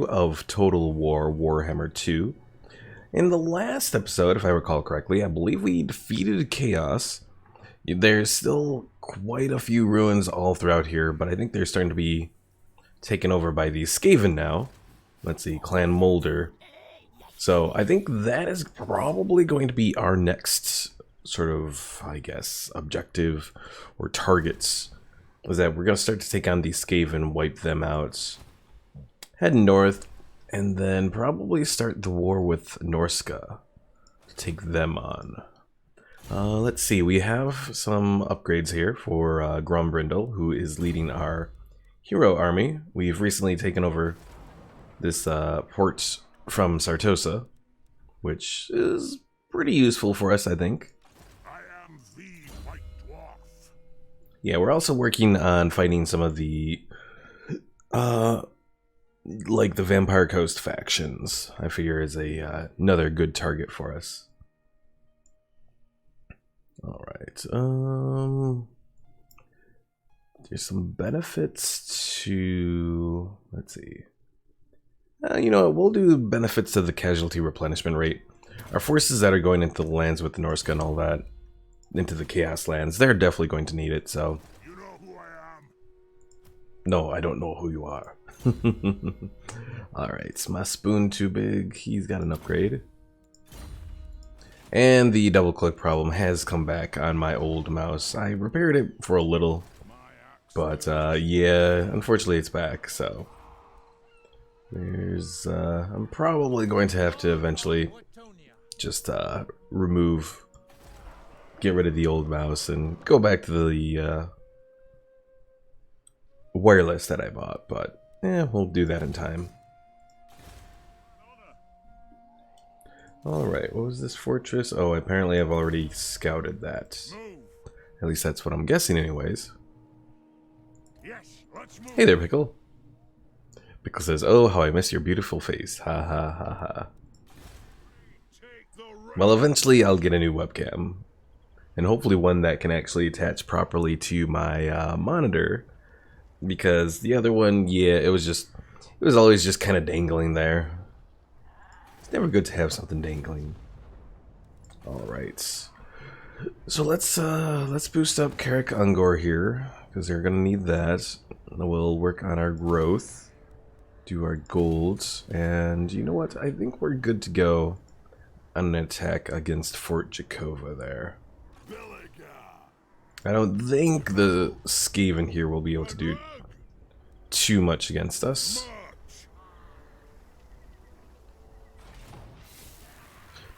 Of Total War Warhammer 2. In the last episode, if I recall correctly, I believe we defeated Chaos. There's still quite a few ruins all throughout here, but I think they're starting to be taken over by the Skaven now. Let's see, Clan Molder. So I think that is probably going to be our next sort of, I guess, objective or targets. Is that we're going to start to take on the Skaven, wipe them out, head north, and then probably start the war with Norska to take them on. Let's see, we have some upgrades here for Grombrindle, who is leading our hero army. We've recently taken over this port from Sartosa, which is pretty useful for us, I think. I am the white dwarf. Yeah, we're also working on fighting some of the like the Vampire Coast factions. I figure is another good target for us. All right. There's some benefits to. Let's see. You know what? We'll do benefits to the casualty replenishment rate. Our forces that are going into the lands with the Norska and all that, into the Chaos lands, they're definitely going to need it. So. You know who I am? No, I don't know who you are. Alright, is my spoon too big? He's got an upgrade. And the double click problem has come back on my old mouse. I repaired it for a little, but yeah, unfortunately it's back, so there's I'm probably going to have to eventually just get rid of the old mouse and go back to the wireless that I bought, but yeah, we'll do that in time. Alright, what was this fortress? Oh, apparently I've already scouted that. At least that's what I'm guessing anyways. Yes, let's move. Hey there, Pickle. Pickle says, oh, how I miss your beautiful face. Ha ha ha ha. Well, eventually I'll get a new webcam. And hopefully one that can actually attach properly to my monitor. Because the other one, yeah, it was always just kind of dangling there. It's never good to have something dangling. Alright. So let's boost up Carrick Ungor here, because they're gonna need that. We'll work on our growth, do our golds, and you know what? I think we're good to go on an attack against Fort Jakova there. I don't think the Skaven here will be able to do too much against us.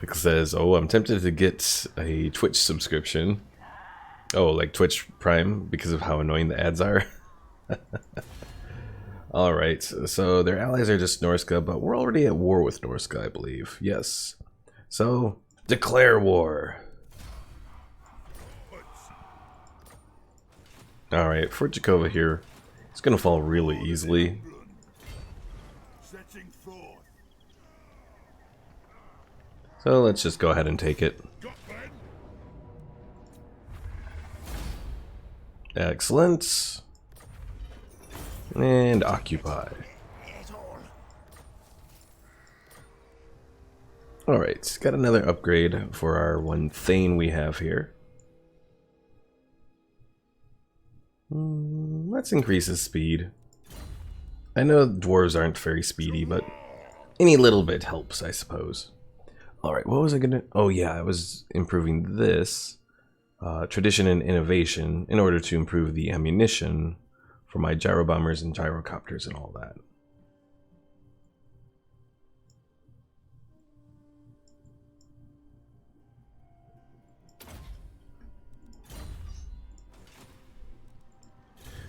Because says, oh, I'm tempted to get a Twitch subscription. Oh, like Twitch Prime, because of how annoying the ads are. Alright, so their allies are just Norska, but we're already at war with Norska, I believe. Yes. So, declare war. Alright, Fort Jakova here. It's gonna fall really easily. So let's just go ahead and take it. Excellent. And occupy. Alright, got another upgrade for our one Thane we have here. Let's increase his speed. I know dwarves aren't very speedy, but any little bit helps, I suppose. Alright, what was I gonna... Oh yeah, I was improving this. Tradition and innovation in order to improve the ammunition for my gyro bombers and gyrocopters and all that.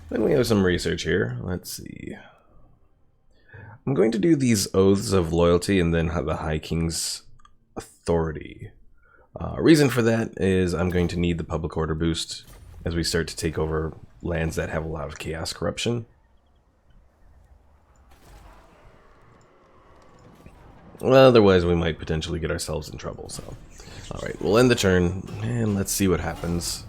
Then we have some research here. Let's see. I'm going to do these oaths of loyalty and then have the High King's authority. Reason for that is I'm going to need the public order boost as we start to take over lands that have a lot of chaos corruption. Well, otherwise we might potentially get ourselves in trouble, so. Alright, we'll end the turn, and let's see what happens.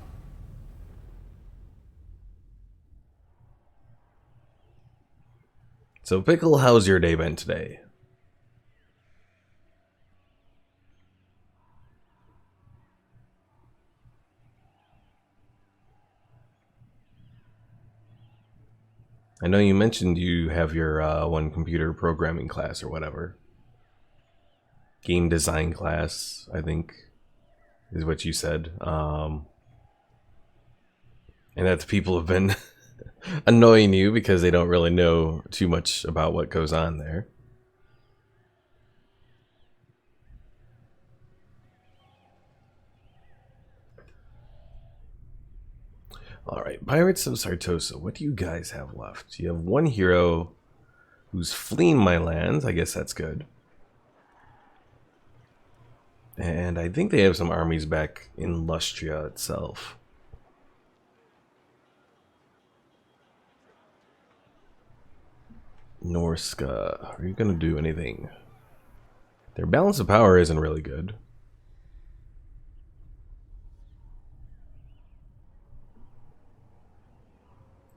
So, Pickle, how's your day been today? I know you mentioned you have your one computer programming class or whatever. Game design class, I think, is what you said. And that the people have been annoying you because they don't really know too much about what goes on there. Alright, Pirates of Sartosa, what do you guys have left? You have one hero who's fleeing my lands. I guess that's good. And I think they have some armies back in Lustria itself. Norska, are you going to do anything? Their balance of power isn't really good.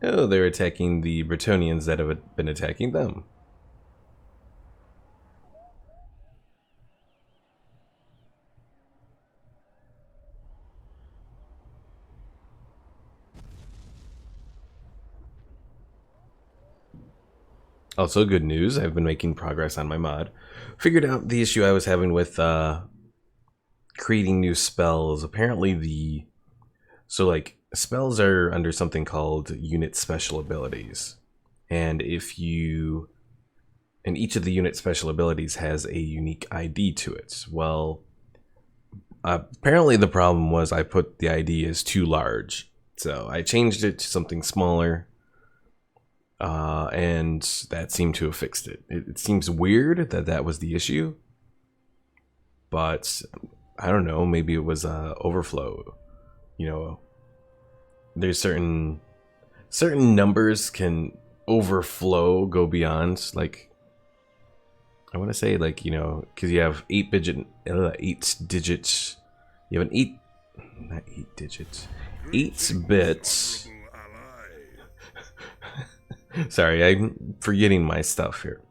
Oh, they're attacking the Bretonnians that have been attacking them. Also, good news, I've been making progress on my mod. Figured out the issue I was having with creating new spells. Apparently so like spells are under something called unit special abilities. And if you and each of the unit special abilities has a unique ID to it. Well, apparently the problem was I put the ID as too large. So I changed it to something smaller. And that seemed to have fixed it. It seems weird that that was the issue. But I don't know, maybe it was overflow. You know, there's certain numbers can overflow, go beyond, like, I want to say, like, you know, because you have 8 digits, you have an not 8 digits, 8 bits. Sorry, I'm forgetting my stuff here.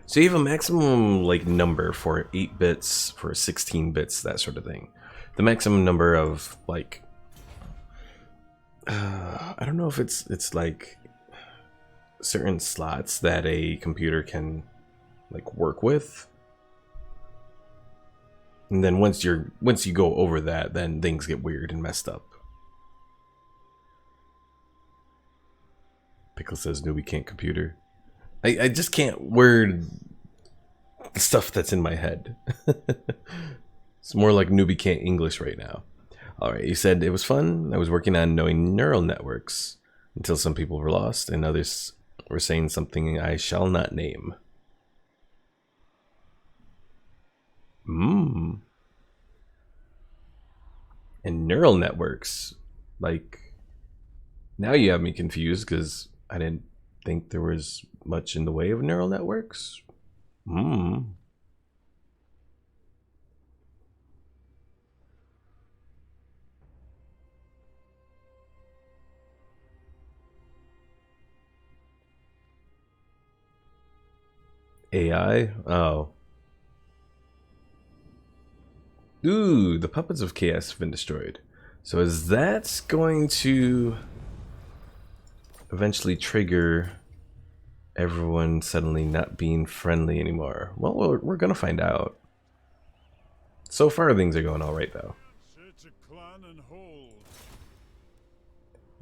So you have a maximum, like, number for 8 bits, for 16 bits, that sort of thing. The maximum number of, like, I don't know if it's like certain slots that a computer can, like, work with. And then once you go over that, then things get weird and messed up. Pickle says newbie can't computer. I just can't word the stuff that's in my head. It's more like newbie can't English right now. Alright, you said it was fun. I was working on knowing neural networks until some people were lost and others were saying something I shall not name. And neural networks. Like, now you have me confused because I didn't think there was much in the way of neural networks. AI? Oh. Ooh, the puppets of chaos have been destroyed. So is that going to eventually trigger everyone suddenly not being friendly anymore? Well, we're gonna find out. So far, things are going all right, though.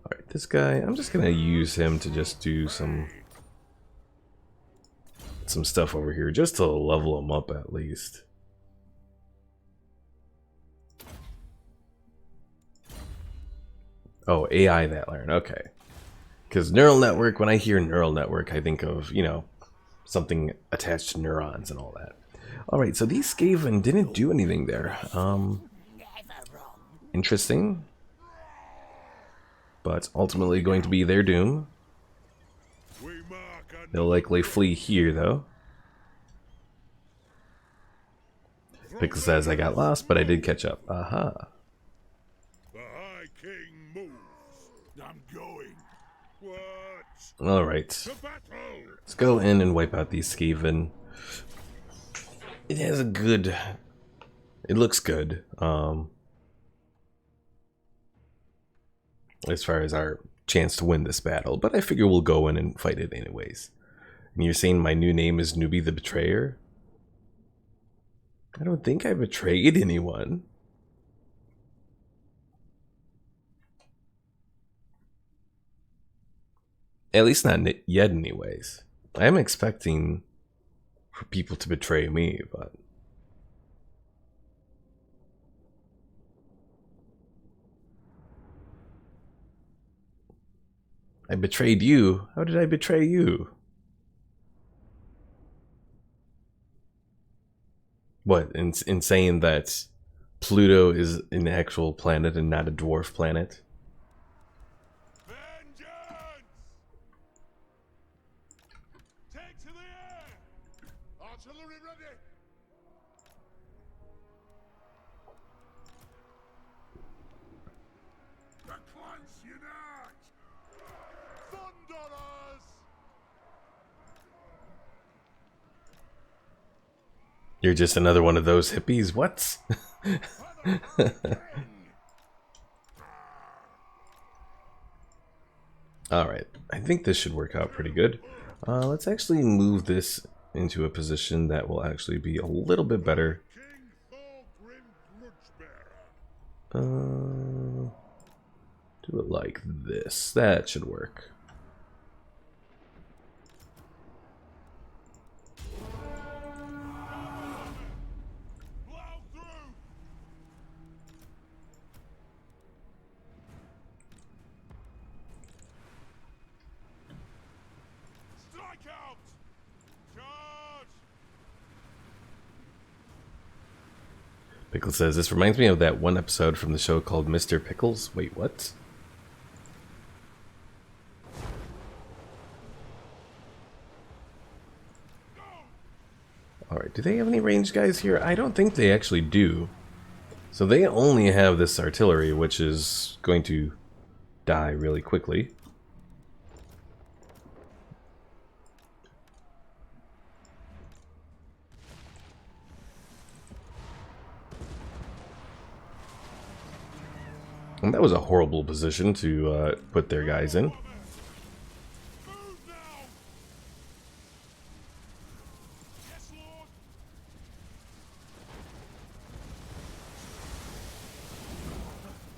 Alright, this guy, I'm just gonna use him to just do some stuff over here, just to level him up at least. Oh, AI that learn, okay. Because neural network, when I hear neural network, I think of, you know, something attached to neurons and all that. Alright, so these Skaven didn't do anything there. Interesting. But ultimately going to be their doom. They'll likely flee here, though. Pickle says I got lost, but I did catch up. Aha. The High King moves. I'm going. What? Alright. To battle! Let's go in and wipe out these Skaven. It has a good... It looks good. As far as our chance to win this battle. But I figure we'll go in and fight it anyways. And you're saying my new name is Newbie the Betrayer? I don't think I betrayed anyone. At least not yet anyways. I am expecting for people to betray me, but... I betrayed you? How did I betray you? What, in saying that Pluto is an actual planet and not a dwarf planet? Vengeance! Take to the air! Artillery ready! The clans unite! Thunderers! You're just another one of those hippies? What? Alright, I think this should work out pretty good. Let's actually move this into a position that will actually be a little bit better. King Thorgrim Grudgebearer. Do it like this. That should work. Plow through! Strike out! Charge! Pickles says, this reminds me of that one episode from the show called Mr. Pickles. Wait, what? Alright, do they have any ranged guys here? I don't think they actually do. So they only have this artillery, which is going to die really quickly. And that was a horrible position to put their guys in. Move now! Yes, Lord!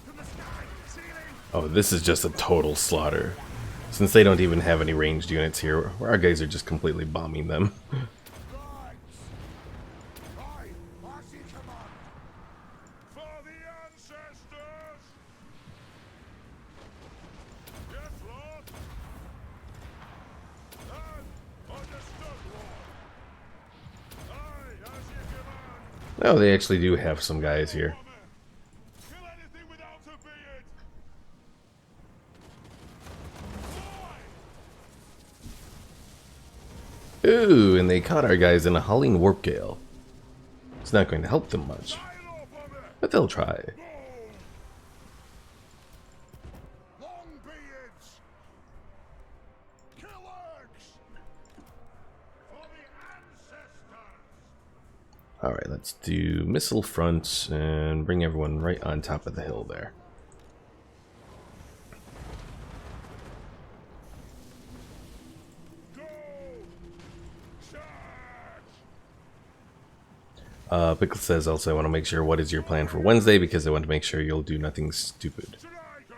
To the sky! Ceiling! Oh, this is just a total slaughter. Since they don't even have any ranged units here, our guys are just completely bombing them. Right! I, Marcy Command! For the ancestors! Yes, Lord! And understood, Lord! Aye, as you command! Oh, they actually do have some guys here. Kill anything without a beard! Ooh, and they caught our guys in a howling warp gale. It's not going to help them much, Fire off on it! but they'll try. Long beards! Killers! For the ancestors! Alright, let's do missile front and bring everyone right on top of the hill there. Go! Charge! Pickle says also, I want to make sure what is your plan for Wednesday because I want to make sure you'll do nothing stupid. Should I go?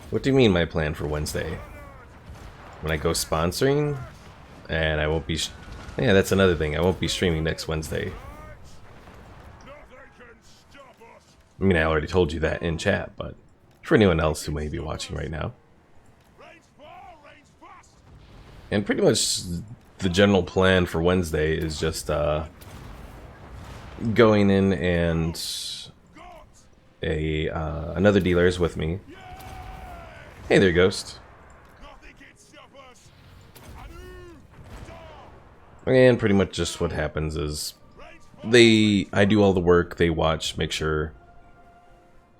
What do you mean my plan for Wednesday? When I go sponsoring? And I won't be... yeah, that's another thing. I won't be streaming next Wednesday. Nothing can stop us! I mean, I already told you that in chat, but for anyone else who may be watching right now. Range far, range fast! And pretty much the general plan for Wednesday is just going in and Got! another dealer is with me. Hey there, Ghost. Nothing can stop us! Anu! Star! And pretty much just what happens is Range far! I do all the work, they watch, make sure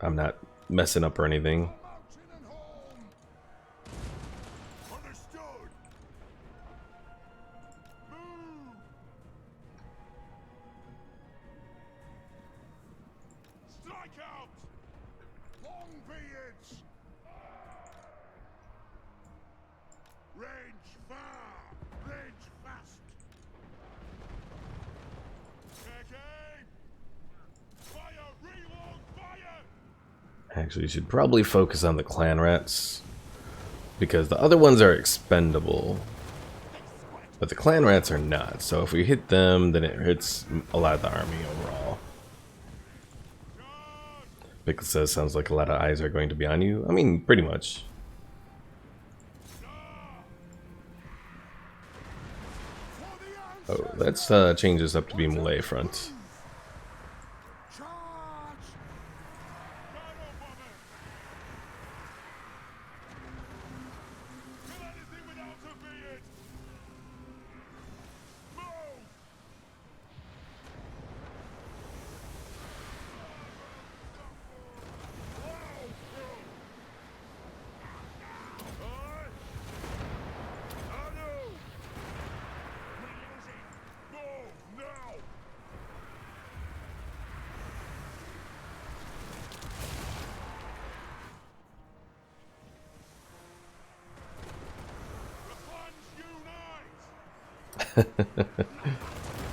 I'm not messing up or anything. Mountain and home! Understood! Long be it! Range far! Range fast! Take aim! Fire! Reload! Fire! Actually, you should probably focus on the clan rats, because the other ones are expendable, but the clan rats are not. So if we hit them, then it hits a lot of the army overall. Pickle says, sounds like a lot of eyes are going to be on you. I mean, pretty much. Oh, let's change this up to be melee front.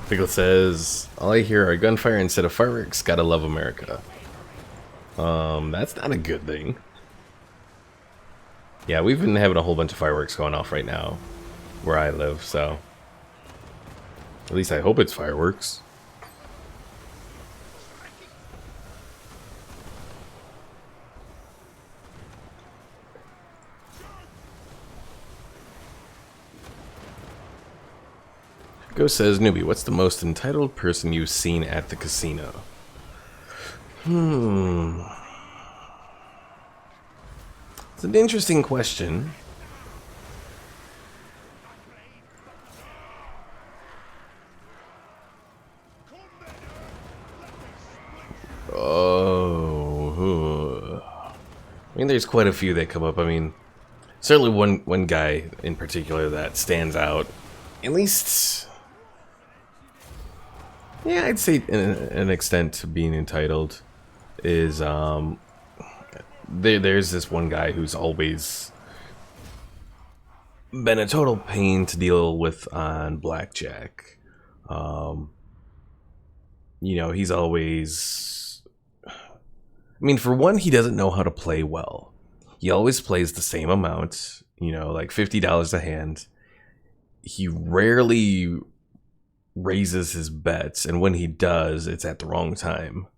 Pickle says, all I hear are gunfire instead of fireworks. Gotta love America. That's not a good thing. Yeah, we've been having a whole bunch of fireworks going off right now where I live, so at least I hope it's fireworks. Ghost says, newbie, what's the most entitled person you've seen at the casino? It's an interesting question. Oh, I mean, there's quite a few that come up. I mean, certainly one guy in particular that stands out. At least, yeah, I'd say an extent to being entitled is there's this one guy who's always been a total pain to deal with on blackjack. You know, he's always, I mean, for one, he doesn't know how to play well. He always plays the same amount, you know, like $50 a hand. He rarely raises his bets, and when he does, it's at the wrong time.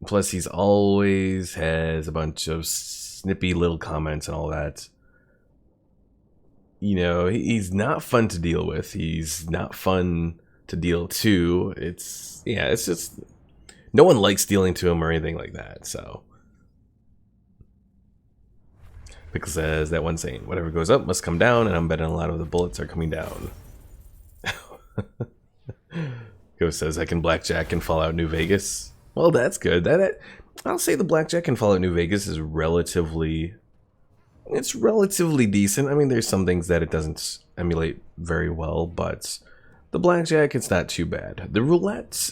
Plus, he's always has a bunch of snippy little comments and all that. You know, he's not fun to deal with. He's not fun to deal to. It's just, no one likes dealing to him or anything like that, so. Pickle says that one saying, whatever goes up must come down, and I'm betting a lot of the bullets are coming down. Ghost says, I can blackjack in Fallout New Vegas. Well, that's good. I'll say the blackjack in Fallout New Vegas is relatively decent. I mean, there's some things that it doesn't emulate very well, but the blackjack, it's not too bad. The roulette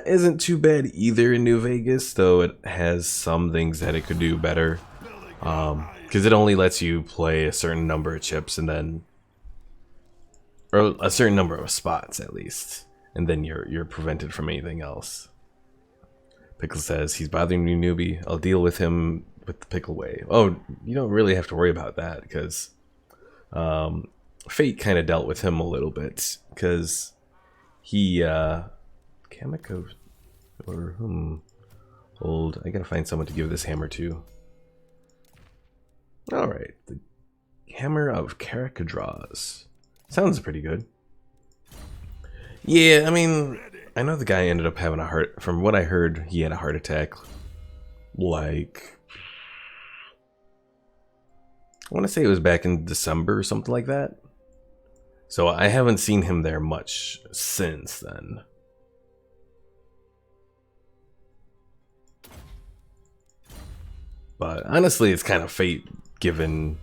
isn't too bad either in New Vegas, though it has some things that it could do better. Because it only lets you play a certain number of chips and then, or a certain number of spots at least, and then you're prevented from anything else. Pickle says, he's bothering me, newbie. I'll deal with him with the pickle way. Oh, you don't really have to worry about that, because Fate kind of dealt with him a little bit, because he Kamiko, or old. I gotta find someone to give this hammer to. All right, the Hammer of Caracadras. Sounds pretty good. Yeah, I mean, I know the guy ended up having a heart. From what I heard, he had a heart attack. Like, I want to say it was back in December or something like that. So I haven't seen him there much since then. But honestly, it's kind of fate, given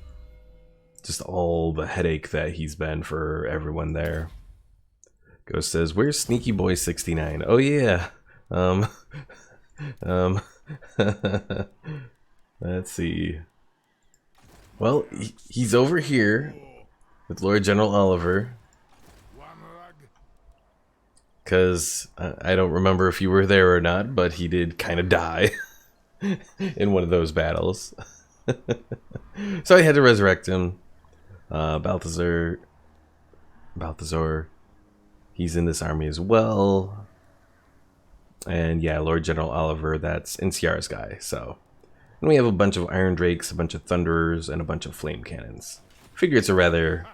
just all the headache that he's been for everyone there. Ghost says, where's Sneaky Boy 69? Oh yeah, Um, um, let's see. Well, he's over here with Lord General Oliver. Because I don't remember if you were there or not, but he did kind of die in one of those battles. So I had to resurrect him. Balthazar, he's in this army as well. And yeah, Lord General Oliver, that's Inciar's guy. So, and we have a bunch of Iron Drakes, a bunch of Thunderers, and a bunch of Flame Cannons. Figure it's a rather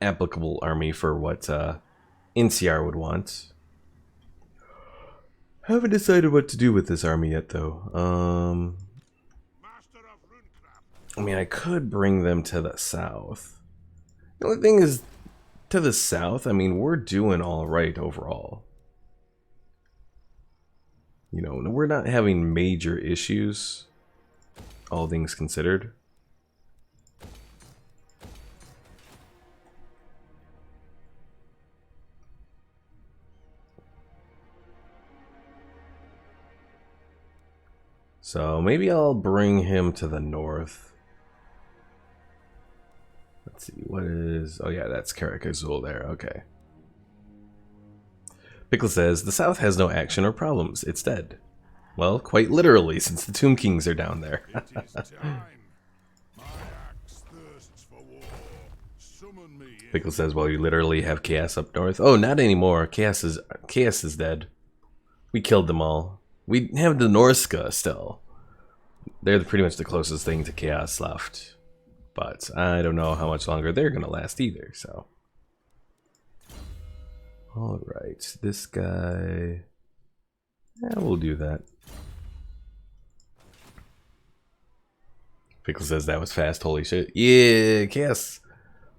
applicable army for what Inciar would want. Haven't decided what to do with this army yet, though. I mean, I could bring them to the south. The only thing is, to the south, I mean, we're doing all right overall. You know, we're not having major issues, all things considered. So maybe I'll bring him to the north. Let's see, what is... Oh yeah, that's Karak Azul there, okay. Pickle says, the south has no action or problems, it's dead. Well, quite literally, since the Tomb Kings are down there. It is time. My axe thirsts for war. Summon me. Pickle says, well, you literally have Chaos up north. Oh, not anymore, Chaos is dead. We killed them all. We have the Norska still. They're pretty much the closest thing to Chaos left. But I don't know how much longer they're going to last either, so. Alright, this guy... Yeah, we'll do that. Pickle says that was fast, holy shit. Yeah, Chaos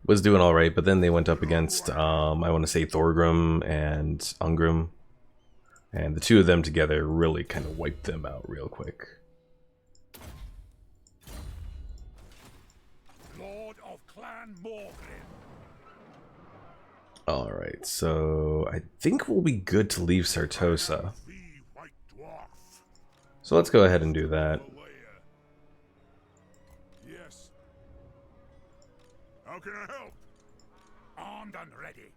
was doing alright, but then they went up against, I want to say Thorgrim and Ungrim. And the two of them together really kind of wiped them out real quick. Lord of Clan Morgrim. Alright, so I think we'll be good to leave Sartosa. The White Dwarf. So let's go ahead and do that. Yes. How can I help? Armed and ready.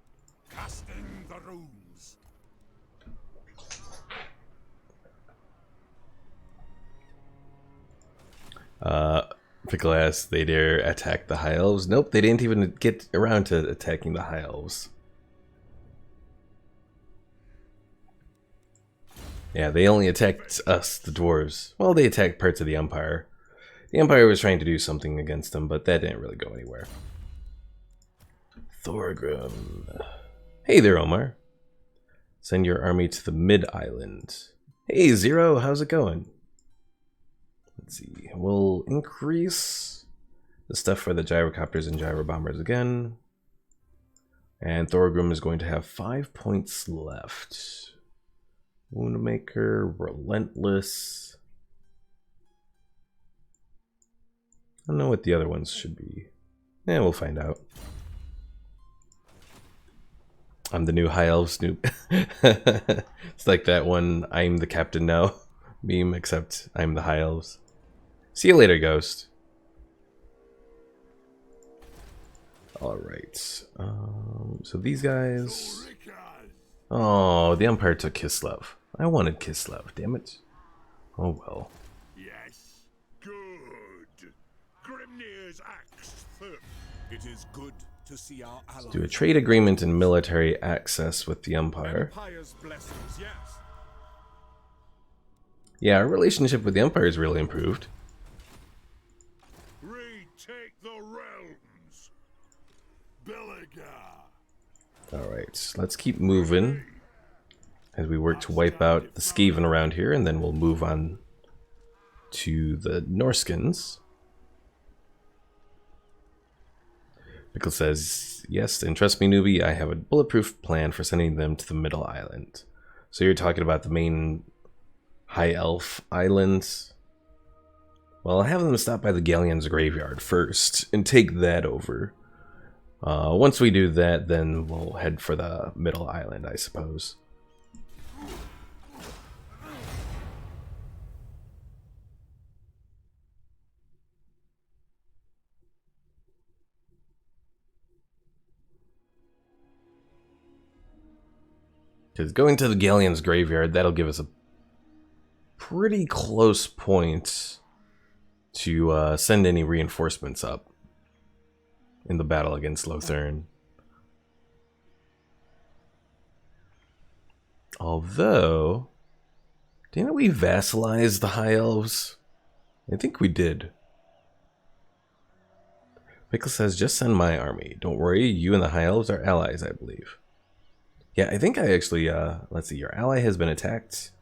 Casting the runes. Pickle asks, they dare attack the High Elves? Nope, they didn't even get around to attacking the High Elves. Yeah, they only attacked us, the Dwarves. Well, they attacked parts of the Empire. The Empire was trying to do something against them, but that didn't really go anywhere. Thorgrim. Hey there, Omar. Send your army to the Mid-Island. Hey, Zero, how's it going? Let's see, we'll increase the stuff for the gyrocopters and gyrobombers again. And Thorgrim is going to have 5 points left. Woundmaker, Relentless. I don't know what the other ones should be. Yeah, we'll find out. I'm the new High Elf Snoop. It's like that one I'm the captain now meme, except I'm the High Elves. See you later, Ghost. Alright. So these guys... Oh, the Empire took Kislev. I wanted Kislev, damn it. Oh well. Yes. Good. Grimnir's axe. It is good to see our allies. Do a trade agreement and military access with the Empire. Empire's blessings, yes. Yeah, our relationship with the Empire is really improved. Retake the realms. Belligar. Alright, let's keep moving as we work to wipe out the Skaven around here, and then we'll move on to the Norskins. Pickle says, yes, and trust me, newbie, I have a bulletproof plan for sending them to the Middle Island. So you're talking about the main High Elf Islands? Well, I'll have them stop by the Galleon's graveyard first and take that over. Once we do that, then we'll head for the Middle Island, I suppose. Because going to the Galleon's graveyard, that'll give us a pretty close point to send any reinforcements up in the battle against Lothern. Although, didn't we vassalize the High Elves? I think we did. Pickle says, just send my army. Don't worry, you and the High Elves are allies, I believe. Yeah, I think I actually, let's see, your ally has been attacked.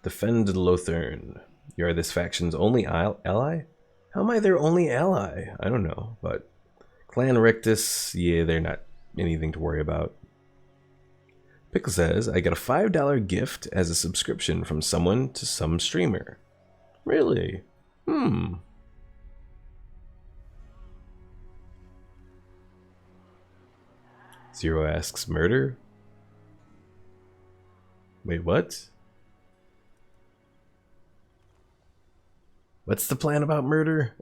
Defend Lothern. You are this faction's only ally? How am I their only ally? I don't know, but Clan Rictus, yeah, they're not anything to worry about. Pickle says, I got a $5 gift as a subscription from someone to some streamer. Really? Zero asks, murder? Wait, what? What's the plan about murder?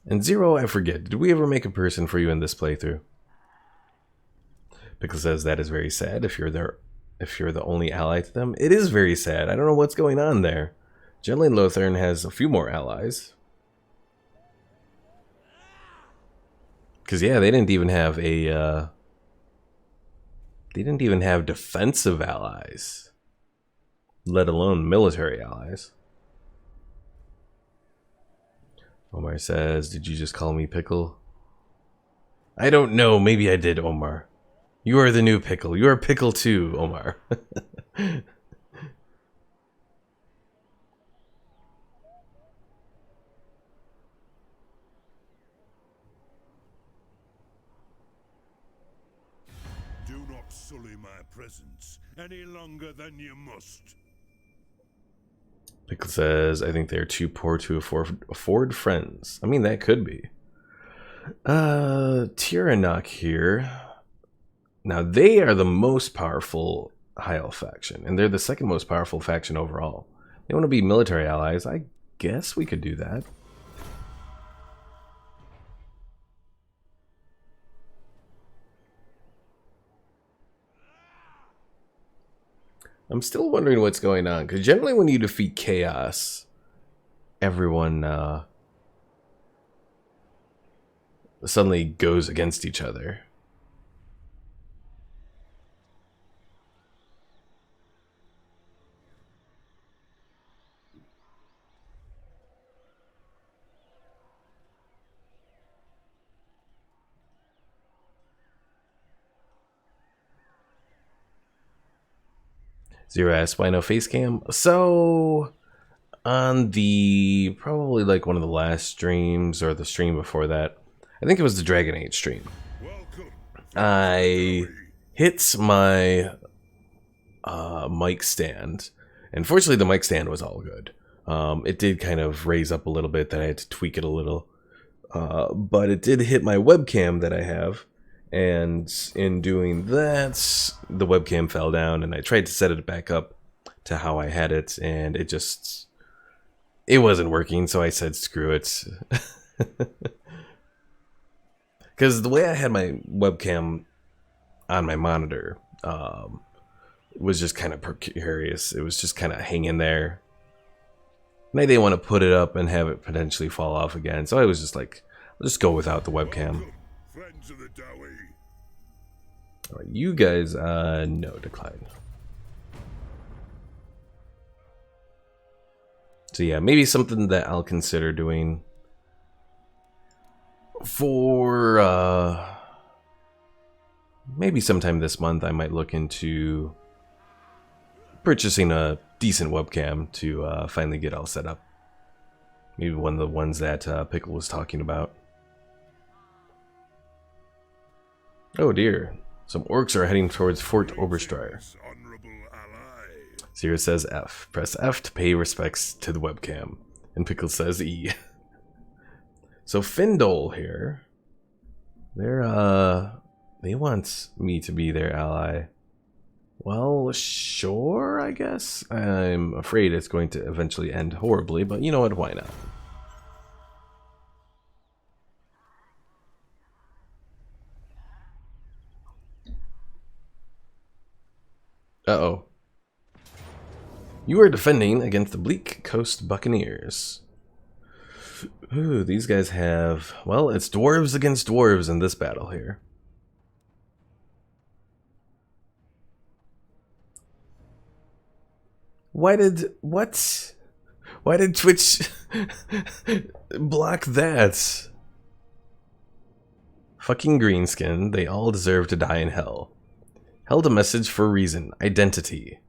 And Zero, I forget, did we ever make a person for you in this playthrough? Pickle says that is very sad if you're the only ally to them. It is very sad. I don't know what's going on there. Generally, Lothern has a few more allies. Because, yeah, they didn't even have a, they didn't even have defensive allies. Let alone military allies. Omar says, did you just call me Pickle? I don't know. Maybe I did, Omar. You are the new Pickle. You are Pickle too, Omar. Do not sully my presence any longer than you must. Pickle says, I think they're too poor to afford friends. I mean, that could be. Tyrannok here. Now, they are the most powerful High Elf faction, and they're the second most powerful faction overall. They want to be military allies. I guess we could do that. I'm still wondering what's going on, because generally when you defeat Chaos, everyone suddenly goes against each other. Zero asks, why no face cam? So, on the, probably like one of the last streams, or the stream before that, I think it was the Dragon Age stream, I hit my mic stand, and fortunately the mic stand was all good. It did kind of raise up a little bit, that I had to tweak it a little, but it did hit my webcam that I have. And in doing that, the webcam fell down, and I tried to set it back up to how I had it, and it wasn't working, so I said screw it. Because the way I had my webcam on my monitor was just kind of precarious. It was just kind of hanging there. And I didn't want to put it up and have it potentially fall off again, so I was just like, I'll just go without the webcam. Friends of the Dowie. Alright, you guys, no, decline. So yeah, maybe something that I'll consider doing for, maybe sometime this month. I might look into purchasing a decent webcam to finally get all set up. Maybe one of the ones that Pickle was talking about. Oh dear. Some orcs are heading towards Fort Obersteuer. Zero says F. Press F to pay respects to the webcam. And Pickle says E. So Findole here. They want me to be their ally. Well, sure, I guess. I'm afraid it's going to eventually end horribly, but you know what, why not? Uh-oh. You are defending against the Bleak Coast Buccaneers. Ooh, these guys have... Well, it's dwarves against dwarves in this battle here. What? Why did Twitch block that? Fucking greenskin, they all deserve to die in hell. Held a message for a reason. Identity.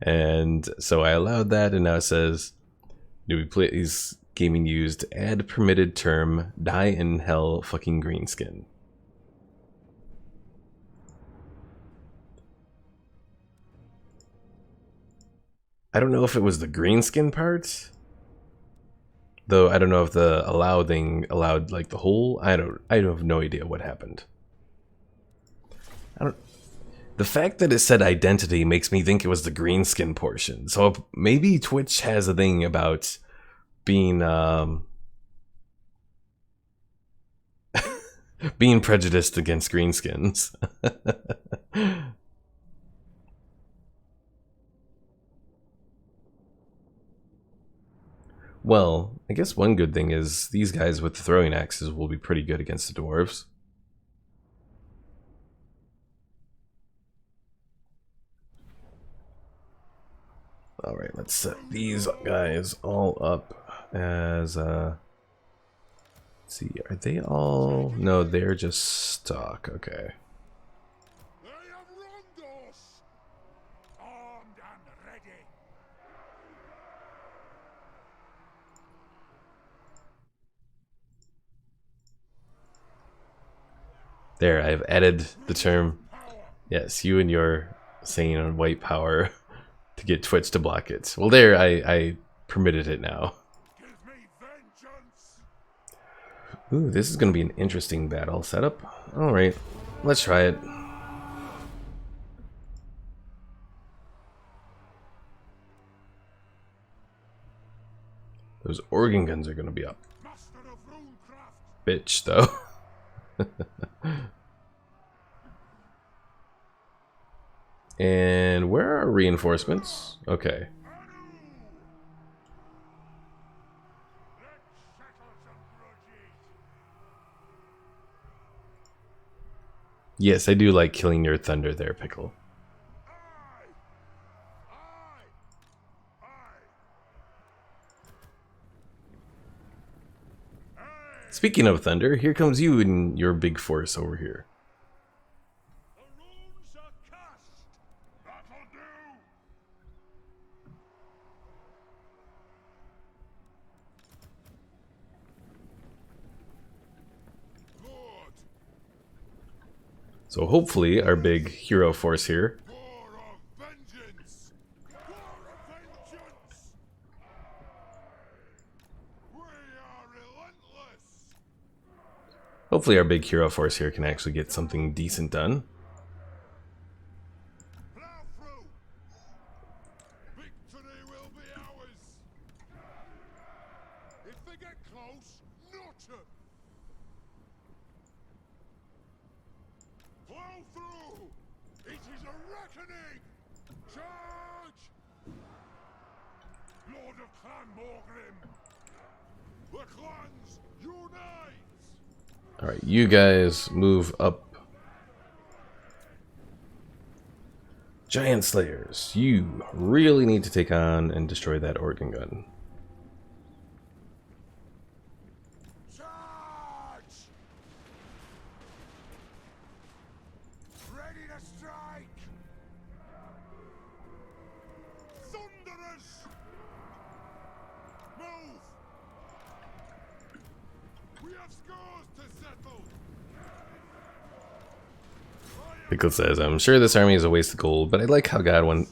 And so I allowed that, and now it says, do we please gaming used add permitted term die in hell fucking greenskin. I don't know if it was the greenskin part, though. I don't know if the allow thing allowed like the whole. I have no idea what happened. The fact that it said identity makes me think it was the greenskin portion. So maybe Twitch has a thing about being being prejudiced against greenskins. Well, I guess one good thing is these guys with the throwing axes will be pretty good against the dwarves. Alright, let's set these guys all up as, let's see, are they all... No, they're just stock, okay. They have wronged us. Armed and ready. There, I've added the term. Yes, you and your saying on white power to get Twitch to block it. Well, there, I permitted it now. Give me vengeance. Ooh, this is going to be an interesting battle setup. Alright, let's try it. Those organ guns are going to be up. Master of runecraft. Bitch, though. And where are reinforcements? Okay. Yes, I do like killing your thunder there, Pickle. Speaking of thunder, here comes you and your big force over here. The runes are cast. That'll do. Good. So hopefully our big hero force here War of vengeance. War of vengeance. We are relentless. hopefully our big hero force here can actually get something decent done. Plow through. Victory will be ours. If they get close, not them. Plow through. It is a reckoning. Charge. Lord of Clan Morgrim. The clans unite. Alright, you guys move up. Giant Slayers, you really need to take on and destroy that organ gun. Charge! Ready to strike! Thunderous! Move! We have scores to settle! Pickle says, I'm sure this army is a waste of gold, but I like how God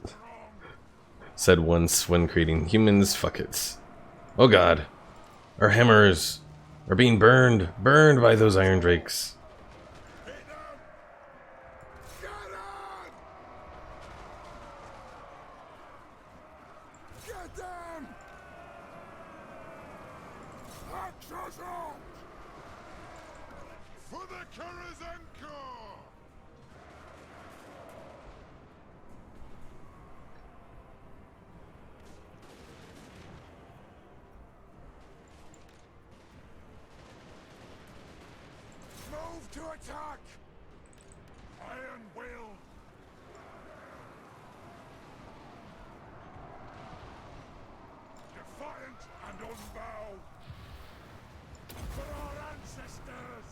said once when creating humans, fuck it. Oh god. Our hammers are being burned by those iron drakes. Hit them! Get them! Get them! Access out! For the Karazenko! Move to attack! Iron will! Defiant and unbowed! For our ancestors!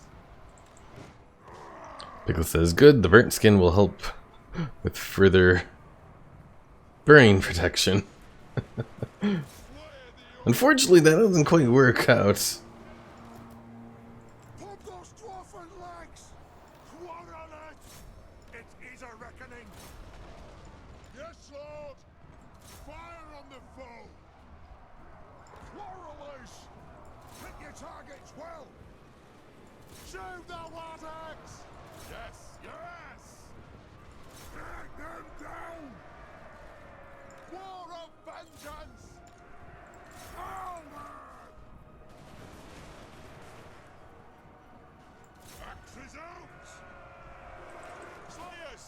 Pickle says, good, the burnt skin will help with further burning protection. Unfortunately, that doesn't quite work out. Pump those dwarfen legs! Quarrel it! It is a reckoning! Yes, Lord! Fire on the foe! Quarrelers! Hit your targets well! Shoot the warthogs! Yes, yes! Drag them down! War of vengeance! Onward! Axes out! Slayers!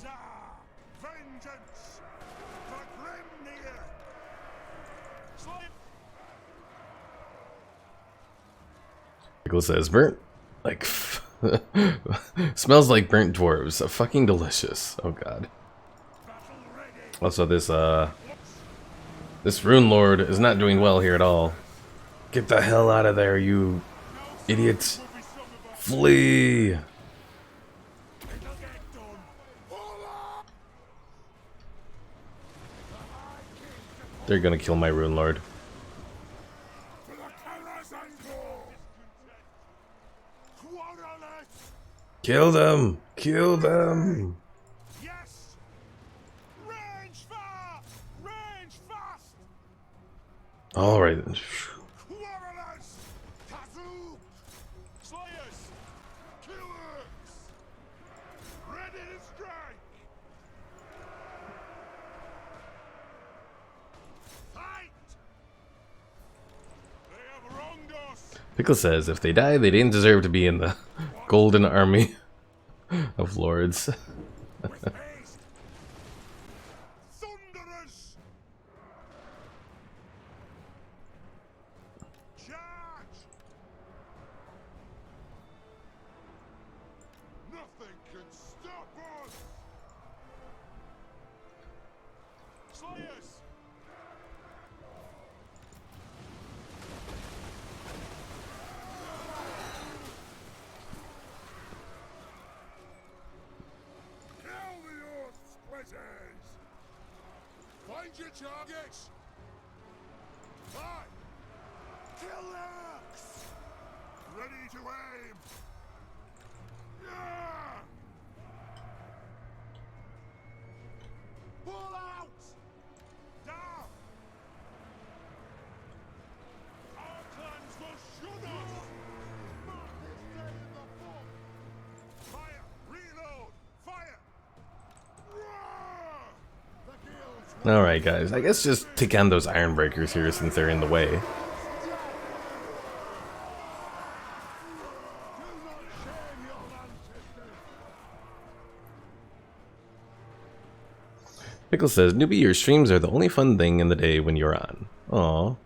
Zah! Vengeance! For Grimnir! Slay! Pickle says, burnt, like, smells like burnt dwarves. Fucking delicious. Oh god. Battle ready! Also, this rune lord is not doing well here at all. Get the hell out of there, you idiots. Will be some of us. Flee! It'll get done! Pull up! They're gonna kill my rune lord. For the Karazenko! Quarrel it! Kill them! Kill them! Yes! Range far! Range fast! Alright. Quarrelers! Kazoo! Slayers! Killers! Ready to strike! Fight! They have wronged us! Pickle says, if they die, they didn't deserve to be in the golden army of lords. With haste! Thunderers! Charge! Nothing can stop us! Slayers! Kill the earth splitters! Find your targets! Aye! Kill X! Ready to aim! Yeah! Pull out! Down! Our clans will shoot us! Mark this day in the book! Fire! Reload! Fire! Roar! The guilds will Alright guys, I guess just take on those iron breakers here since they're in the way. do not shame your ancestors! Pickle says, newbie, your streams are the only fun thing in the day when you're on. Aww.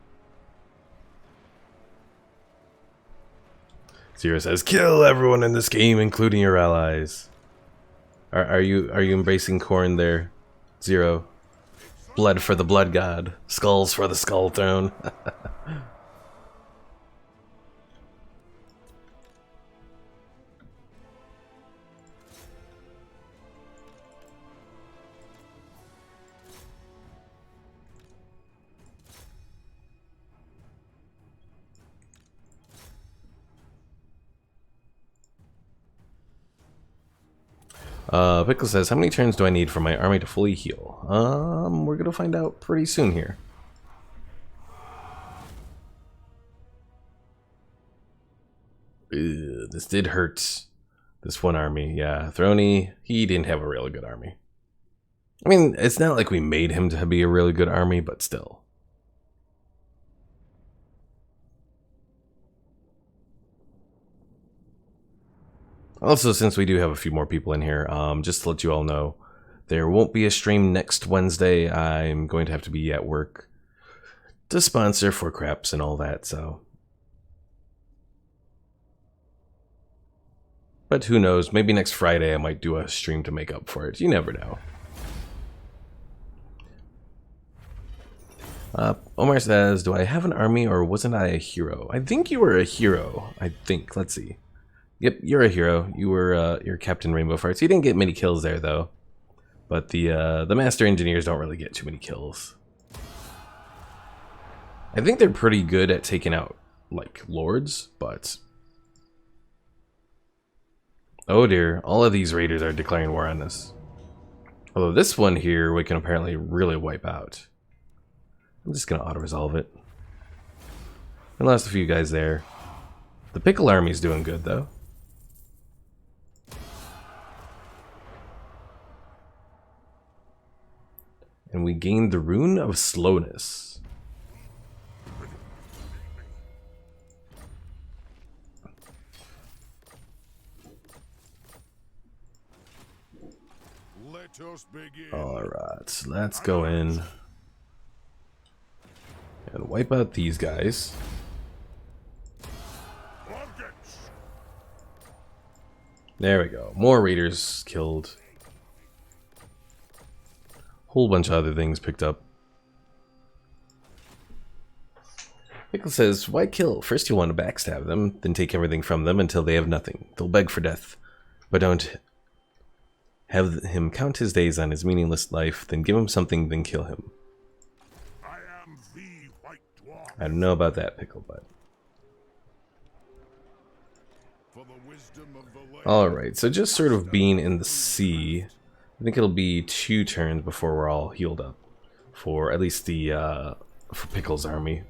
Zero says, kill everyone in this game, including your allies. Are you embracing Khorne there, Zero? Blood for the blood god, skulls for the skull throne. Pickle says, how many turns do I need for my army to fully heal? We're gonna find out pretty soon here. Ew, this did hurt. This one army, yeah. Throny, he didn't have a really good army. I mean, it's not like we made him to be a really good army, but still. Also, since we do have a few more people in here, just to let you all know, there won't be a stream next Wednesday. I'm going to have to be at work to sponsor for craps and all that, so. But who knows, maybe next Friday I might do a stream to make up for it. You never know. Omar says, do I have an army or wasn't I a hero? I think you were a hero. I think. Let's see. Yep, you're a hero. You were you're Captain Rainbow Farts. You didn't get many kills there though. But the Master Engineers don't really get too many kills. I think they're pretty good at taking out like lords, but oh dear, all of these raiders are declaring war on us. Although this one here we can apparently really wipe out. I'm just gonna auto-resolve it. I lost a few guys there. The Pickle Army's doing good though. And we gained the Rune of Slowness. Let us begin. Alright, let's go in and wipe out these guys. There we go. More raiders killed. Whole bunch of other things picked up. Pickle says, why kill? First you want to backstab them, then take everything from them until they have nothing. They'll beg for death. But don't have him count his days on his meaningless life, then give him something, then kill him. I am the White Dwarf. I don't know about that, Pickle, but... For the wisdom of the land. Alright, so just sort of being in the sea, I think it'll be 2 turns before we're all healed up. For at least the, for Pickle's army.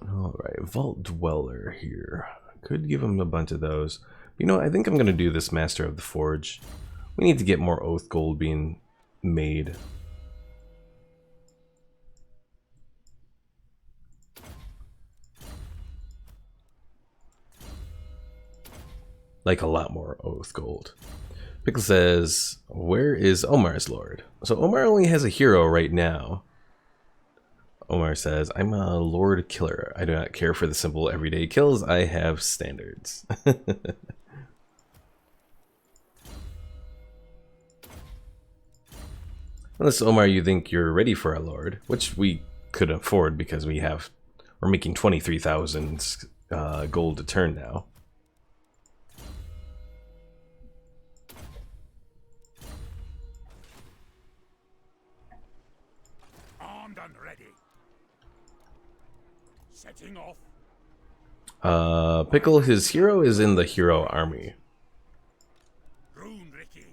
Alright, Vault Dweller here. Could give him a bunch of those. You know, I think I'm going to do this Master of the Forge. We need to get more Oath Gold being made. Like a lot more Oath Gold. Pickle says, where is Omar's Lord? So Omar only has a hero right now. Omar says, I'm a Lord Killer. I do not care for the simple everyday kills. I have standards. Unless, Omar, you think you're ready for a Lord, which we could afford because we're making 23,000 gold a turn now. Armed and ready. Setting off. Pickle, his hero is in the hero army. Rune Ricky.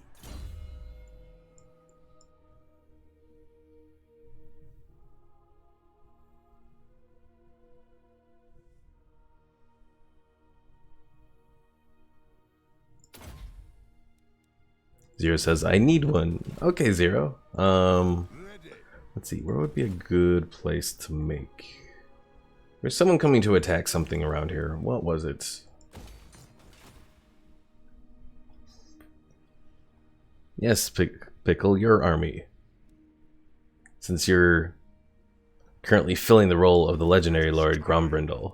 Zero says, I need one. Okay, Zero. Ready. Let's see, where would be a good place to make? There's someone coming to attack something around here. What was it? Yes, Pickle, your army. Since you're currently filling the role of the legendary Lord Grombrindle.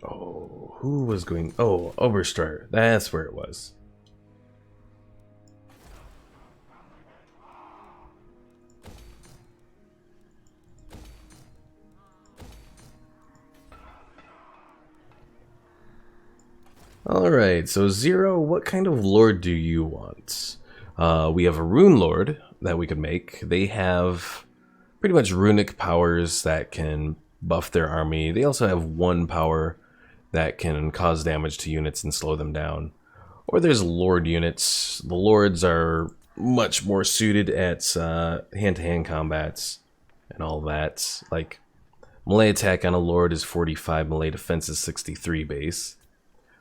Oh, who was going... Oh, Oberstrar. That's where it was. Alright, so Zero, what kind of lord do you want? We have a rune lord that we could make. They have pretty much runic powers that can buff their army. They also have 1 power that can cause damage to units and slow them down. Or there's lord units. The lords are much more suited at hand-to-hand combats and all that. Like, Melee attack on a Lord is 45, melee defense is 63 base.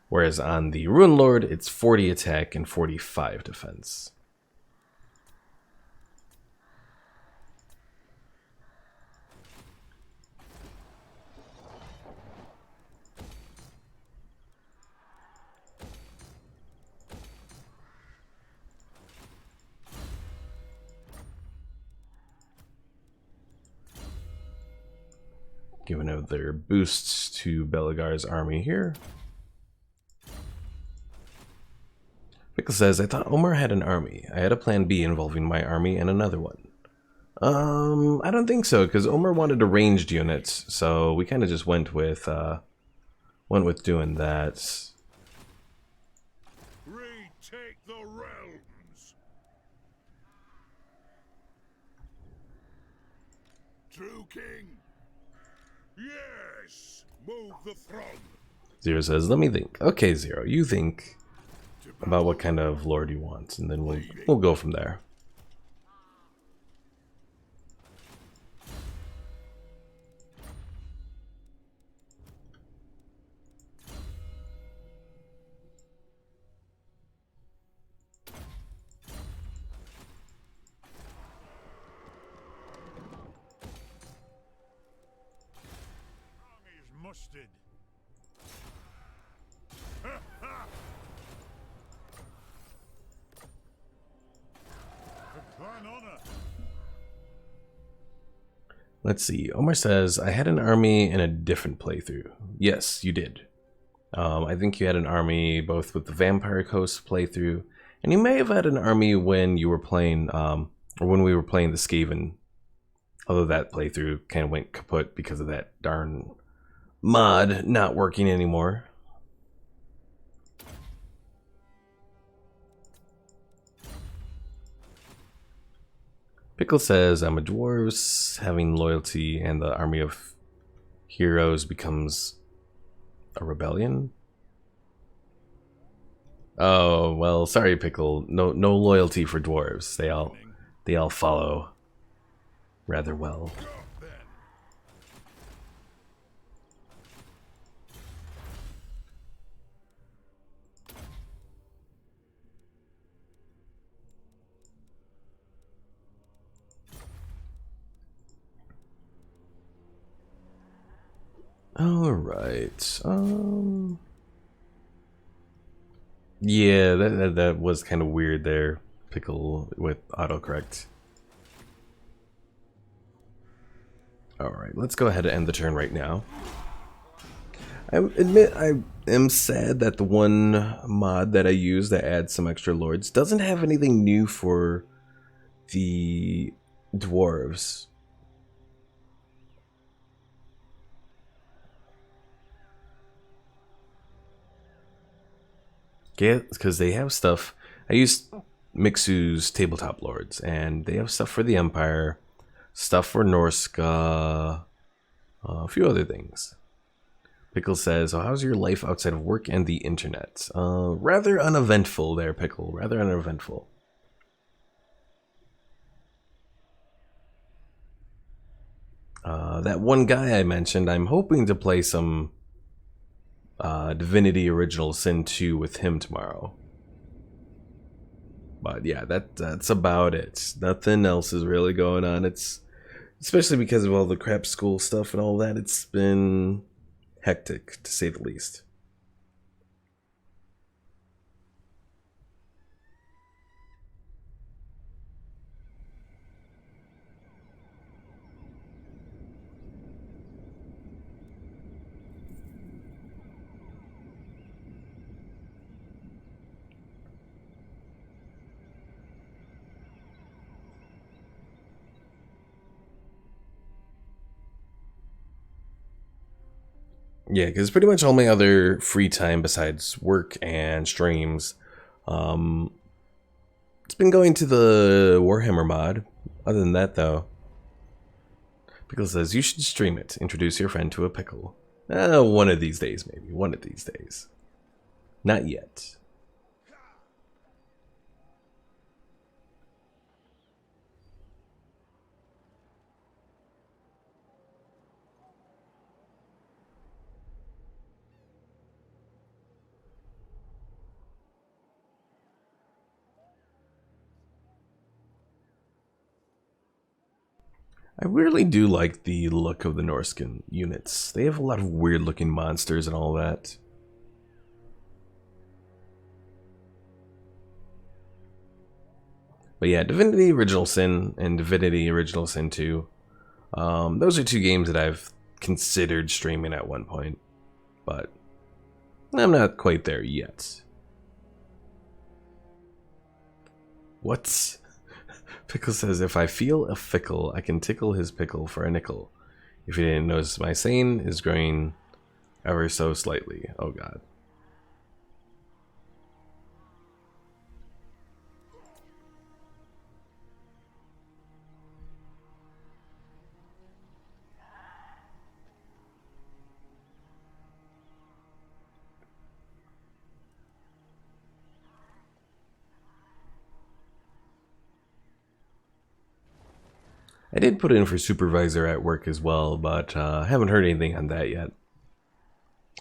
Whereas on the Rune Lord, it's 40 attack and 45 defense. Giving out their boosts to Belegar's army here. Pickle says, I thought Omar had an army. I had a plan B involving my army and another one. I don't think so, because Omar wanted a ranged unit, so we kind of just went with doing that. Retake the realms. True King. Yes. Move the throne. Zero says, let me think. Okay, Zero, you think about what kind of lord you want, and then we'll go from there. Army is mustered. Decline honor. Let's see. Omar says, I had an army in a different playthrough. Yes, you did. I think you had an army both with the Vampire Coast playthrough, and you may have had an army when you were playing, or when we were playing the Skaven. Although that playthrough kind of went kaput because of that darn mod not working anymore. Pickle says, I'm a dwarves, having loyalty, and the army of heroes becomes a rebellion. Oh, well, sorry, Pickle. No loyalty for dwarves. They all follow rather well. All right. Yeah, that was kind of weird there, Pickle, with autocorrect. All right, let's go ahead and end the turn right now. I admit I am sad that the one mod that I use that adds some extra lords doesn't have anything new for the dwarves. Yeah, because they have stuff. I use Mixu's tabletop lords, and they have stuff for the Empire, stuff for Norska, a few other things. Pickle says, oh, how's your life outside of work and the internet? Rather uneventful there, Pickle. Rather uneventful. That one guy I mentioned, I'm hoping to play some Divinity Original Sin 2 with him tomorrow. But yeah, that's about it. Nothing else is really going on. It's especially because of all the crap school stuff and all that. It's been hectic, to say the least. Yeah, because pretty much all my other free time besides work and streams, it's been going to the Warhammer mod. Other than that, though, Pickle says, you should stream it. Introduce your friend to a pickle. One of these days, maybe. One of these days. Not yet. I really do like the look of the Norskin units. They have a lot of weird looking monsters and all that. But yeah, Divinity Original Sin and Divinity Original Sin 2. Those are two games that I've considered streaming at one point. But I'm not quite there yet. What's... Pickle says, if I feel a fickle, I can tickle his pickle for a nickel. If you didn't notice, my sane is growing ever so slightly. Oh god. I did put in for supervisor at work as well, but I haven't heard anything on that yet.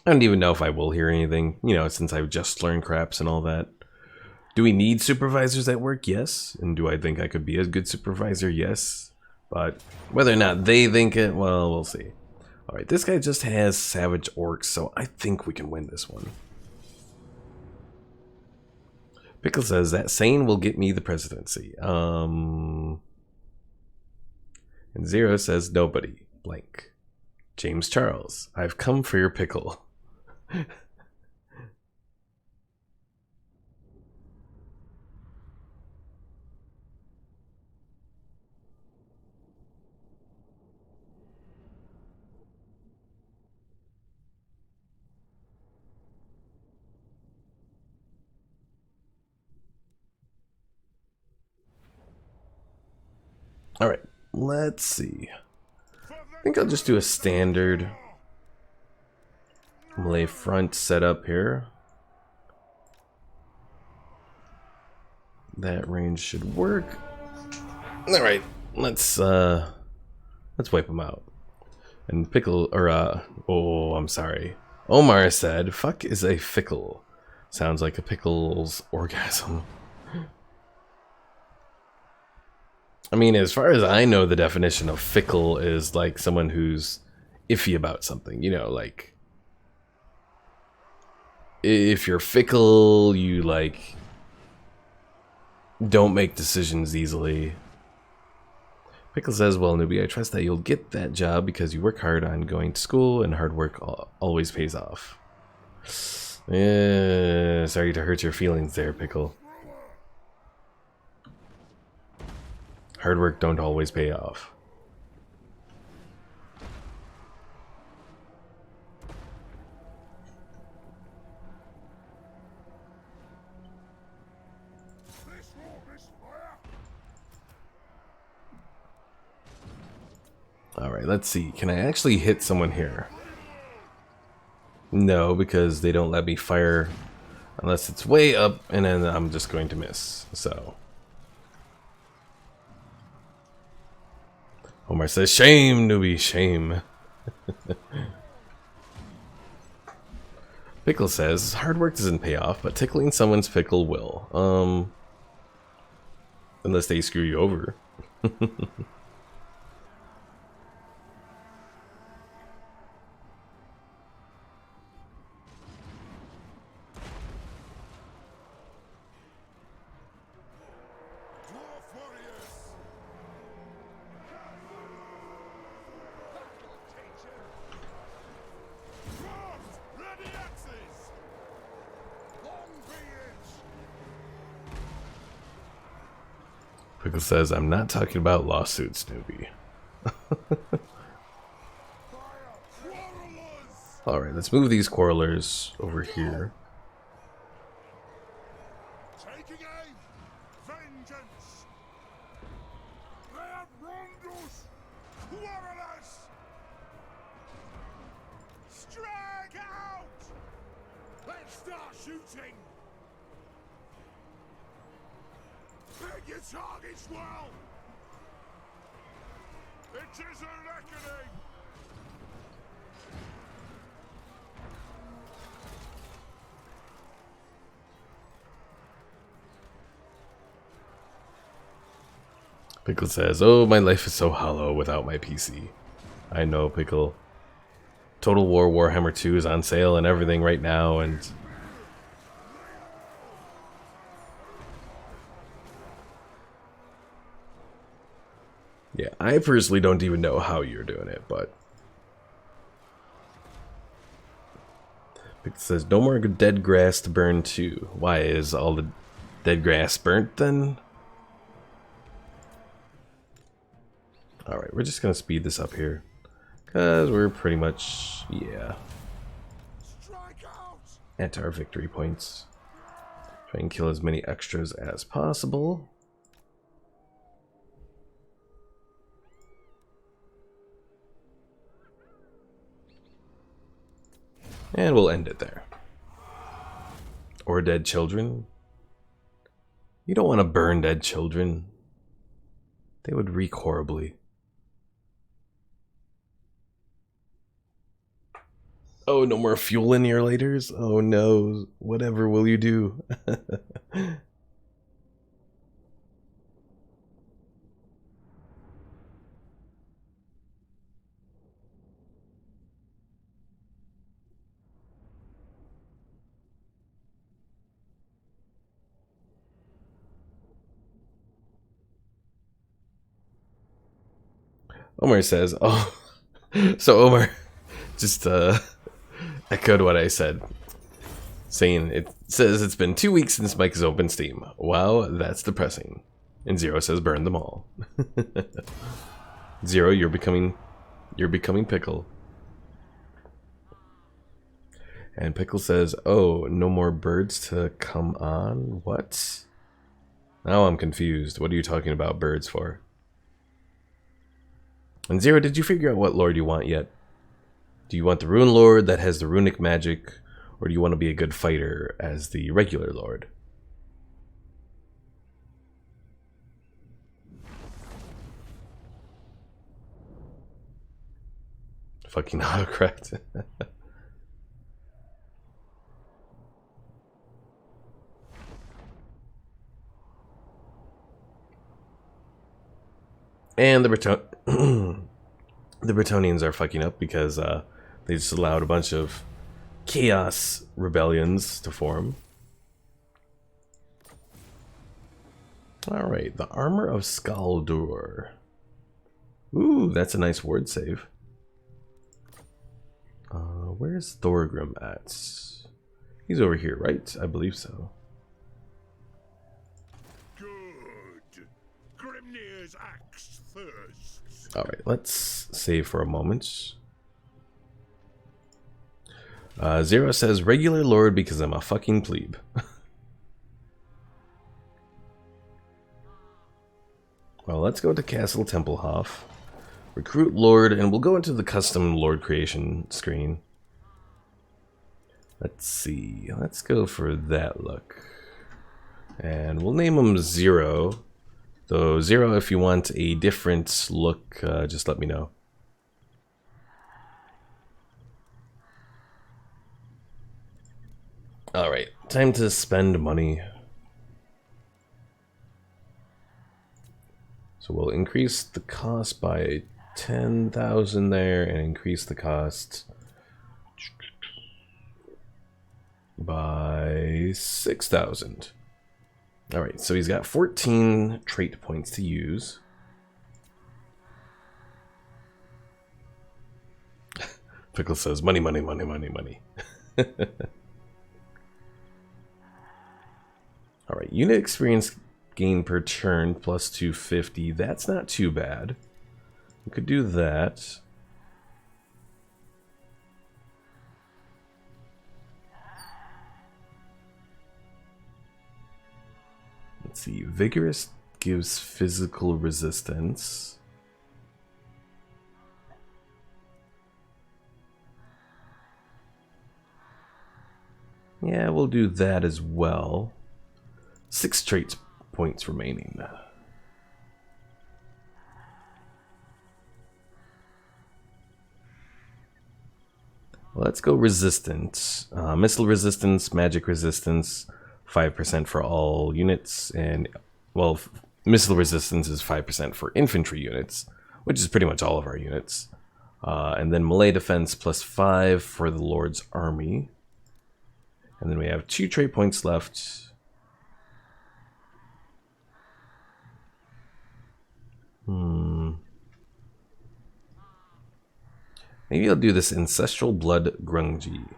I don't even know if I will hear anything, you know, since I've just learned craps and all that. Do we need supervisors at work? Yes. And do I think I could be a good supervisor? Yes. But whether or not they think it, well, we'll see. Alright, this guy just has savage orcs, so I think we can win this one. Pickle says that Sane will get me the presidency. And Zero says nobody. Blank. James Charles, I've come for your pickle. Alright, let's see. I think I'll just do a standard melee front setup here. That range should work. Alright, let's wipe them out. And Pickle, or oh, I'm sorry. Omar said, fuck is a fickle. Sounds like a pickle's orgasm. I mean, as far as I know, the definition of fickle is like someone who's iffy about something, you know, like if you're fickle, you like don't make decisions easily. Pickle says, well, newbie, I trust that you'll get that job because you work hard on going to school and hard work always pays off. Sorry to hurt your feelings there, Pickle. Hard work don't always pay off. Alright, let's see. Can I actually hit someone here? No, because they don't let me fire unless it's way up, and then I'm just going to miss. So Omar says, shame, newbie, shame. Pickle says, hard work doesn't pay off, but tickling someone's pickle will. Unless they screw you over. Pickle says, I'm not talking about lawsuits, newbie. Alright, let's move these quarrelers over here. Taking aim! Vengeance! They have wronged us! Quarrelers! Strike out! Let's start shooting! Pick your targets well! It is a reckoning! Pickle says, "Oh, my life is so hollow without my PC." I know, Pickle. Total War Warhammer 2 is on sale and everything right now, and yeah, I personally don't even know how you're doing it, but Pickle says, "No more dead grass to burn too." Why is all the dead grass burnt then? Alright, we're just gonna speed this up here. Because we're pretty much, yeah, Strike out! at our victory points. Try and kill as many extras as possible. And we'll end it there. Or dead children. You don't want to burn dead children. They would reek horribly. Oh, no more fuel annihilators? Oh no, whatever will you do? Omar says, oh, so Omar just echoed what I said, saying it says it's been 2 weeks since Mike has opened Steam. Wow, that's depressing. And Zero says burn them all. Zero, you're becoming Pickle. And Pickle says, oh, no more birds to come on? What? Now I'm confused. What are you talking about birds for? And Zero, did you figure out what lord you want yet? Do you want the Rune Lord that has the runic magic, or do you want to be a good fighter as the regular lord? Fucking autocorrect. And the the Bretonians are fucking up because they just allowed a bunch of chaos rebellions to form. Alright, the Armor of Skaldur. Ooh, that's a nice word save. Where's Thorgrim at? He's over here, right? I believe so. Good. Grimnir's axe thirsts. Alright, let's save for a moment. Zero says, regular lord because I'm a fucking plebe. Well, let's go to Castle Templehof. Recruit lord, and we'll go into the custom lord creation screen. Let's see. Let's go for that look. And we'll name him Zero. Though, Zero, if you want a different look, just let me know. Alright, time to spend money. So we'll increase the cost by 10,000 there and increase the cost by 6,000. Alright, so he's got 14 trait points to use. Pickle says, money, money, money, money, money. Alright, unit experience gain per turn plus 250. That's not too bad. We could do that. Let's see, Vigorous gives physical resistance. Yeah, we'll do that as well. 6 trait points remaining. Let's go resistance. Missile resistance, magic resistance, 5% for all units, and, well, Missile resistance is 5% for infantry units, which is pretty much all of our units. And then melee defense plus 5 for the Lord's army. And then we have 2 trait points left. Maybe I'll do this Ancestral Blood Grungy.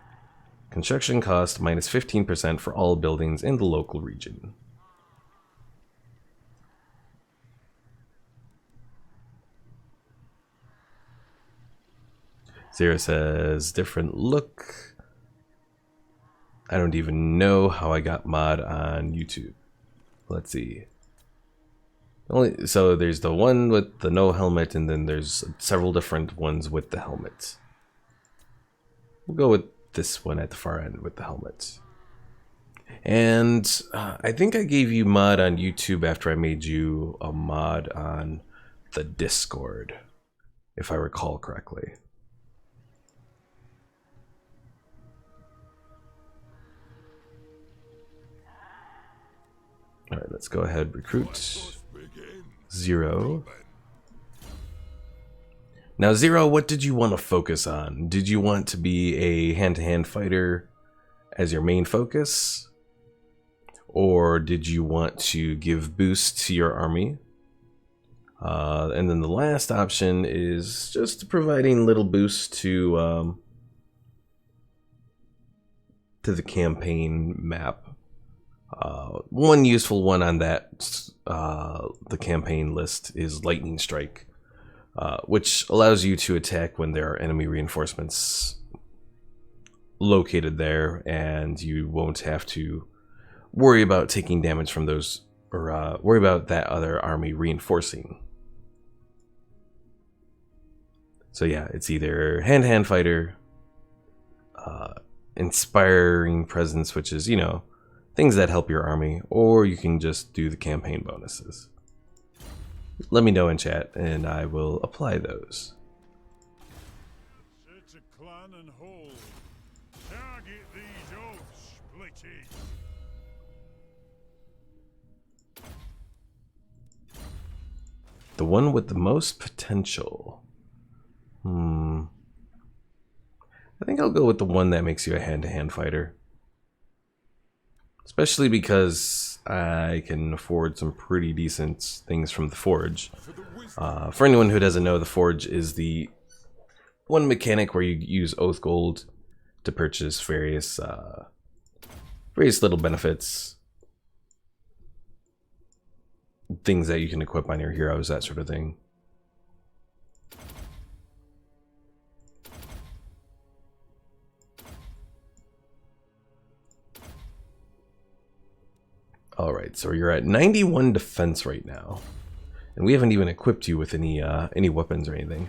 Construction cost minus 15% for all buildings in the local region. Zero says, different look. I don't even know how I got mod on YouTube. Let's see. So there's the one with the no helmet, and then there's several different ones with the helmet. We'll go with this one at the far end with the helmet. And I think I gave you mod on YouTube after I made you a mod on the Discord, if I recall correctly. Alright, let's go ahead, recruit. 0. Now, 0, what did you want to focus on? Did you want to be a hand-to-hand fighter as your main focus? Or did you want to give boost to your army? And then the last option is just providing little boost to the campaign map. One useful one on that the campaign list is Lightning Strike, which allows you to attack when there are enemy reinforcements located there, and you won't have to worry about taking damage from those, or worry about that other army reinforcing. So yeah, it's either hand-to-hand fighter, inspiring presence, which is, you know, things that help your army, or you can just do the campaign bonuses. Let me know in chat and I will apply those. Set a clan and hold. Target these oaks, splitty. The one with the most potential. I think I'll go with the one that makes you a hand-to-hand fighter. Especially because I can afford some pretty decent things from the Forge. For anyone who doesn't know, the Forge is the one mechanic where you use Oath Gold to purchase various little benefits. Things that you can equip on your heroes, that sort of thing. Alright, so you're at 91 defense right now. And we haven't even equipped you with any weapons or anything.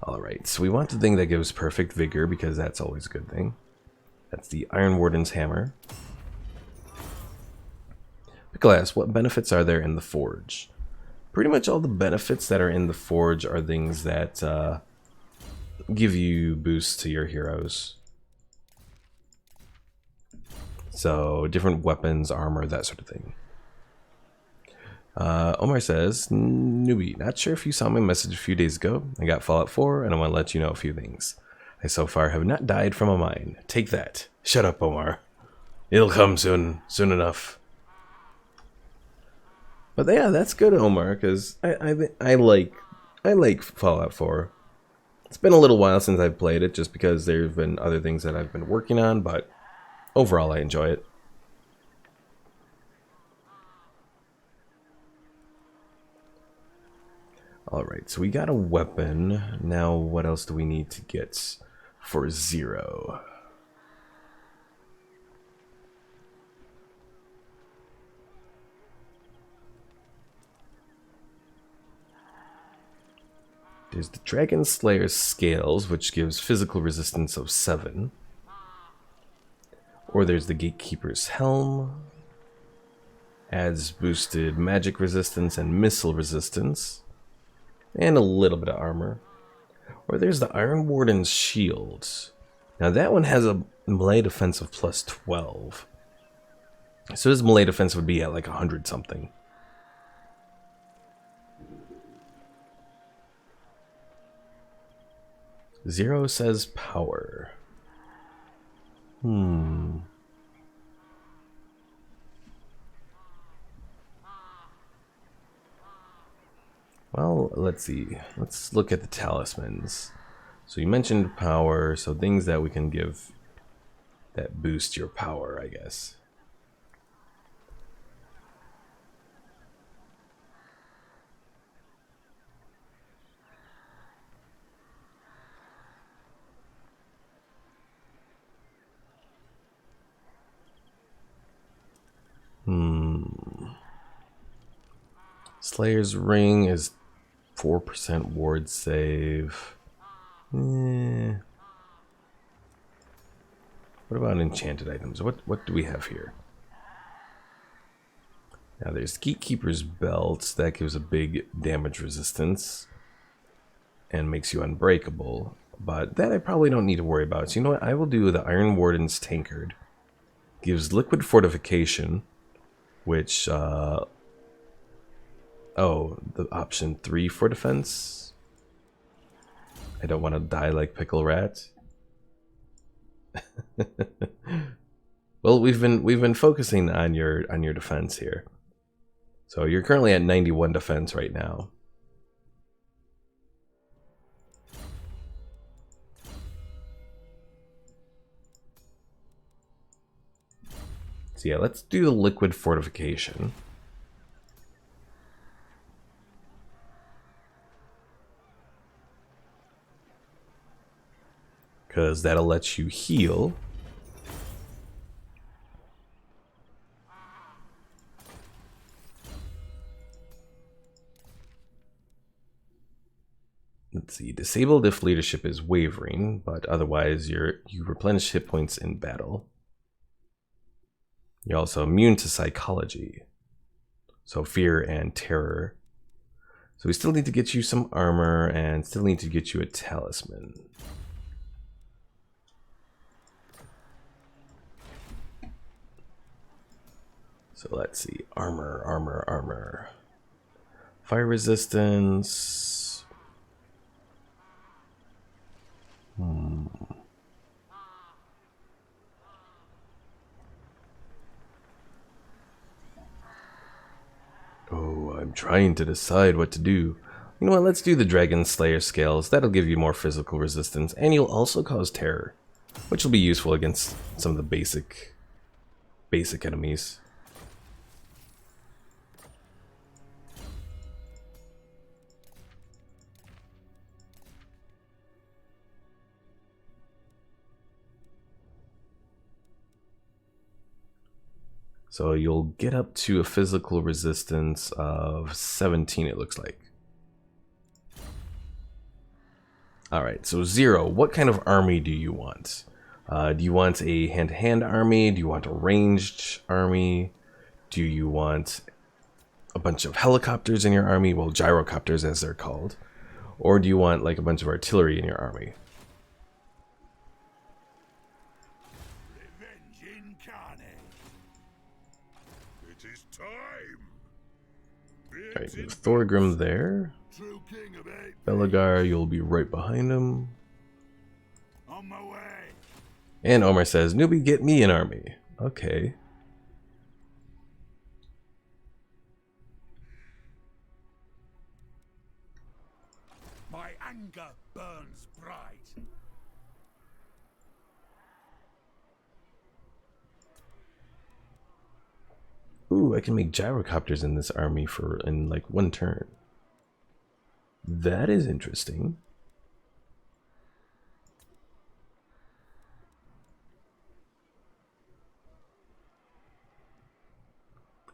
Alright, so we want the thing that gives perfect vigor, because that's always a good thing. That's the Iron Warden's Hammer. Pickle, what benefits are there in the Forge? Pretty much all the benefits that are in the Forge are things that give you boosts to your heroes. So, different weapons, armor, that sort of thing. Omar says, newbie, not sure if you saw my message a few days ago. I got Fallout 4, and I want to let you know a few things. I so far have not died from a mine. Take that. Shut up, Omar. It'll come soon enough. But yeah, that's good, Omar, because I like Fallout 4. It's been a little while since I've played it, just because there have been other things that I've been working on, but overall, I enjoy it. Alright, so we got a weapon. Now, what else do we need to get for 0? There's the Dragon Slayer's Scales, which gives physical resistance of 7. Or there's the Gatekeeper's Helm. Adds boosted magic resistance and missile resistance. And a little bit of armor. Or there's the Iron Warden's Shield. Now that one has a melee defense of plus 12. So his melee defense would be at like 100 something. Zero says power. Well, let's see. Let's look at the talismans. So you mentioned power, so things that we can give that boost your power, I guess. Slayer's Ring is 4% ward save. What about enchanted items? What do we have here? Now there's Gatekeeper's Belt. That gives a big damage resistance and makes you unbreakable. But that I probably don't need to worry about. So you know what? I will do the Iron Warden's Tankard. Gives liquid fortification, which oh, the option 3 for defense. I don't want to die like Pickle Rat. Well, we've been focusing on your defense here. So you're currently at 91 defense right now. So yeah, let's do the liquid fortification. Because that'll let you heal. Let's see, disabled if leadership is wavering, but otherwise you replenish hit points in battle. You're also immune to psychology, so fear and terror. So we still need to get you some armor and still need to get you a talisman. So let's see, armor. Fire resistance. Oh, I'm trying to decide what to do. You know what, let's do the Dragon Slayer scales. That'll give you more physical resistance, and you'll also cause terror, which will be useful against some of the basic enemies. So you'll get up to a physical resistance of 17, it looks like. Alright, so Zero, what kind of army do you want? Do you want a hand-to-hand army? Do you want a ranged army? Do you want a bunch of helicopters in your army? Well, gyrocopters as they're called. Or do you want like a bunch of artillery in your army? Alright, Thorgrim there. Belagar, you'll be right behind him. On my way. And Omar says, newbie, get me an army. Okay. My anger burns bright. Ooh, I can make gyrocopters in this army in like one turn. That is interesting.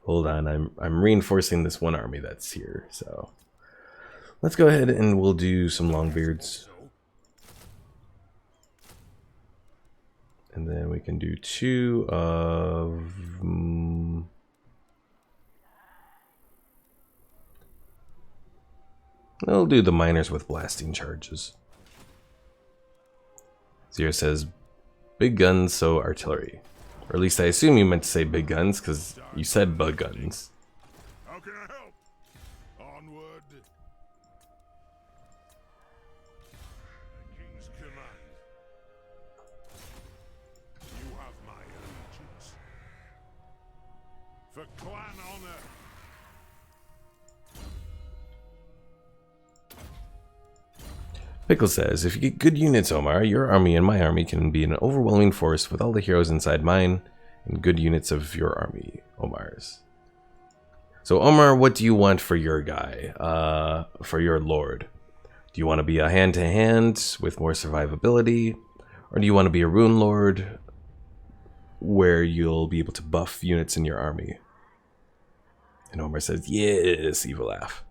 Hold on, I'm reinforcing this one army that's here, so let's go ahead and we'll do some Longbeards. And then we can do 2 of I'll do the miners with blasting charges. Zero says big guns, so artillery. Or at least I assume you meant to say big guns, because you said bug guns. How can I help? Onward. The King's For clan honor. Pickle says, if you get good units, Omar, your army and my army can be an overwhelming force with all the heroes inside mine and good units of your army, Omar's. So, Omar, what do you want for your guy, for your lord? Do you want to be a hand-to-hand with more survivability? Or do you want to be a rune lord where you'll be able to buff units in your army? And Omar says, yes, evil laugh.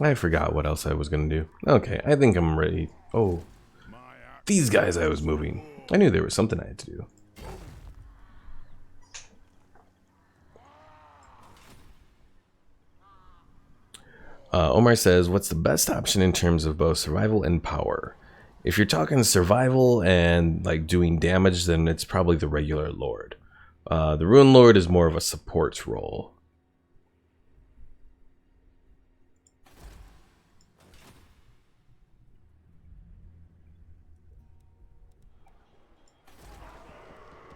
I forgot what else I was going to do. Okay, I think I'm ready. Oh, these guys I was moving. I knew there was something I had to do. Omar says, what's the best option in terms of both survival and power? If you're talking survival and like doing damage, then it's probably the regular lord. The rune lord is more of a support role.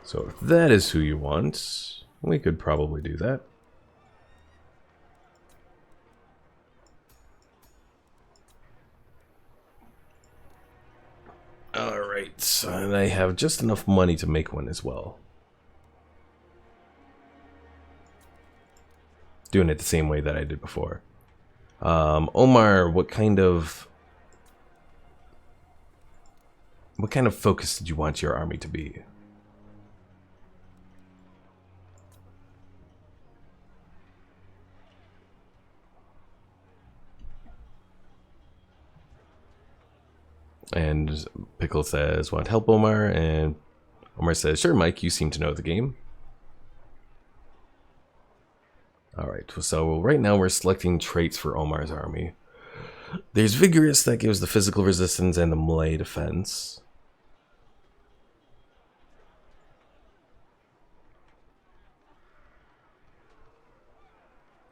So if that is who you want, we could probably do that. Alright, and I have just enough money to make one as well. Doing it the same way that I did before. Omar, what kind of focus did you want your army to be? And Pickle says, want help, Omar? And Omar says, sure, Mike, you seem to know the game. Alright, so right now we're selecting traits for Omar's army. There's Vigorous, that gives the physical resistance and the melee defense.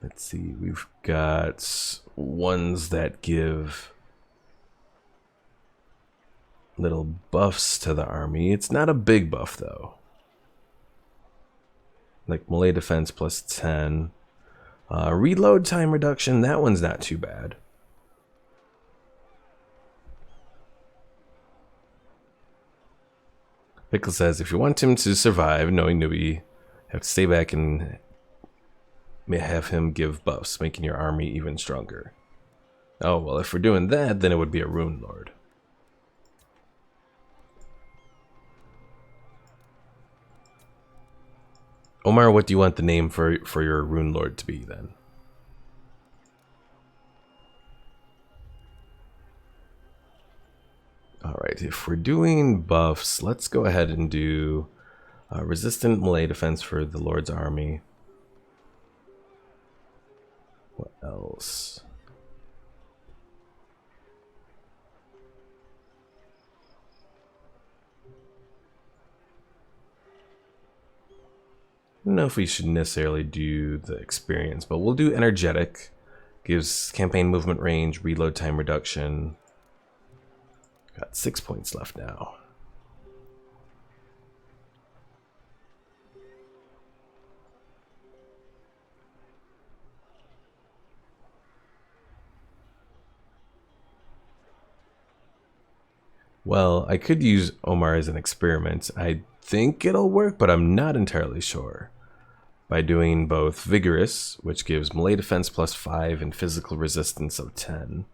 Let's see, we've got ones that give little buffs to the army. It's not a big buff though. Like melee defense plus 10. Reload time reduction, that one's not too bad. Pickle says, if you want him to survive, knowing newbie, have to stay back and have him give buffs, making your army even stronger. Oh, well, if we're doing that, then it would be a rune lord. Omar, what do you want the name for your rune lord to be then? Alright, if we're doing buffs, let's go ahead and do resistant melee defense for the Lord's army. What else? I don't know if we should necessarily do the experience, but we'll do energetic. Gives campaign movement range, reload time reduction. Got 6 points left now. Well, I could use Omar as an experiment. I think it'll work, but I'm not entirely sure. By doing both Vigorous, which gives melee defense plus 5 and physical resistance of 10.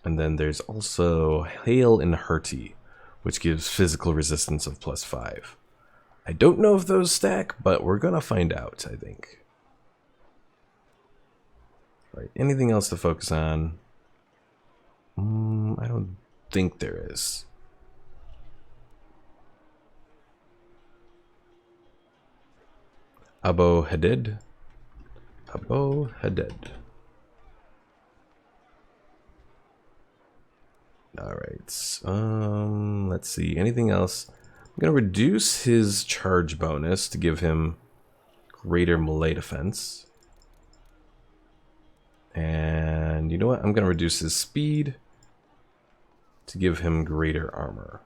And then there's also Hail and Hurty, which gives physical resistance of plus 5. I don't know if those stack, but we're gonna find out, I think. Right, anything else to focus on? I don't think there is. Abu Hadid. Abo Haded. Alright. Let's see. Anything else? I'm gonna reduce his charge bonus to give him greater melee defense. And you know what? I'm gonna reduce his speed to give him greater armor.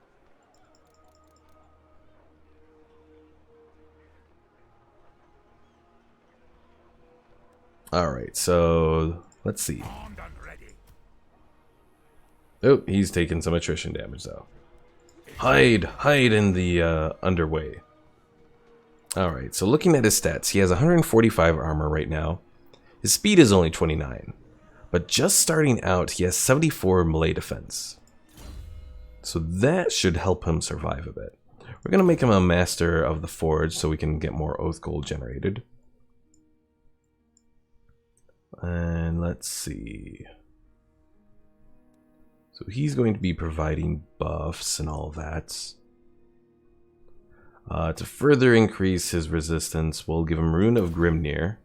Alright, so let's see. Oh, he's taking some attrition damage though. Hide in the underway. Alright, so looking at his stats, he has 145 armor right now. His speed is only 29. But just starting out, he has 74 melee defense. So that should help him survive a bit. We're going to make him a master of the forge so we can get more oath gold generated. And let's see. So he's going to be providing buffs and all that. To further increase his resistance, we'll give him Rune of Grimnir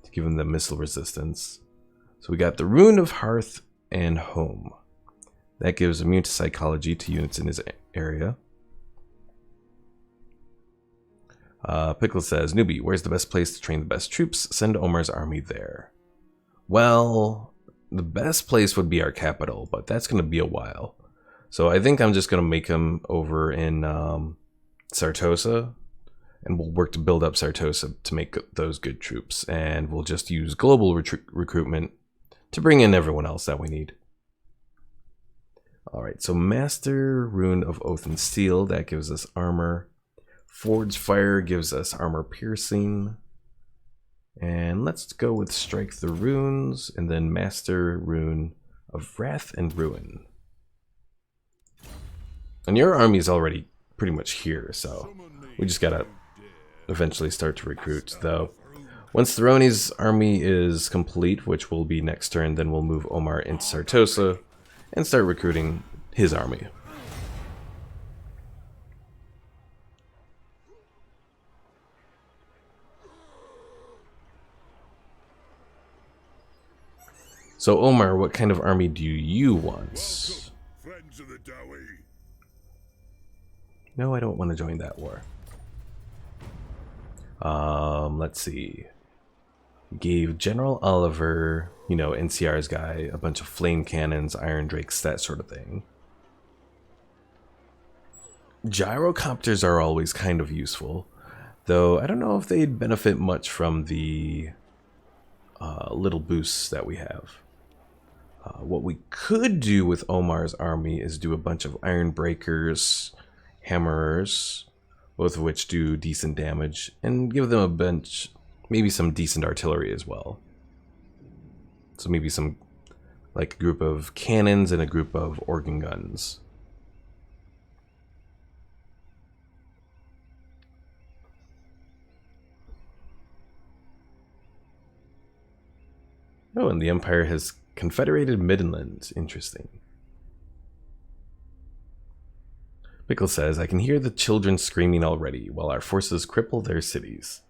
to give him the missile resistance. So we got the Rune of Hearth and Home. That gives immune to psychology to units in his area. Pickle says, newbie, where's the best place to train the best troops? Send Omar's army there. Well, the best place would be our capital, but that's going to be a while. So I think I'm just going to make him over in Sartosa, and we'll work to build up Sartosa to make those good troops. And we'll just use global recruitment to bring in everyone else that we need. Alright, so Master Rune of Oath and Steel, that gives us armor. Forge Fire gives us armor piercing. And let's go with Strike the Runes, and then Master Rune of Wrath and Ruin. And your army's already pretty much here, so we just gotta eventually start to recruit, though. Once Throni's army is complete, which will be next turn, then we'll move Omar into Sartosa and start recruiting his army. So Omar, what kind of army do you want? Friends of the Dowie. No, I don't want to join that war. Let's see. Gave General Oliver, you know, NCR's guy, a bunch of flame cannons, iron drakes, that sort of thing. Gyrocopters are always kind of useful, though I don't know if they'd benefit much from the little boosts that we have. What we could do with Omar's army is do a bunch of iron breakers, hammerers, both of which do decent damage, and give them a bunch, maybe some decent artillery as well. So maybe some, like a group of cannons and a group of organ guns. Oh, and the Empire has Confederated Midlands. Interesting. Pickle says, I can hear the children screaming already while our forces cripple their cities.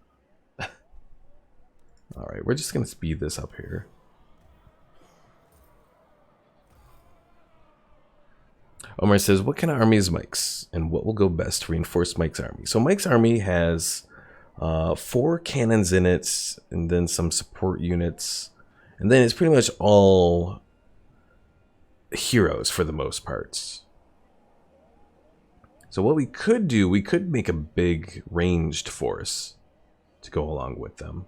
Alright, we're just going to speed this up here. Omar says, what kind of army is Mike's? And what will go best to reinforce Mike's army? So Mike's army has 4 cannons in it, and then some support units. And then it's pretty much all heroes for the most parts. So what we could do, we could make a big ranged force to go along with them.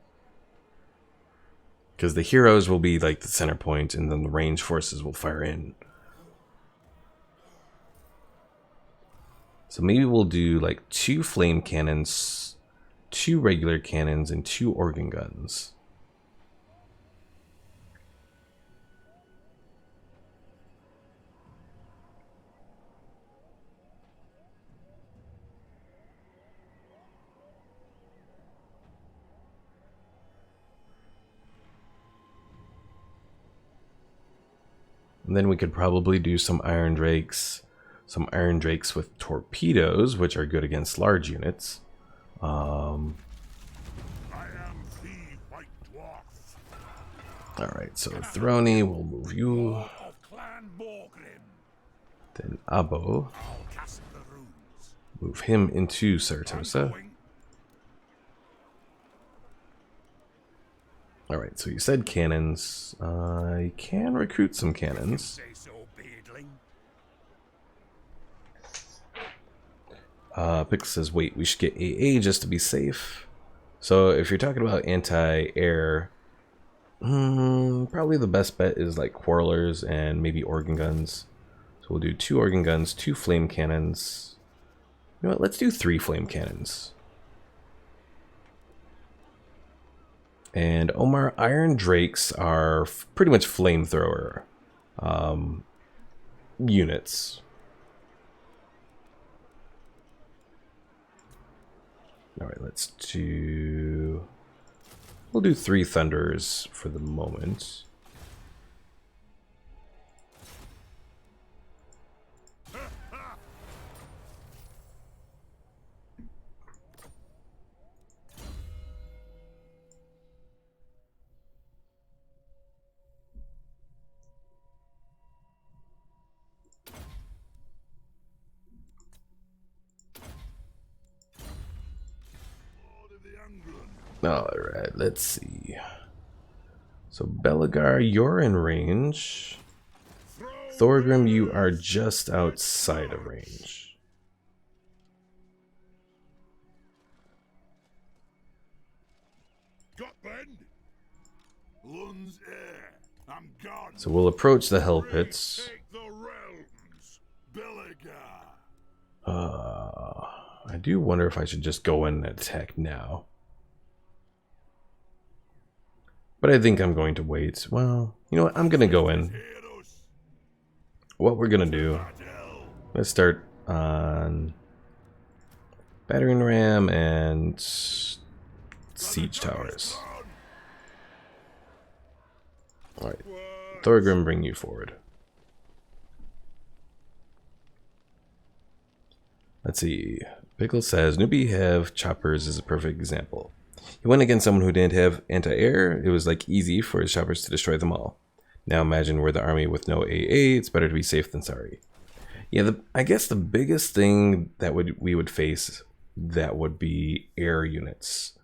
Because the heroes will be like the center point, and then the ranged forces will fire in. So maybe we'll do like 2 flame cannons, 2 regular cannons, and 2 organ guns. And then we could probably do some iron drakes with torpedoes, which are good against large units. I am the White Dwarf. Alright, so Throny will move you. Of Clan Morgrim. Then Abo, I'll cast the runes. move him into I'm Saratosa. going. Alright, so you said cannons. I can recruit some cannons. Say so, beardling. Pix says, wait, we should get AA just to be safe. So if you're talking about anti-air, probably the best bet is like Quarrelers and maybe organ guns. So we'll do 2 organ guns, 2 flame cannons. You know what, let's do 3 flame cannons. And Omar, Iron Drakes are pretty much flamethrower units. Alright, we'll do 3 Thunders for the moment. Alright, let's see. So Belagar, you're in range. Thorgrim, you are just outside of range. Got bend. Lun's air. I'm gone. So we'll approach the Hell Pits. Take the realms. Belagar. I do wonder if I should just go in and attack now. But I think I'm going to wait. Well, you know what? I'm going to go in. What we're going to do, let's start on battering ram and siege towers. Alright, Thorgrim, bring you forward. Let's see. Pickle says, newbie have choppers is a perfect example. He went against someone who didn't have anti-air. It was like easy for his choppers to destroy them all. Now imagine we're the army with no AA. It's better to be safe than sorry. Yeah, I guess the biggest thing that we would face that would be air units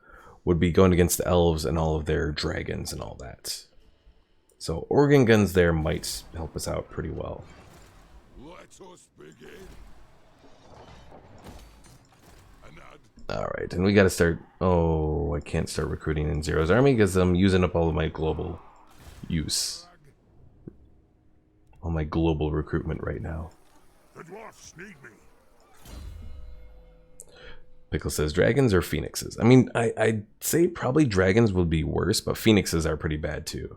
would be going against the elves and all of their dragons and all that. So organ guns there might help us out pretty well. Let us begin. Alright, and we gotta start... Oh, I can't start recruiting in Zero's army because I'm using up all of my global use. All my global recruitment right now. The dwarfs need me. Pickle says dragons or phoenixes. I mean, I'd say probably dragons would be worse, but phoenixes are pretty bad too.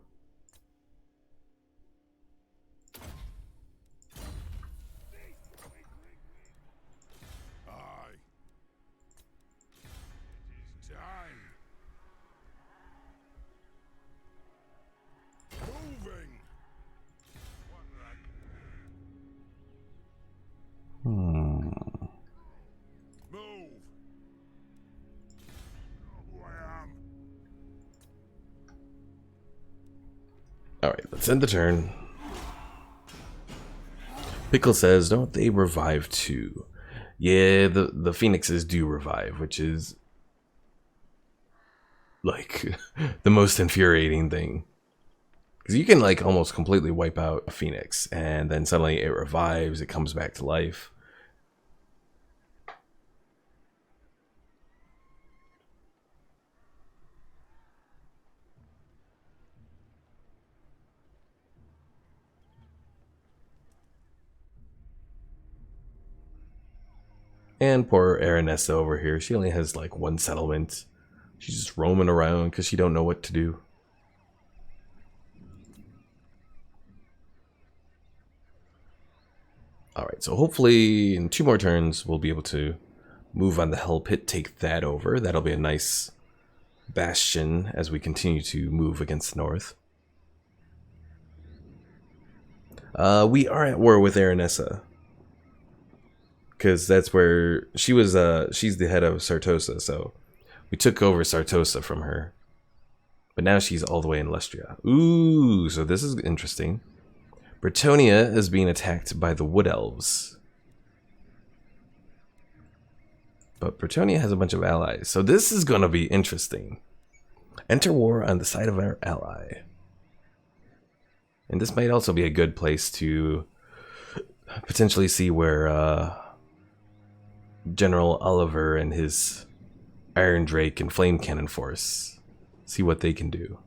Alright, let's end the turn. Pickle says, don't they revive too? Yeah, the phoenixes do revive, which is like the most infuriating thing. Because you can like almost completely wipe out a phoenix and then suddenly it revives, it comes back to life. And poor Aranessa over here, she only has like 1 settlement. She's just roaming around because she don't know what to do. Alright, so hopefully in 2 more turns we'll be able to move on the Hell Pit, take that over. That'll be a nice bastion as we continue to move against the north. We are at war with Aranessa. Because that's where she was, she's the head of Sartosa, so we took over Sartosa from her. But now she's all the way in Lustria. Ooh, so this is interesting. Bretonia is being attacked by the Wood Elves. But Bretonia has a bunch of allies, so this is going to be interesting. Enter war on the side of our ally. And this might also be a good place to potentially see where General Oliver and his Iron Drake and Flame Cannon Force, see what they can do.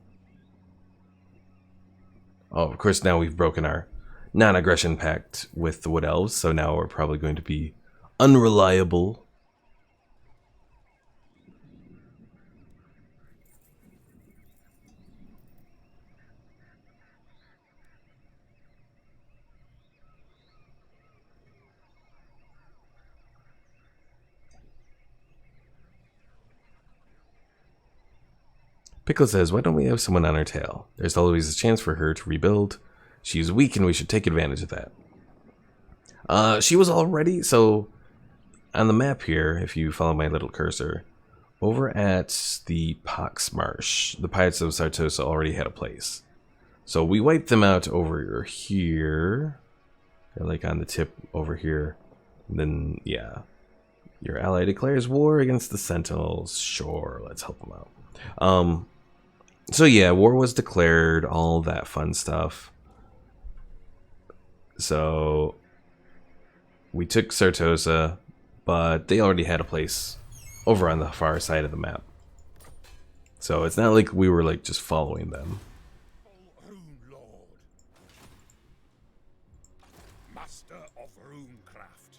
Oh, of course, now we've broken our non-aggression pact with the Wood Elves, so now we're probably going to be unreliable. Pickle says, why don't we have someone on our tail? There's always a chance for her to rebuild. She's weak and we should take advantage of that. She was already, so on the map here, if you follow my little cursor, over at the Pox Marsh, the Pirates of Sartosa already had a place. So we wiped them out over here. They're like on the tip over here. And then, yeah. Your ally declares war against the Sentinels. Sure, let's help them out. So yeah, war was declared, all that fun stuff. So we took Sartosa, but they already had a place over on the far side of the map. So it's not like we were like just following them. Rune Lord, Master of Runecraft.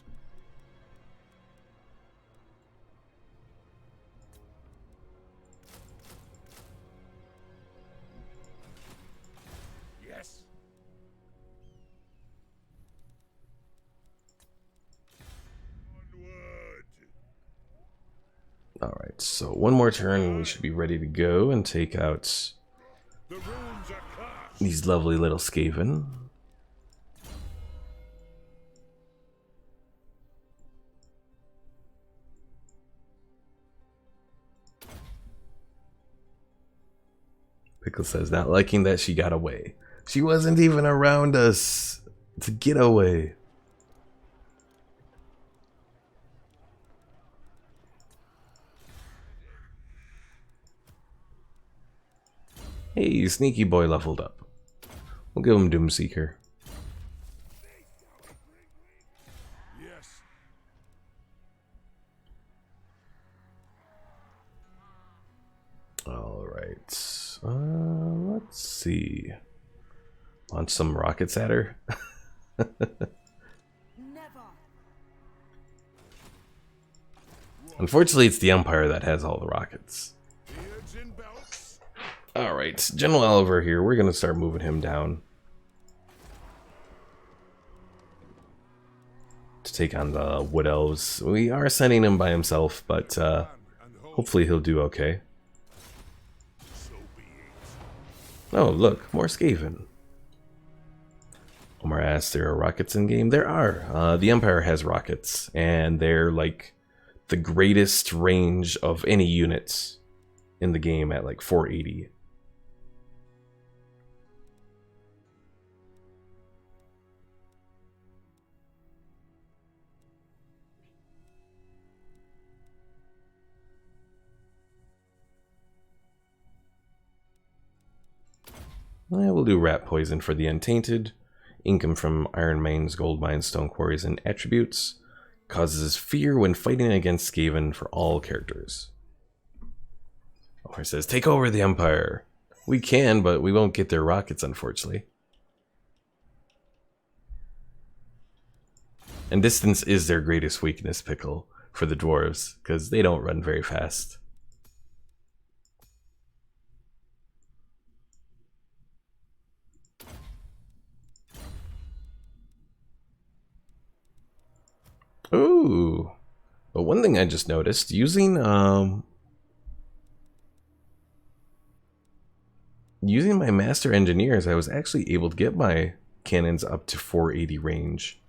Yes. Onward. Alright, so one more turn and we should be ready to go and take out The runes are cast. these lovely little Skaven. Pickle says, not liking that she got away. She wasn't even around us to get away. Hey, Sneaky Boy leveled up. We'll give him Doomseeker. Yes. Alright. Let's see. Launch some rockets at her. Unfortunately, it's the Empire that has all the rockets. Beards and belts. Alright, General Oliver here. We're going to start moving him down to take on the Wood Elves. We are sending him by himself, but And hope hopefully he'll do okay. so be it. Oh, look, more Skaven. Omar asked, there are rockets in game? There are. The Empire has rockets, and they're like the greatest range of any units in the game at like 480. We'll do rat poison for the untainted. Income from Iron Mane's gold mines, stone quarries, and attributes. Causes fear when fighting against Skaven for all characters. Or it says, take over the Empire. We can, but we won't get their rockets, unfortunately. And distance is their greatest weakness, Pickle, for the dwarves, because they don't run very fast. Ooh. But one thing I just noticed, using my Master Engineers, I was actually able to get my cannons up to 480 range.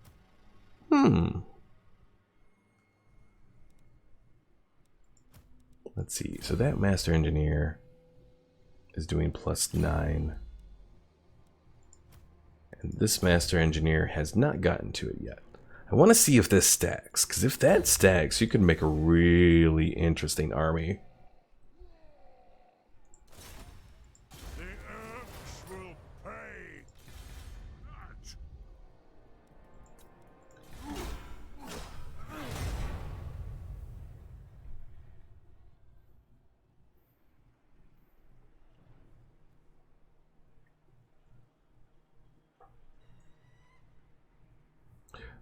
Let's see. So that Master Engineer is doing +9. And this master engineer has not gotten to it yet. I want to see if this stacks, because if that stacks, you could make a really interesting army. The Earths will pay.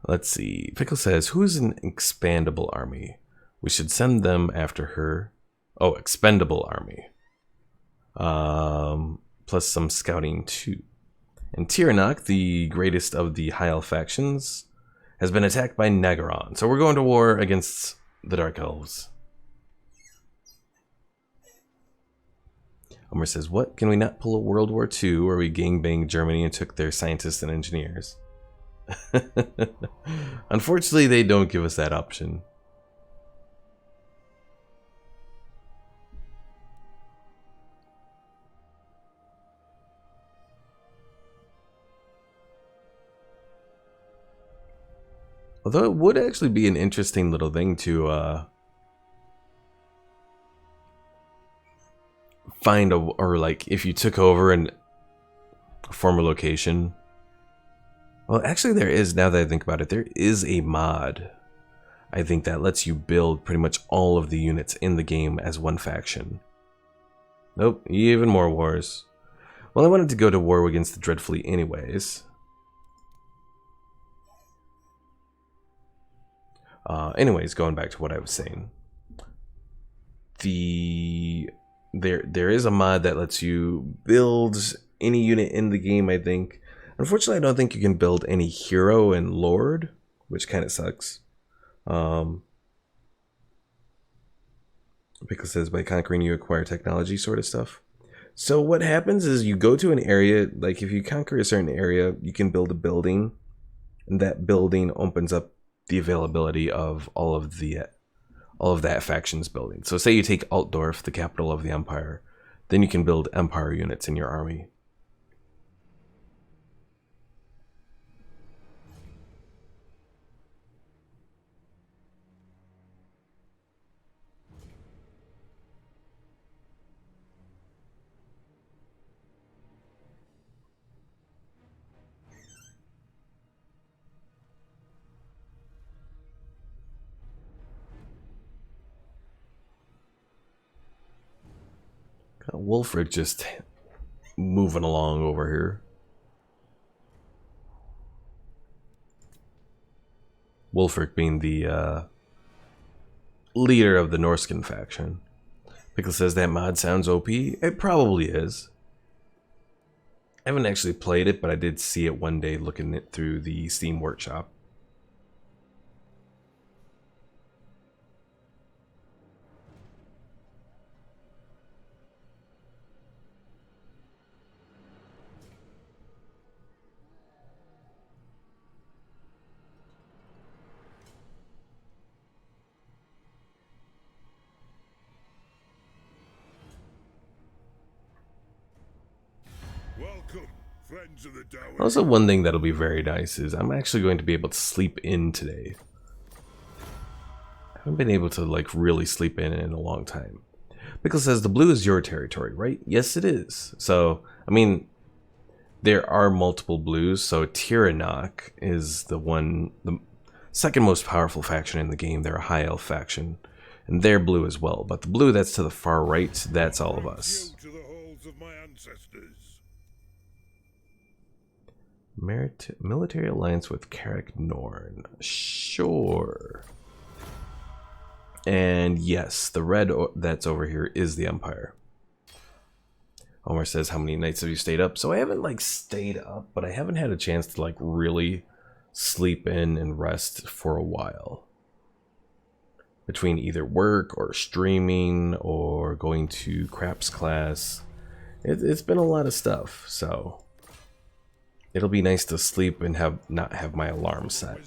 Let's see. Pickle says, who's an expandable army? We should send them after her. Oh, expendable army. Plus some scouting too. And Tyrannok, the greatest of the High Elf factions, has been attacked by Nagaron. So we're going to war against the Dark Elves. Omer says, what? Can we not pull a World War II where we gangbanged Germany and took their scientists and engineers? Unfortunately, they don't give us that option. Although it would actually be an interesting little thing to find a, or like if you took over a former location. Well, actually there is, now that I think about it, there is a mod, I think, that lets you build pretty much all of the units in the game as one faction. Nope, even more wars. Well, I wanted to go to war against the Dread Fleet anyways. Anyways, going back to what I was saying. There is a mod that lets you build any unit in the game, I think. Unfortunately, I don't think you can build any hero and lord, which kind of sucks. Because it says by conquering you acquire technology sort of stuff. So what happens is you go to an area, like if you conquer a certain area, you can build a building, and that building opens up the availability of all of that faction's building. So say you take Altdorf, the capital of the empire, then you can build empire units in your army. Got Wolfric just moving along over here. Wolfric being the leader of the Norskin faction. Pickle says that mod sounds OP. It probably is. I haven't actually played it, but I did see it one day looking it through the Steam Workshop. Welcome, friends of the Dowie. Also, one thing that'll be very nice is I'm actually going to be able to sleep in today. I haven't been able to like really sleep in a long time. Pickle says the blue is your territory, right? Yes, it is. So, I mean, there are multiple blues. So Tyrannok is the second most powerful faction in the game. They're a high elf faction, and they're blue as well. But the blue that's to the far right, that's all of us. To the halls of my ancestors. Military alliance with Carrick Norn. Sure. And yes, the red that's over here is the Empire. Omar says, how many nights have you stayed up? So I haven't like stayed up, but I haven't had a chance to like really sleep in and rest for a while. Between either work or streaming or going to craps class. It's been a lot of stuff, so it'll be nice to sleep and not have my alarm set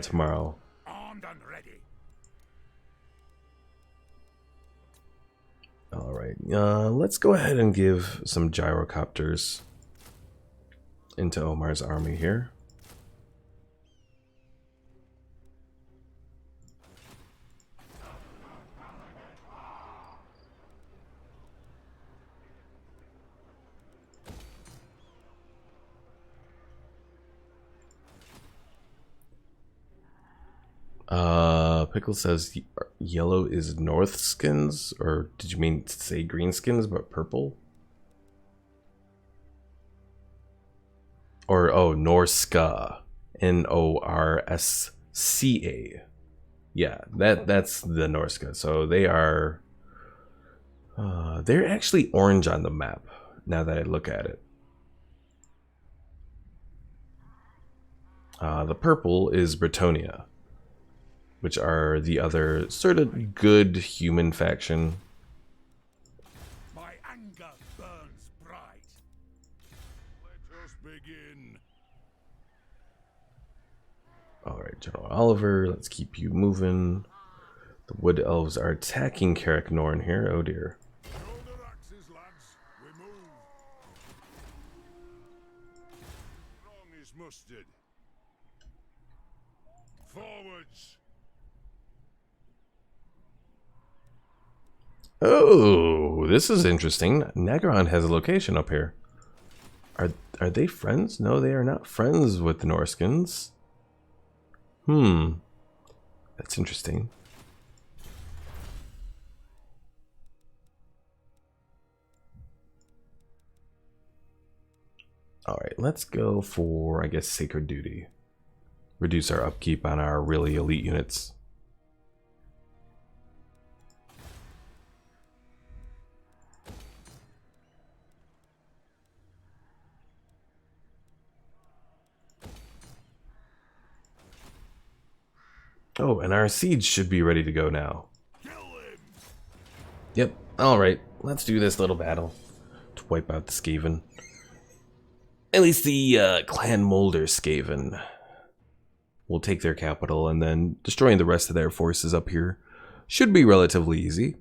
tomorrow. Armed and ready. All right. Alright, let's go ahead and give some gyrocopters into Omar's army here. Pickle says yellow is North skins, or did you mean to say green skins but purple? Or oh, Norska, Norsca. Yeah, that's the Norska. So they are they're actually orange on the map now that I look at it. The purple is Bretonia, which are the other sort of good human faction. My anger burns bright. Let us begin. Alright, General Oliver, let's keep you moving. The Wood Elves are attacking Carrick Norn here. Oh dear. Shoulder axes, lads. We move. Wrong is mustered. Forwards. Oh, this is interesting. Nagaron has a location up here. Are they friends? No, they are not friends with the Norskins. That's interesting. Alright, let's go for, I guess, Sacred Duty. Reduce our upkeep on our really elite units. Oh, and our siege should be ready to go now. Yep, alright, let's do this little battle to wipe out the Skaven. At least the Clan Molder Skaven. We'll take their capital, and then destroying the rest of their forces up here should be relatively easy.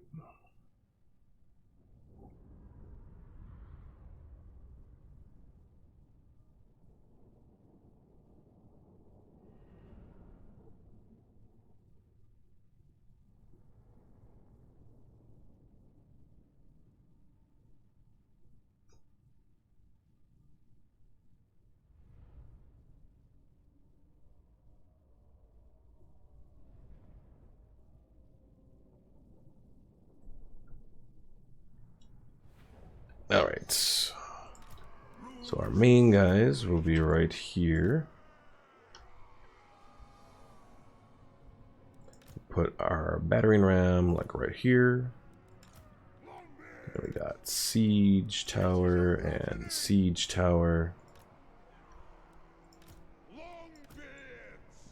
Alright. So our main guys will be right here. Put our battering ram like right here. Then we got siege tower and siege tower.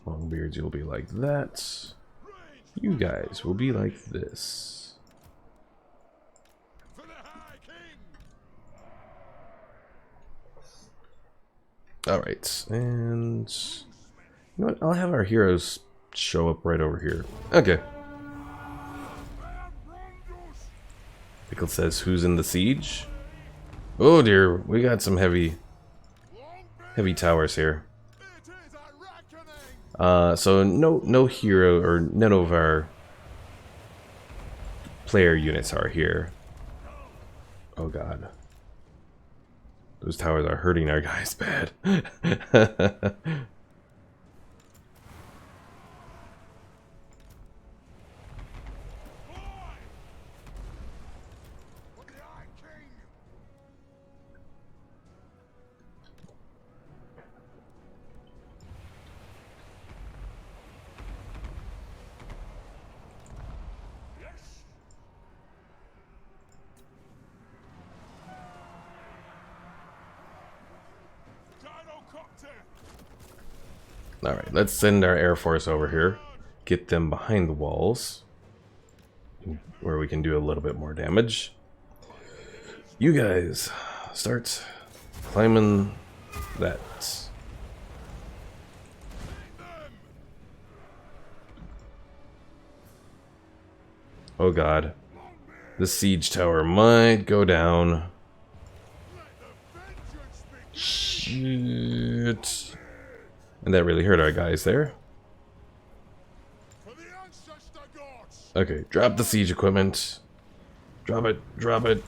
Longbeards, you'll be like that. You guys will be like this. Alright, and you know what? I'll have our heroes show up right over here. Okay. Pickle says, who's in the siege? Oh dear, we got some heavy towers here. So no hero, or none of our player units are here. Oh god. Those towers are hurting our guys bad. Alright, let's send our Air Force over here. Get them behind the walls, where we can do a little bit more damage. You guys, start climbing that. Oh god. The siege tower might go down. Shit. And that really hurt our guys there. Okay, drop the siege equipment. Drop it, drop it.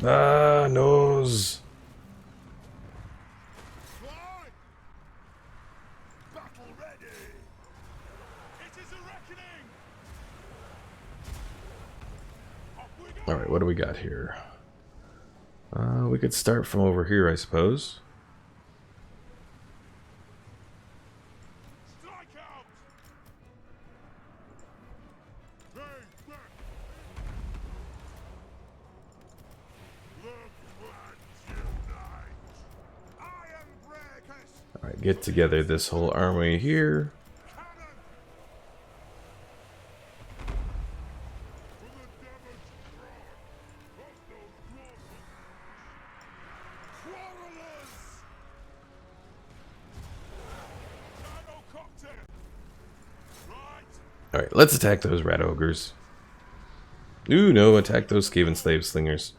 Ah, nose. Alright, what do we got here? We could start from over here, I suppose. Alright, get together this whole army here. Alright, let's attack those rat ogres. Ooh, no, attack those Skaven slave slingers.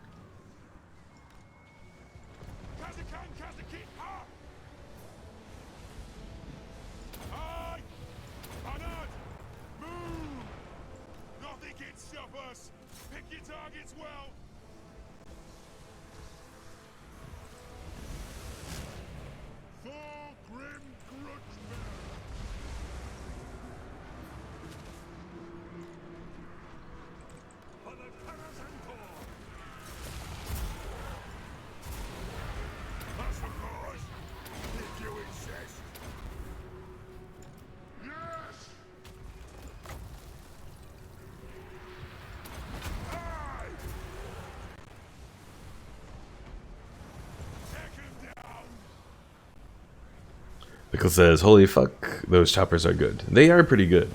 Pickle says, holy fuck, those choppers are good. They are pretty good.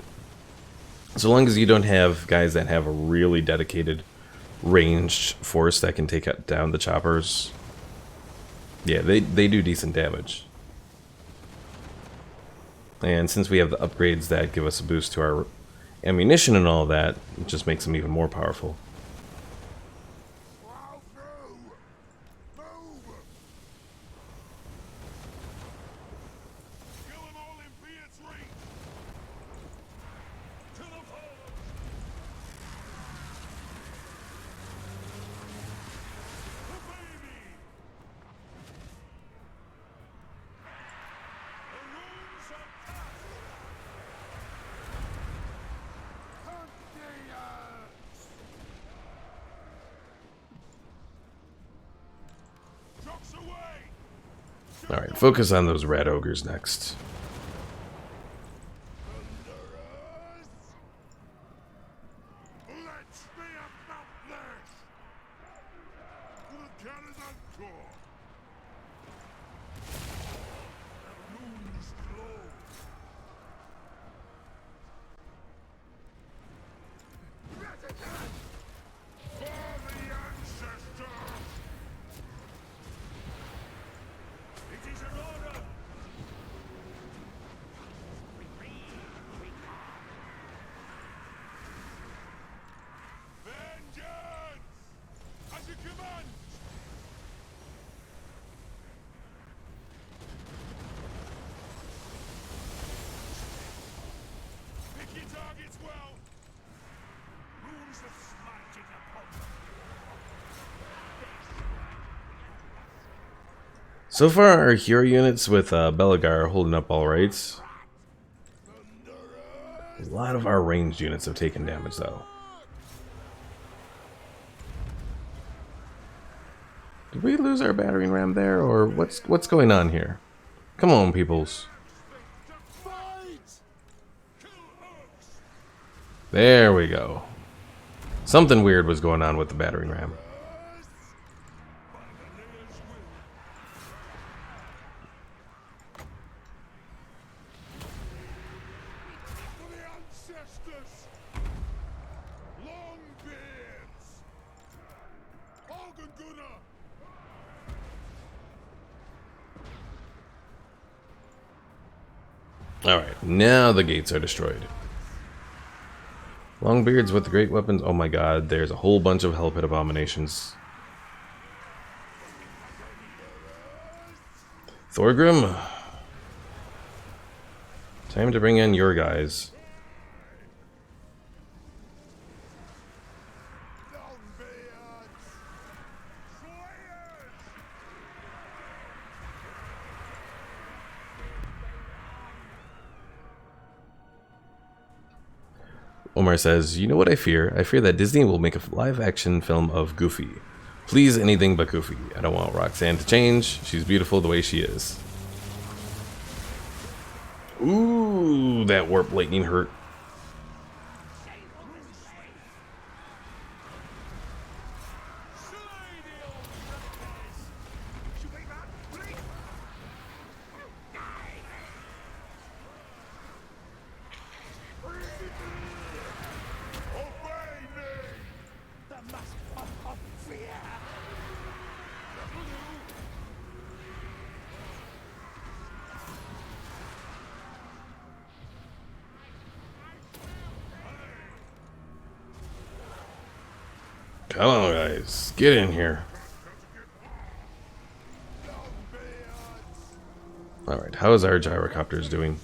So long as you don't have guys that have a really dedicated ranged force that can take down the choppers. Yeah, they do decent damage. And since we have the upgrades that give us a boost to our ammunition and all that, it just makes them even more powerful. Alright, focus on those rat ogres next. So far, our hero units with Belagar are holding up alright. A lot of our ranged units have taken damage, though. Did we lose our battering ram there, or what's going on here? Come on, peoples. There we go. Something weird was going on with the battering ram. Alright, now the gates are destroyed. Longbeards with the great weapons. Oh my god, there's a whole bunch of hell pit abominations. Thorgrim, time to bring in your guys. Omar says, you know what I fear? I fear that Disney will make a live-action film of Goofy. Please, anything but Goofy. I don't want Roxanne to change. She's beautiful the way she is. Ooh, that warp lightning hurt. Come on, guys. Get in here. Alright, how is our gyrocopters doing?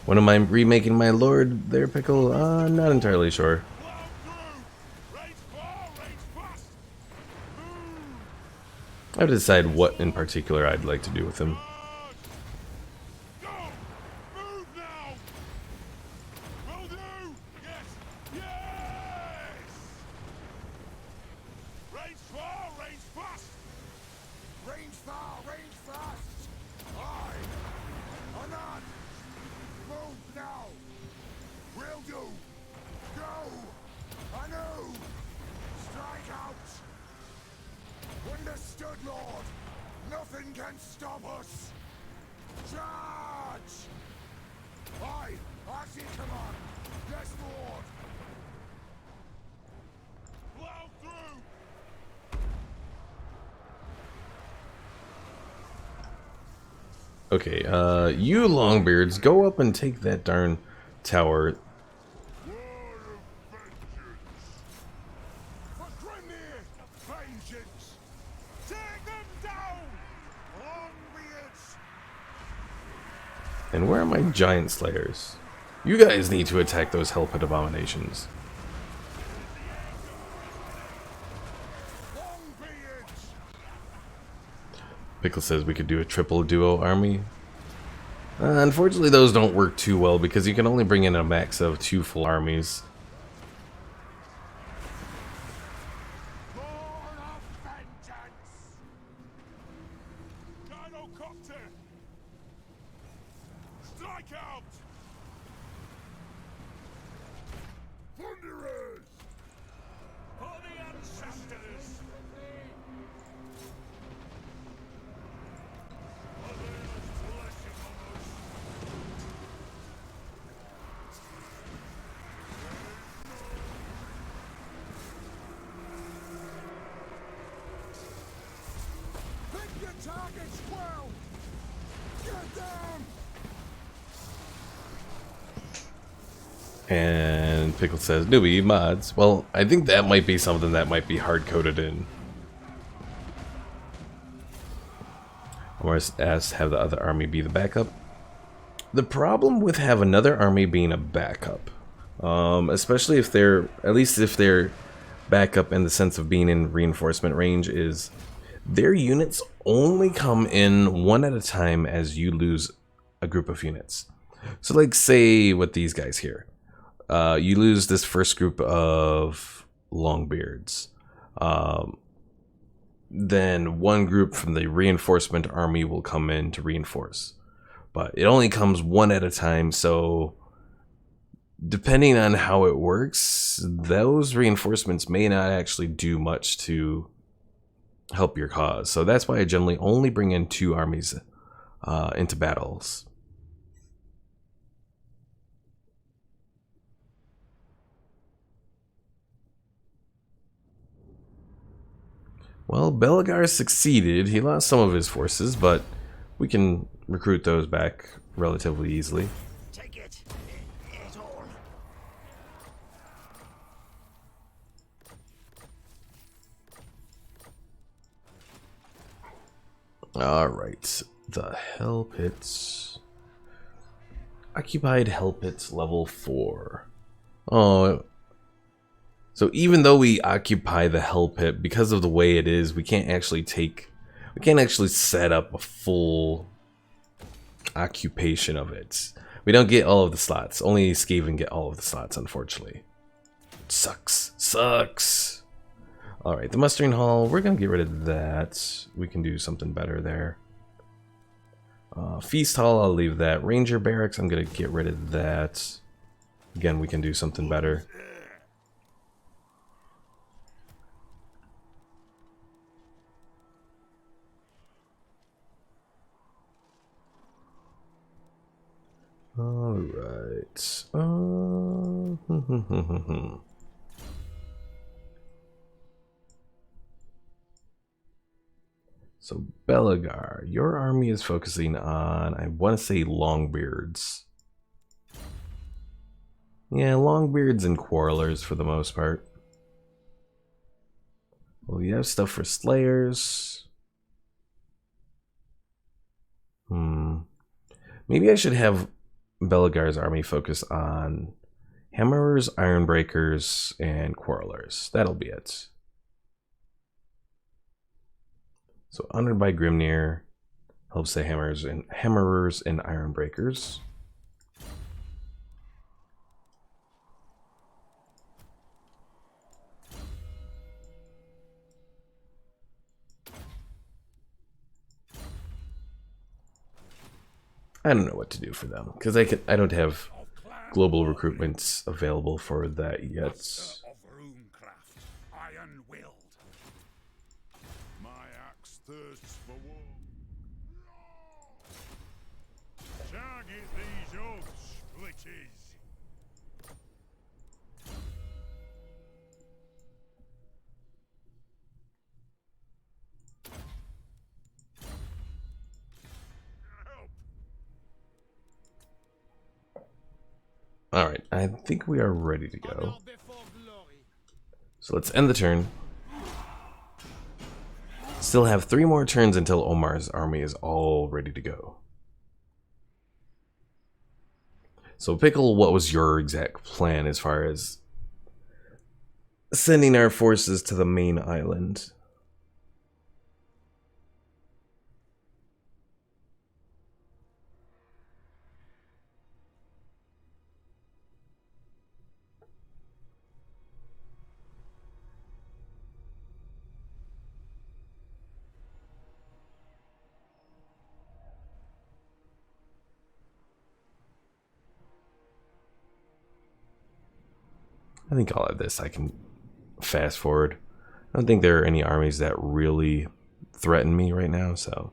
When am I remaking my Lord there, Pickle? Not entirely sure. I have to decide what in particular I'd like to do with him. Understood, Lord. Nothing can stop us. Charge! Aye, as you command. Yes, Lord. Plow through. Okay, you Longbeards, go up and take that darn tower. And where are my giant slayers? You guys need to attack those hell pit abominations. Pickle says we could do a triple duo army. Unfortunately, those don't work too well because you can only bring in a max of 2 full armies. Target's well. Get down. And Pickle says, newbie mods. Well, I think that might be something that might be hard-coded in. Or as have the other army be the backup. The problem with have another army being a backup, especially if they're, at least if they're backup in the sense of being in reinforcement range, is their units only come in one at a time as you lose a group of units. So like say with these guys here, you lose this first group of Longbeards. Then one group from the reinforcement army will come in to reinforce. But it only comes one at a time, so depending on how it works, those reinforcements may not actually do much to help your cause. So that's why I generally only bring in 2 armies into battles. Well, Belagar succeeded. He lost some of his forces, but we can recruit those back relatively easily. Take it. It all. Alright, the Hell Pits. Occupied Hell Pits level 4. Oh, so even though we occupy the Hell Pit, because of the way it is, we can't actually set up a full occupation of it. We don't get all of the slots. Only Skaven get all of the slots, unfortunately. Sucks. Alright, the Mustering Hall, we're gonna get rid of that. We can do something better there. Feast Hall, I'll leave that. Ranger Barracks, I'm gonna get rid of that. Again, we can do something better. Alright. So, Belagar, your army is focusing on, I want to say, Longbeards. Yeah, Longbeards and Quarrelers for the most part. Well, you have stuff for Slayers. Maybe I should have Belagar's army focus on Hammerers, Ironbreakers, and Quarrelers. That'll be it. So honored by Grimnir helps the Hammerers and Ironbreakers. I don't know what to do for them because I don't have global recruitments available for that yet. My axe thirsts for war. Target these oak splitters. Help. Alright, I think we are ready to go. So let's end the turn. Still have 3 more turns until Omar's army is all ready to go. So Pickle, what was your exact plan as far as sending our forces to the main island? I think all of this I can fast forward. I don't think there are any armies that really threaten me right now, so.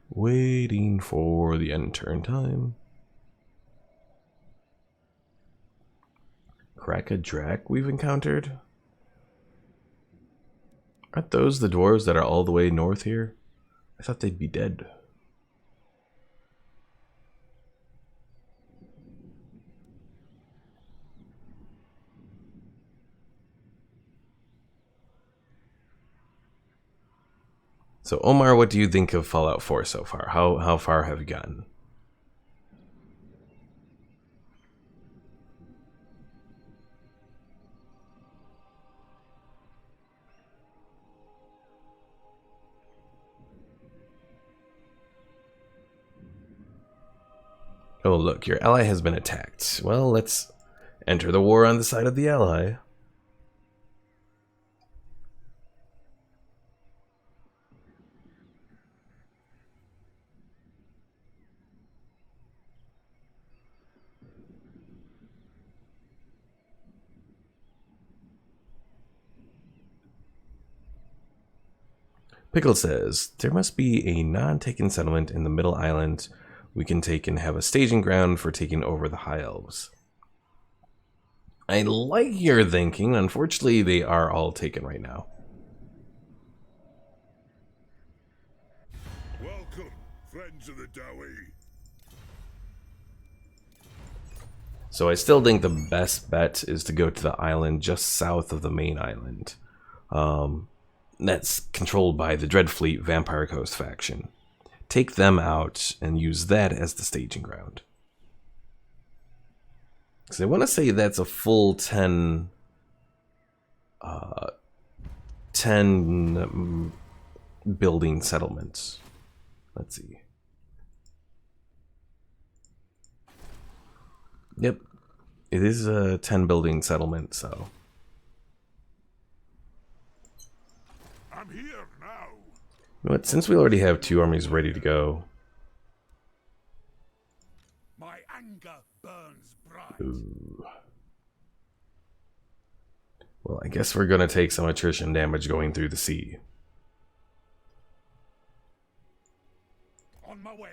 Waiting for the end turn time. Crack a Drac we've encountered? Aren't those the dwarves that are all the way north here? I thought they'd be dead. So Omar, what do you think of Fallout 4 so far? How far have you gotten? Oh look, your ally has been attacked. Well, let's enter the war on the side of the ally. Pickle says, there must be a non-taken settlement in the middle island we can take and have a staging ground for taking over the High Elves. I like your thinking. Unfortunately, they are all taken right now. Welcome, friends of the Dowie. So I still think the best bet is to go to the island just south of the main island. That's controlled by the Dreadfleet Vampire Coast faction. Take them out and use that as the staging ground. Because I want to say that's a full 10 building settlements. Let's see. Yep, it is a 10 building settlement, so. I'm here now. You know what, since we already have 2 armies ready to go. My anger burns bright. Ooh. Well, I guess we're gonna take some attrition damage going through the sea. On my way.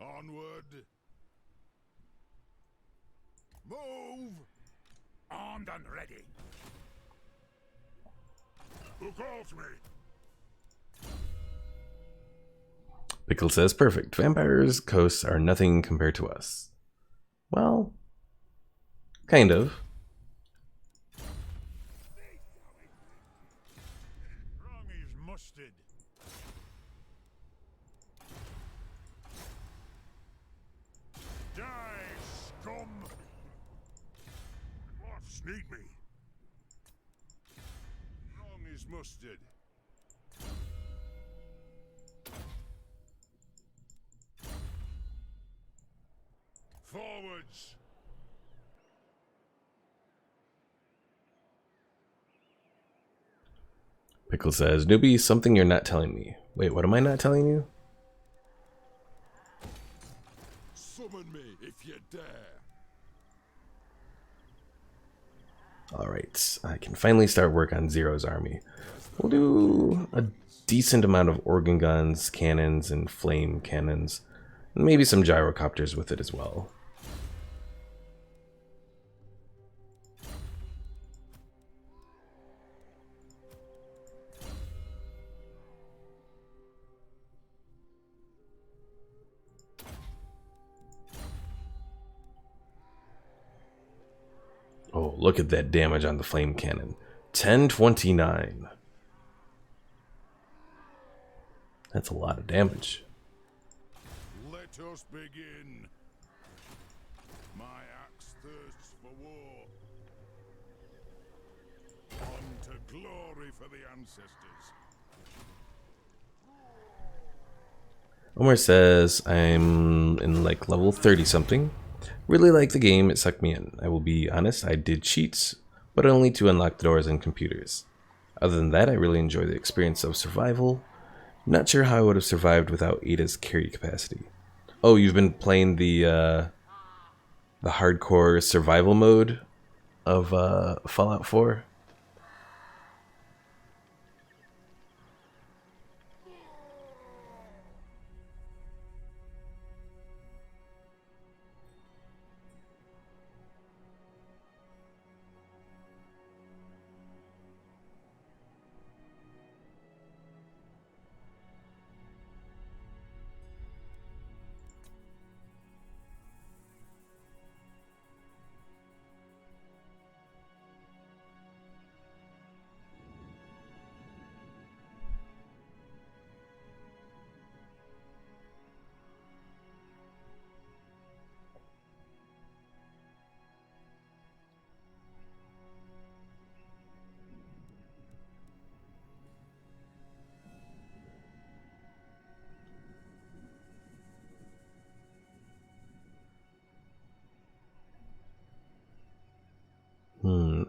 Onward. Move. Armed and ready. Who calls me? Pickle says, perfect. Vampires' coasts are nothing compared to us. Well, kind of. Wrong is mustard. Die, scum! Dwarfs need me. Wrong is mustard. Forwards! Pickle says, newbie, something you're not telling me. Wait, what am I not telling you? Summon me if you dare. Alright, I can finally start work on Zero's army. We'll do a decent amount of organ guns, cannons, and flame cannons. And maybe some gyrocopters with it as well. Oh, look at that damage on the flame cannon. 1029. That's a lot of damage. Let us begin. My axe thirsts for war. On to glory for the ancestors. Omar says, I'm in like level 30 something. Really like the game, it sucked me in. I will be honest, I did cheats, but only to unlock the doors and computers. Other than that, I really enjoy the experience of survival. Not sure how I would have survived without Ada's carry capacity. Oh, you've been playing the hardcore survival mode of Fallout 4?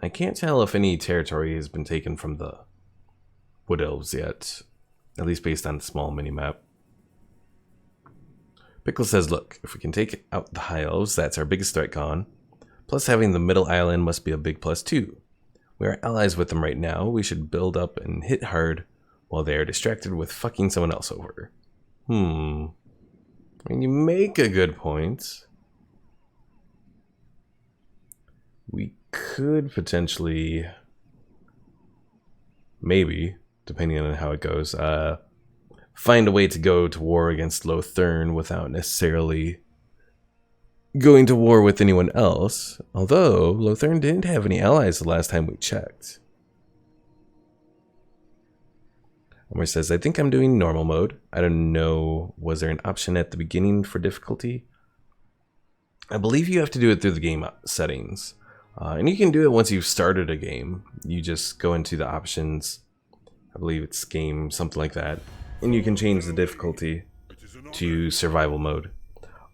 I can't tell if any territory has been taken from the Wood Elves yet, at least based on the small mini-map. Pickle says, look, if we can take out the High Elves, that's our biggest threat gone. Plus having the middle island must be a big plus too. We are allies with them right now, we should build up and hit hard while they are distracted with fucking someone else over. I mean, you make a good point. We could potentially, maybe, depending on how it goes, find a way to go to war against Lothern without necessarily going to war with anyone else. Although, Lothern didn't have any allies the last time we checked. Omar says, I think I'm doing normal mode. I don't know, was there an option at the beginning for difficulty? I believe you have to do it through the game settings. And you can do it once you've started a game. You just go into the options. I believe it's game, something like that. And you can change the difficulty to survival mode.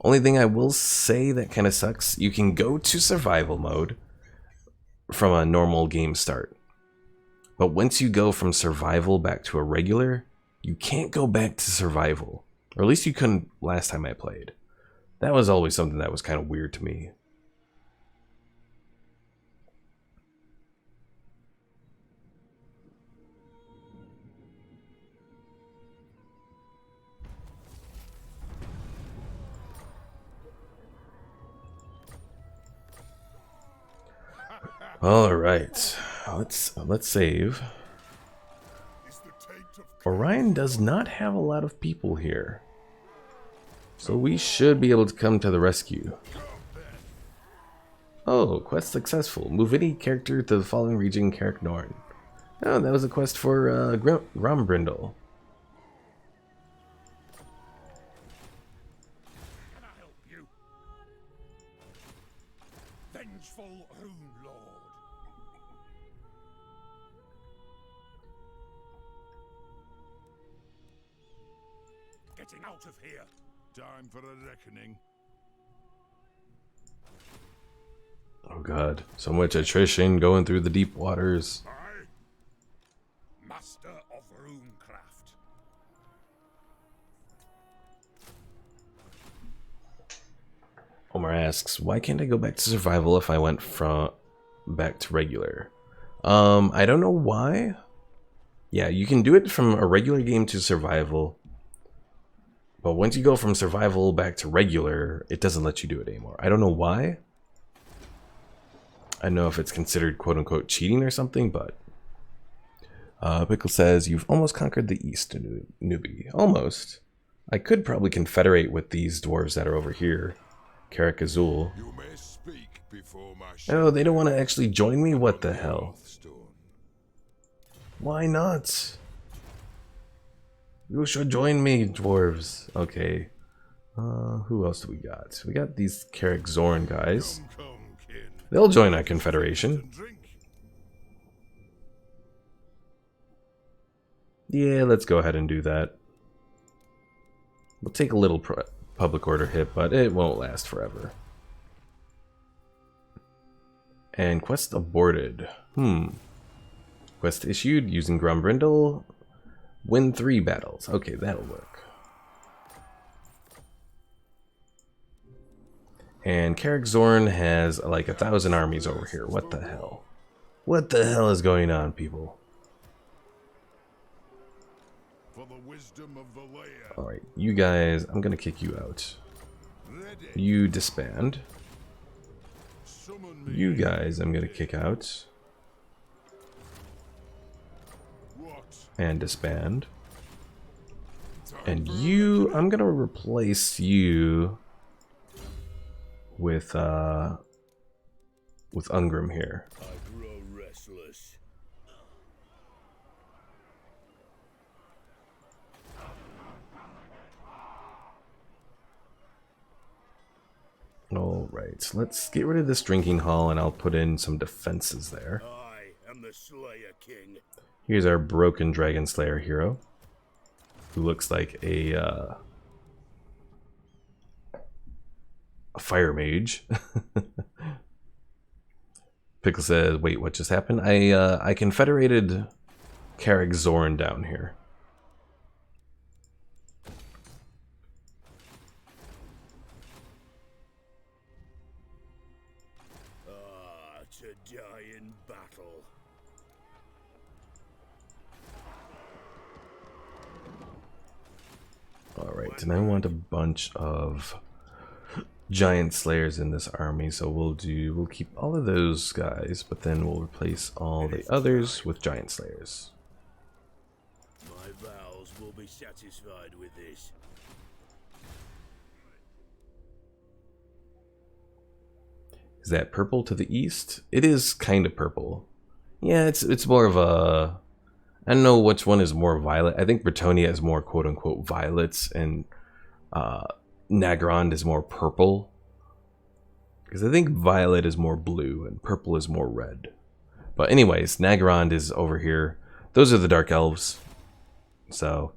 Only thing I will say that kind of sucks, you can go to survival mode from a normal game start. But once you go from survival back to a regular, you can't go back to survival. Or at least you couldn't last time I played. That was always something that was kind of weird to me. All right, let's save. Orion does not have a lot of people here, so we should be able to come to the rescue. Oh, quest successful. Move any character to the following region, Carrick Norn. Oh, that was a quest for Grombrindle. Can I help you? Vengeful Rune Lord. Getting out of here. Time for a reckoning. Oh god, so much attrition going through the deep waters. I, Master of Runecraft. Omar asks, why can't I go back to survival if I went from back to regular? I don't know why. Yeah, you can do it from a regular game to survival. But once you go from survival back to regular, it doesn't let you do it anymore. I don't know why. I don't know if it's considered quote-unquote cheating or something, but... Pickle says, you've almost conquered the east, newbie. Almost. I could probably confederate with these dwarves that are over here. Carrick Azul. You may speak before my Oh, they don't want to actually join me? What the hell? Why not? You should join me, dwarves. Okay. Who else do we got? We got these Carrick Zorn guys. They'll join our confederation. Yeah, let's go ahead and do that. We'll take a little public order hit, but it won't last forever. And quest aborted. Quest issued using Grombrindle. Win 3 battles. Okay, that'll work. And Carrick Zorn has like 1,000 armies over here. What the hell? What the hell is going on, people? For the wisdom of the layer. Alright, you guys, I'm gonna kick you out. You disband. You guys, I'm gonna kick out. And disband. And you, I'm gonna replace you with Ungrim here. I grow restless. Alright, let's get rid of this drinking hall and I'll put in some defenses there. I am the Slayer King. Here's our broken Dragon Slayer hero, who looks like a fire mage. Pickle says, wait, what just happened? I confederated Carrick Zorn down here. To die in battle. Alright, and I want a bunch of giant slayers in this army, so we'll keep all of those guys, but then we'll replace all the others with giant slayers. My vows will be satisfied with this. Is that purple to the east? It is kind of purple. Yeah, it's more of a... I don't know which one is more violet. I think Bretonia is more quote-unquote violets, and Nagarond is more purple. Because I think violet is more blue, and purple is more red. But anyways, Nagarond is over here. Those are the Dark Elves. So,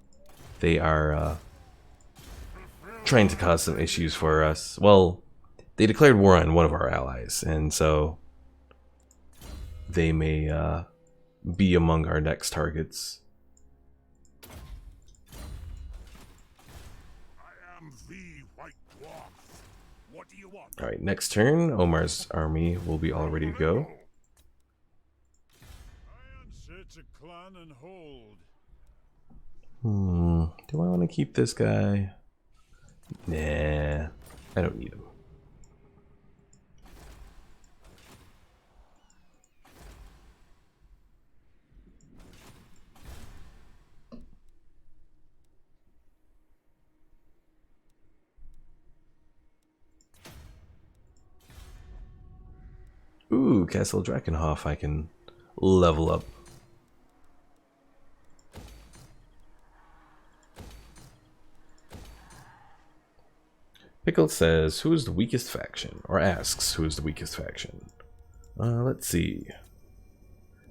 they are trying to cause some issues for us. Well, they declared war on one of our allies, and so they may be among our next targets. I am the White Dwarf. What do you want? Alright, next turn, Omar's army will be all ready to go. I answer to clan and hold. Do I want to keep this guy? Nah, I don't need him. Ooh, Castle Drakenhof I can level up. Pickle says, who is the weakest faction? Or asks, who is the weakest faction? Let's see.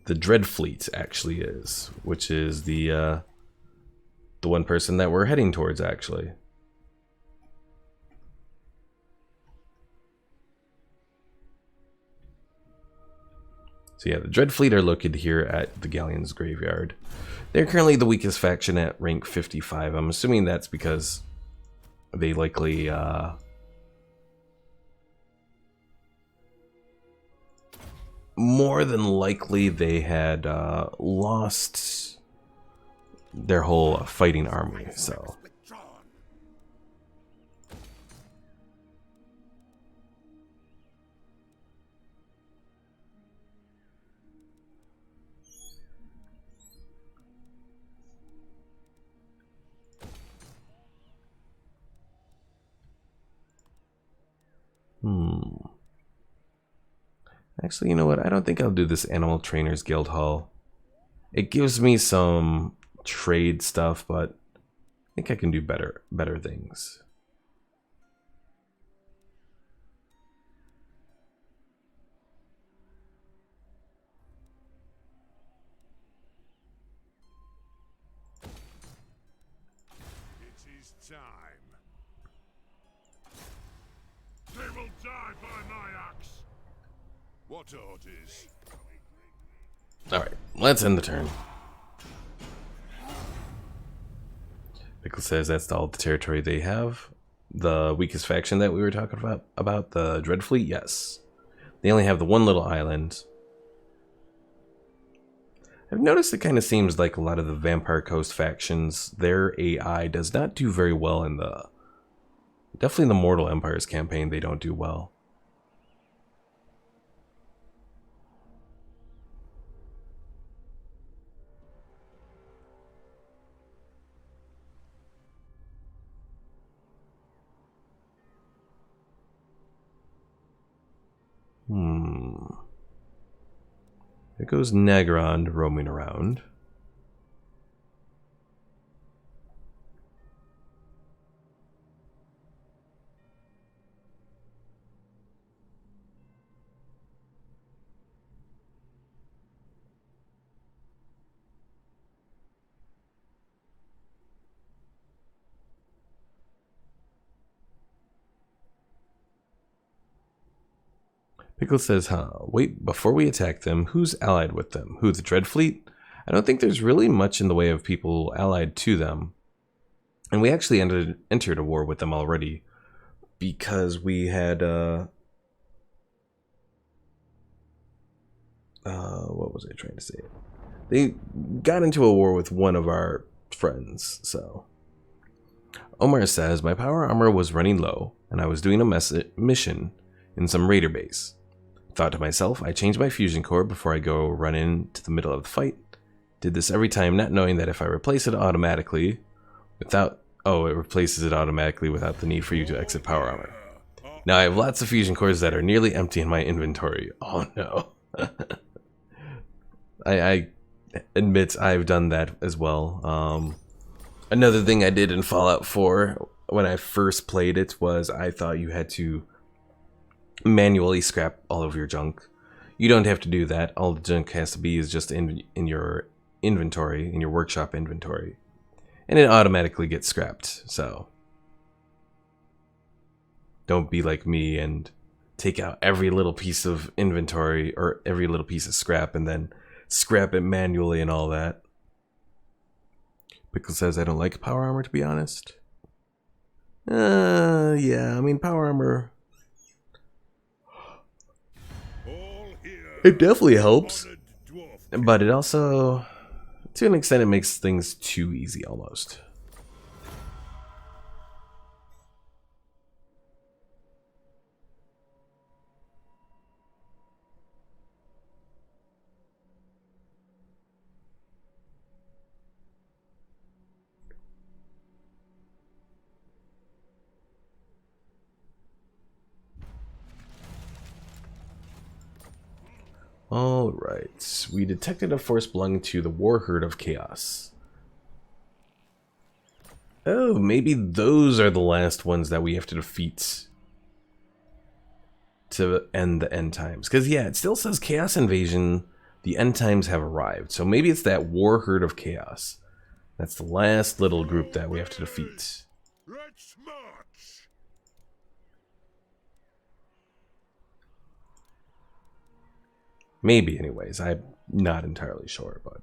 The Dreadfleet actually is, which is the one person that we're heading towards, actually. So yeah, the Dreadfleet are located here at the Galleon's Graveyard. They're currently the weakest faction at rank 55. I'm assuming that's because they likely more than likely they had lost their whole fighting army, so actually, you know what? I don't think I'll do this Animal Trainers Guild Hall. It gives me some trade stuff, but I think I can do better things. It is time. They will die by my axe. What orders? Alright, let's end the turn. Pickle says that's all the territory they have. The weakest faction that we were talking about the Dreadfleet, yes. They only have the one little island. I've noticed it kind of seems like a lot of the Vampire Coast factions, their AI does not do very well in the... Definitely in the Mortal Empires campaign, they don't do well. There goes Nagarond roaming around. Pickle says, wait, before we attack them, who's allied with them? Who, the Dreadfleet? I don't think there's really much in the way of people allied to them. And we actually entered a war with them already. Because we had, what was I trying to say? They got into a war with one of our friends, so... Omar says, my power armor was running low, and I was doing a mission in some raider base. Thought to myself, I change my fusion core before I go run into the middle of the fight. Did this every time, not knowing that if I replace it automatically, it replaces it automatically without the need for you to exit power armor. Now I have lots of fusion cores that are nearly empty in my inventory. Oh no. I admit I've done that as well. Another thing I did in Fallout 4 when I first played it was I thought you had to manually scrap all of your junk. You don't have to do that. All the junk has to be is just in your inventory, in your workshop inventory. And it automatically gets scrapped, so don't be like me and take out every little piece of inventory or every little piece of scrap and then scrap it manually and all that. Pickle says I don't like power armor, to be honest. Yeah, I mean power armor, it definitely helps, but it also, to an extent, it makes things too easy almost. Alright, we detected a force belonging to the war herd of chaos. Oh, maybe those are the last ones that we have to defeat to end the end times. Because, yeah, it still says Chaos Invasion, the end times have arrived. So maybe it's that war herd of chaos. That's the last little group that we have to defeat. Let's march. Maybe, anyways. I'm not entirely sure, but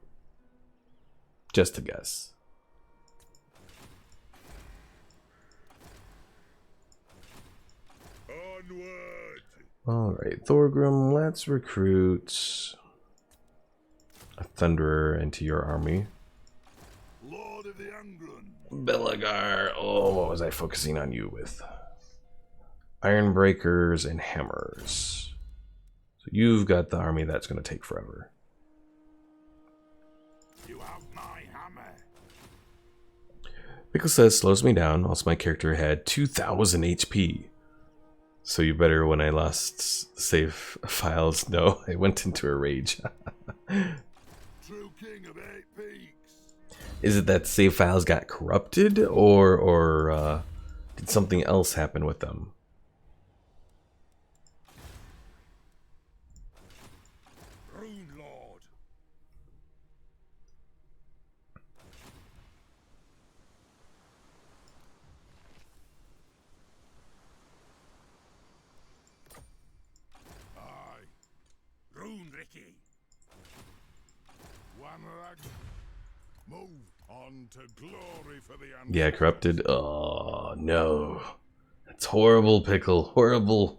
just a guess. Onward. Alright, Thorgrim, let's recruit a Thunderer into your army. Lord of the Anglin. Belagar, oh, what was I focusing on you with? Ironbreakers and Hammers. So you've got the army that's going to take forever. You have my hammer. Pickle says, slows me down. Also, my character had 2,000 HP. So you better, when I lost save files, no, I went into a rage. True king of 8 peaks. Is it that save files got corrupted, or did something else happen with them? Rune Lord. Aye. Rune Ricky. One rag. Move on to glory for the ancestors. Yeah, corrupted. Oh no, that's horrible, Pickle. Horrible.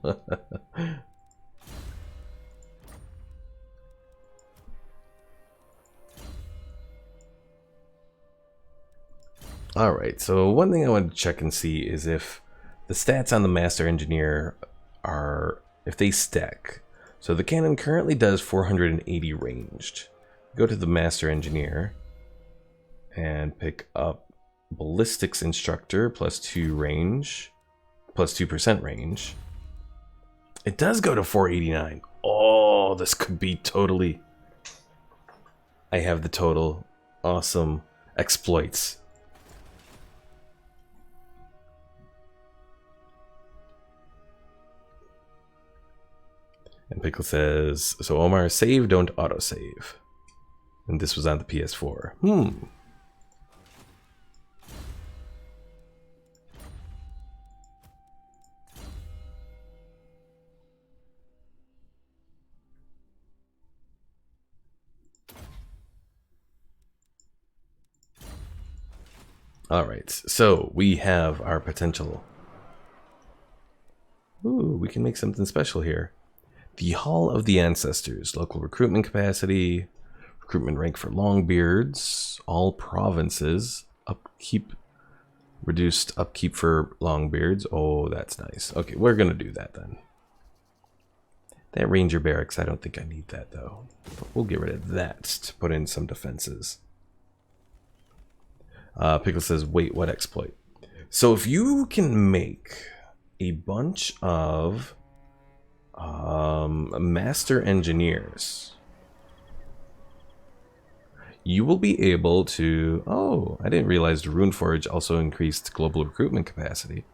Alright, so one thing I want to check and see is if the stats on the Master Engineer are, if they stack. So the cannon currently does 480 ranged. Go to the Master Engineer and pick up Ballistics Instructor plus 2 range, plus 2% range. It does go to 489. Oh, this could be totally... I have the total. Awesome exploits. And Pickle says, so Omar, save, don't autosave. And this was on the PS4. Alright, so we have our potential. Ooh, we can make something special here. The Hall of the Ancestors, local recruitment capacity, recruitment rank for Longbeards, all provinces, upkeep Reduced upkeep for long beards. Oh, that's nice. Okay, we're gonna do that then. That ranger barracks, I don't think I need that though. But we'll get rid of that to put in some defenses. Pickle says, wait, what exploit? So if you can make a bunch of master engineers, you will be able to... Oh, I didn't realize the Runeforge also increased global recruitment capacity.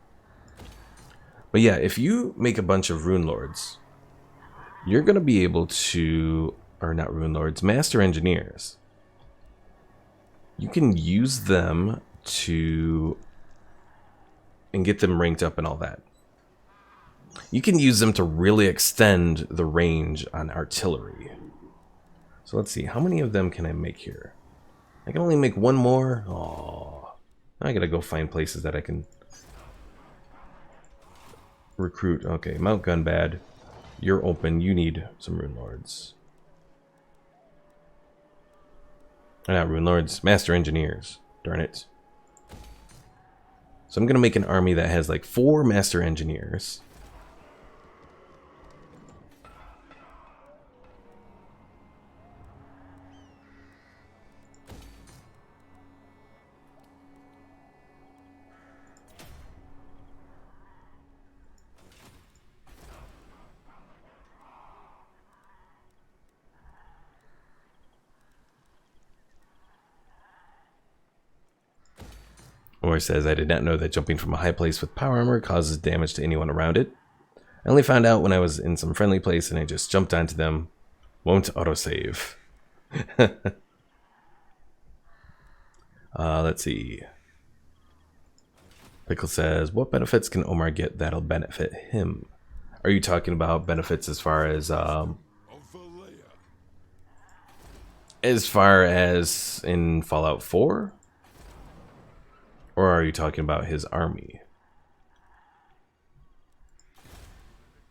But yeah, if you make a bunch of Rune Lords, you're going to be able to... Or not Rune Lords, Master Engineers. You can use them to... and get them ranked up and all that. You can use them to really extend the range on artillery. So let's see, how many of them can I make here? I can only make one more? Oh, I gotta go find places that I can recruit. Okay, Mount Gunbad, you're open. You need some Rune Lords. Not Rune Lords, Master Engineers. Darn it. So I'm gonna make an army that has like 4 Master Engineers. Or says, I did not know that jumping from a high place with power armor causes damage to anyone around it. I only found out when I was in some friendly place and I just jumped onto them. Won't autosave. Let's see. Pickle says, what benefits can Omar get that'll benefit him? Are you talking about benefits as far as in Fallout 4? Or are you talking about his army?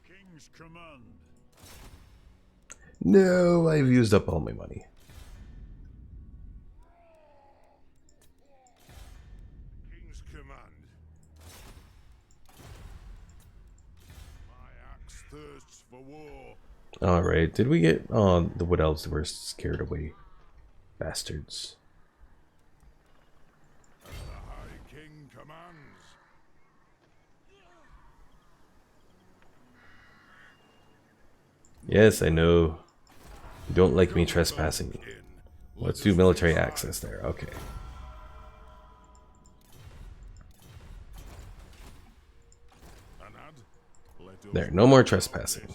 King's command. No, I've used up all my money. King's command. My axe thirsts for war. Alright, did we get... Oh, the Wood Elves were scared away. Bastards. As the High King commands. Yes, I know. You don't like me trespassing. Let's do military access there. Okay. There, no more trespassing.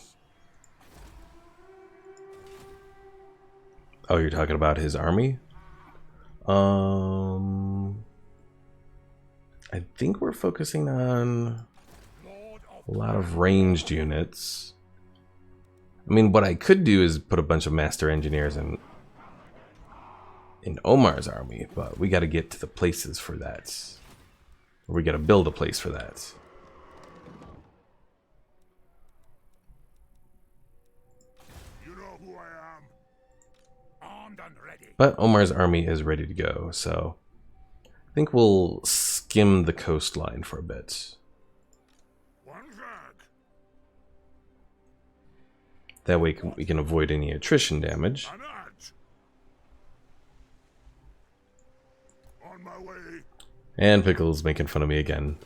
Oh, you're talking about his army? I think we're focusing on a lot of ranged units. I mean, what I could do is put a bunch of master engineers in Omar's army, but we got to get to the places for that. We got to build a place for that. You know who I am. Armed and ready. But Omar's army is ready to go, so I think we'll skim the coastline for a bit. One flag. That way we can avoid any attrition damage. An edge. On my way. And Pickle's making fun of me again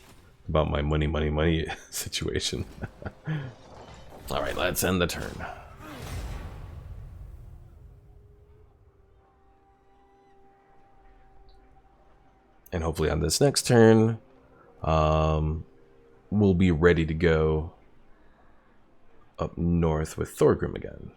about my money situation. Alright, let's end the turn. And hopefully on this next turn, we'll be ready to go up north with Thorgrim again.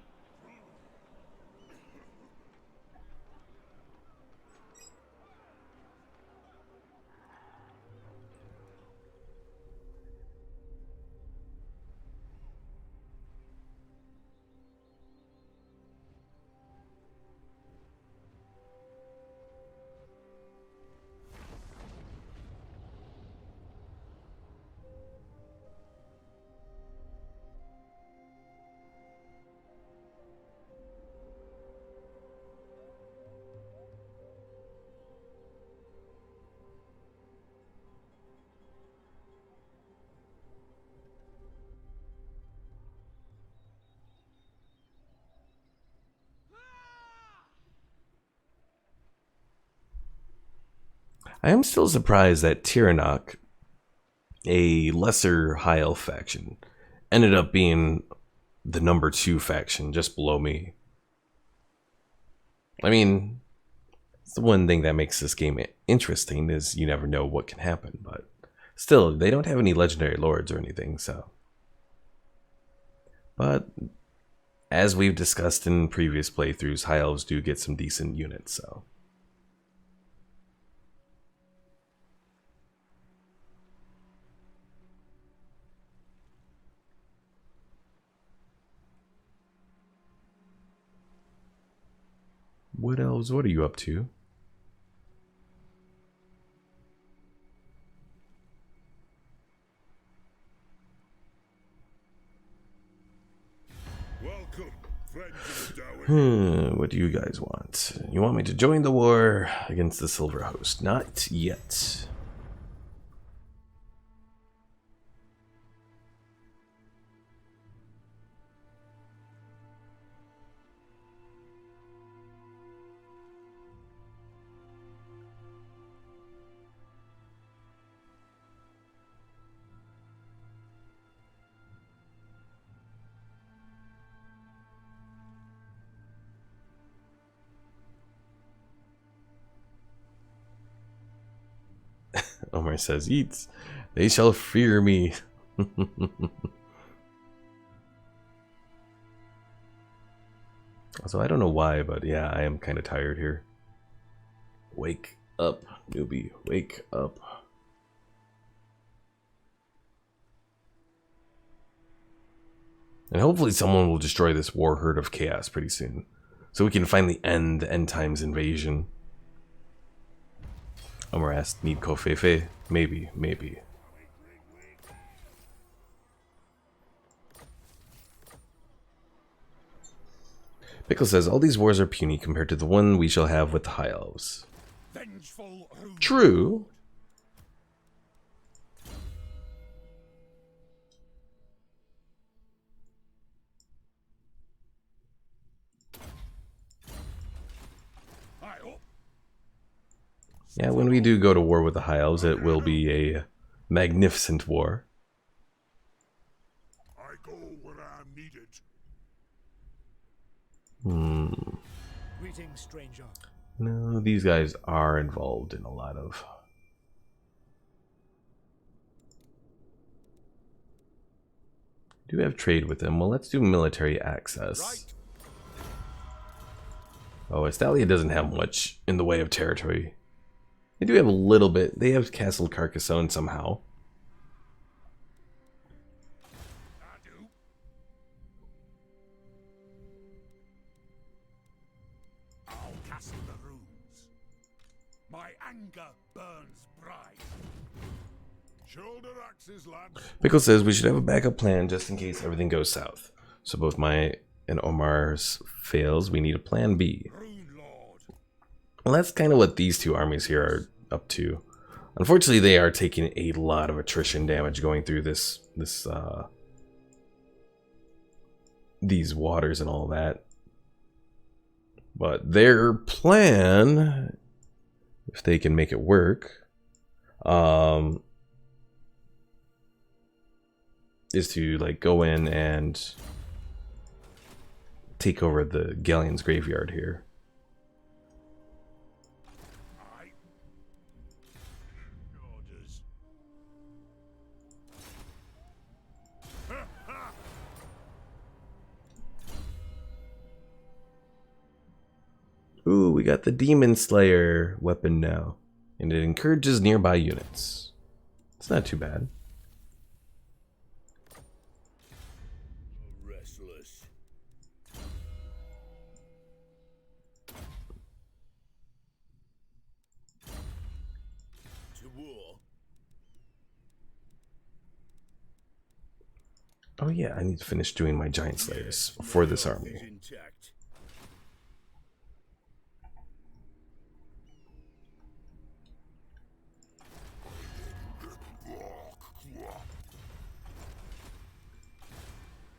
I am still surprised that Tiranoc, a lesser high elf faction, ended up being the number 2 faction just below me. I mean, it's the one thing that makes this game interesting is you never know what can happen, but still, they don't have any legendary lords or anything, so. But as we've discussed in previous playthroughs, high elves do get some decent units, so. What elves, what are you up to? Welcome, friends of the Dowen. What do you guys want? You want me to join the war against the Silver Host? Not yet. Omar says, "Eats, they shall fear me." So I don't know why, but yeah, I am kind of tired here. Wake up, newbie. Wake up. And hopefully someone will destroy this war herd of chaos pretty soon, so we can finally end the end times invasion. Omar asked, "Need Kofefe?" Maybe, maybe. Pickle says, "All these wars are puny compared to the one we shall have with the High Elves." Vengeful Rune. True. Yeah, when we do go to war with the High Elves, it will be a magnificent war. I go where I'm needed. Greetings, stranger. No, these guys are involved in a lot of... Do have trade with them. Well, let's do military access. Right. Oh, Estalia doesn't have much in the way of territory. They do have a little bit. They have Castle Carcassonne somehow. I do. I'll castle the runes. My anger burns bright. Shoulder axes, lads. Pickle says we should have a backup plan just in case everything goes south. So both my and Omar's fails, we need a plan B. Rune Lord. Well, that's kind of what these two armies here are up to. Unfortunately, they are taking a lot of attrition damage going through these waters and all that. But their plan, if they can make it work, is to like go in and take over the Galleon's graveyard here. Aye. Orders. Ooh, we got the Demon Slayer weapon now, and it encourages nearby units. It's not too bad. Restless. To war. Oh yeah, I need to finish doing my Giant Slayers for this Health army. is intact.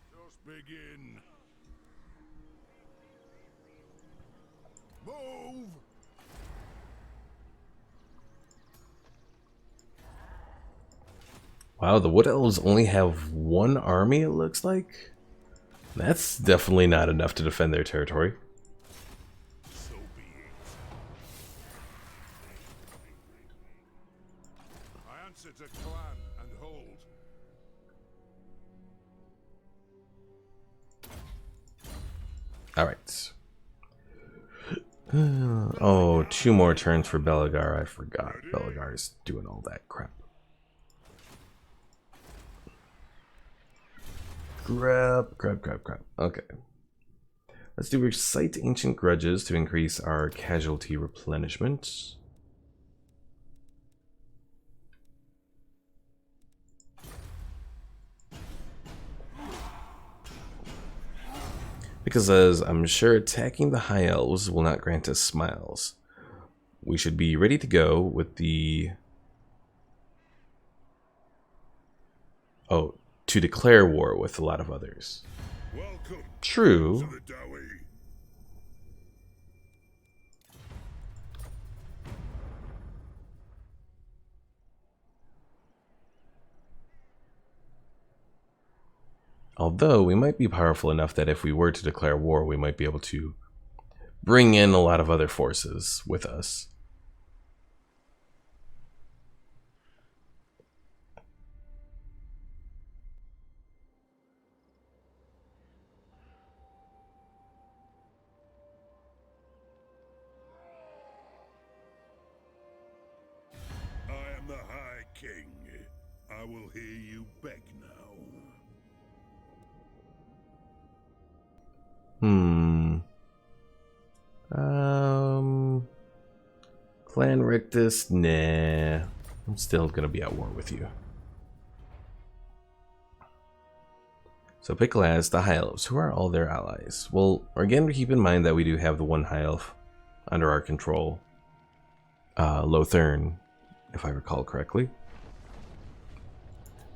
Just begin. Move. Wow, the Wood Elves only have one army, it looks like. That's definitely not enough to defend their territory. So be it. I answer to clan and hold. Alright. Oh, 2 more turns for Belagar. I forgot. Belagar is doing all that crap. Crap. Okay. Let's do Recite Ancient Grudges to increase our casualty replenishment. Because as I'm sure attacking the High Elves will not grant us smiles, we should be ready to go with the... Oh, to declare war with a lot of others. Welcome. True. To the Dowie. Although we might be powerful enough that if we were to declare war, we might be able to bring in a lot of other forces with us. I am the High King. I will hear you beg now. Clan Rictus, nah. I'm still gonna be at war with you. So pick last the High Elves. Who are all their allies? Well, again, keep in mind that we do have the one High Elf under our control. Lothern, if I recall correctly.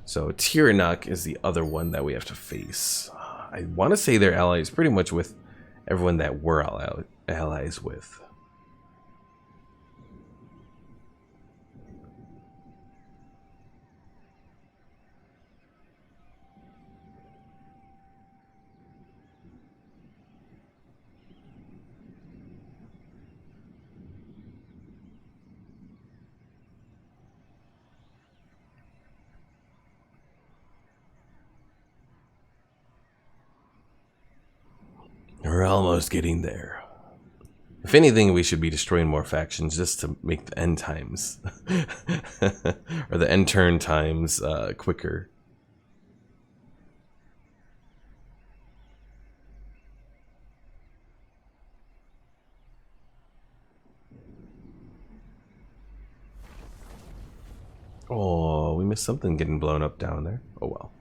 So Tyrannoch is the other one that we have to face. I want to say they're allies pretty much with everyone that we're allies with. We're almost getting there. If anything, we should be destroying more factions just to make the end times or the end turn times quicker. Oh, we missed something getting blown up down there. Oh well.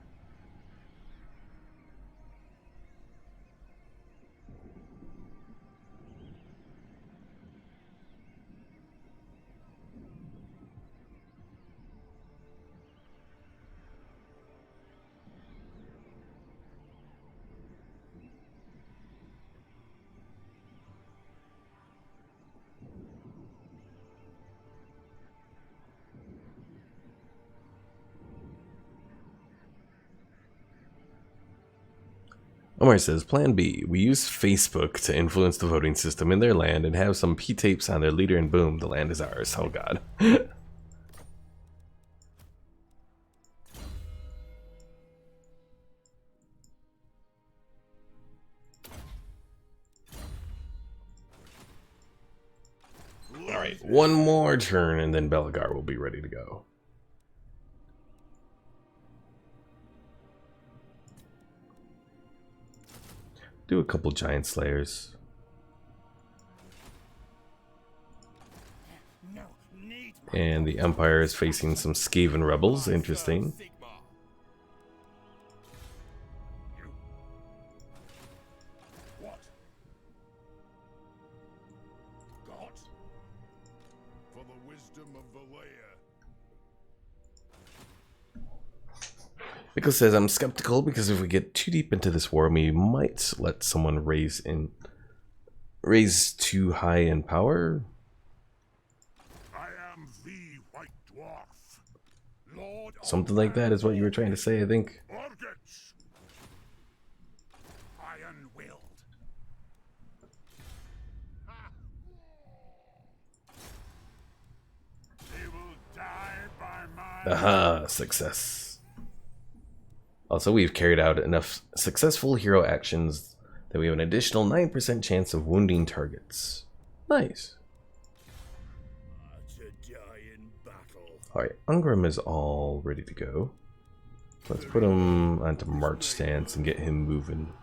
Omar says, Plan B. We use Facebook to influence the voting system in their land and have some P-tapes on their leader and boom, the land is ours. Oh god. Alright, one more turn and then Belagar will be ready to go. Do a couple giant slayers. And the Empire is facing some Skaven rebels. Interesting. What? God? For the wisdom of the layer. Pickle says, I'm skeptical because if we get too deep into this war, we might let someone raise too high in power. I am the White Dwarf, Lord Something like that is what you were trying to say, I think. Organs. Iron-willed. He will die by my Aha, success. Also, we've carried out enough successful hero actions that we have an additional 9% chance of wounding targets. Nice. To die in battle. Alright, Ungram is all ready to go. Let's put him onto march stance and get him moving.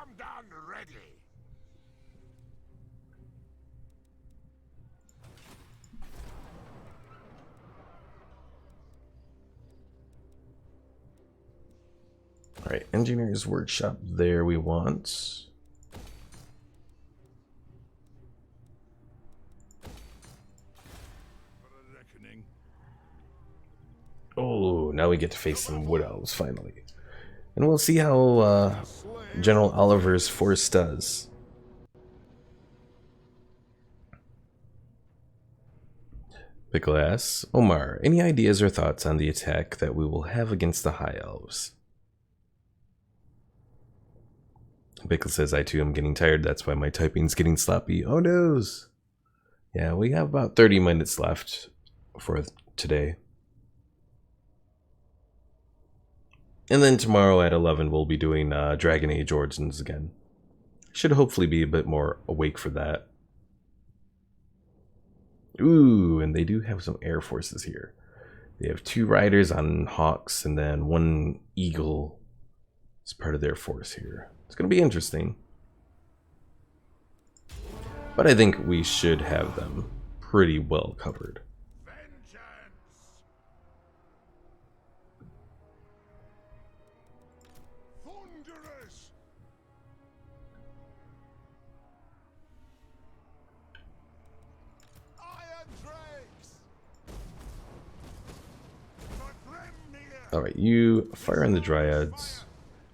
armed and ready. Alright, engineer's workshop there we want. For a reckoning. Oh, now we get to face some wood elves finally. And we'll see how General Oliver's force does. Pickle asks, Omar, any ideas or thoughts on the attack that we will have against the High Elves? Pickle says, I too am getting tired, that's why my typing's getting sloppy. Oh noes! Yeah, we have about 30 minutes left for today. And then tomorrow at 11 we'll be doing Dragon Age Origins again. Should hopefully be a bit more awake for that. Ooh, and they do have some air forces here. They have 2 riders on hawks and then 1 eagle as part of their force here. It's going to be interesting. But I think we should have them pretty well covered. Vengeance. Thunderous. Iron drakes. Alright, you fire on the dryads.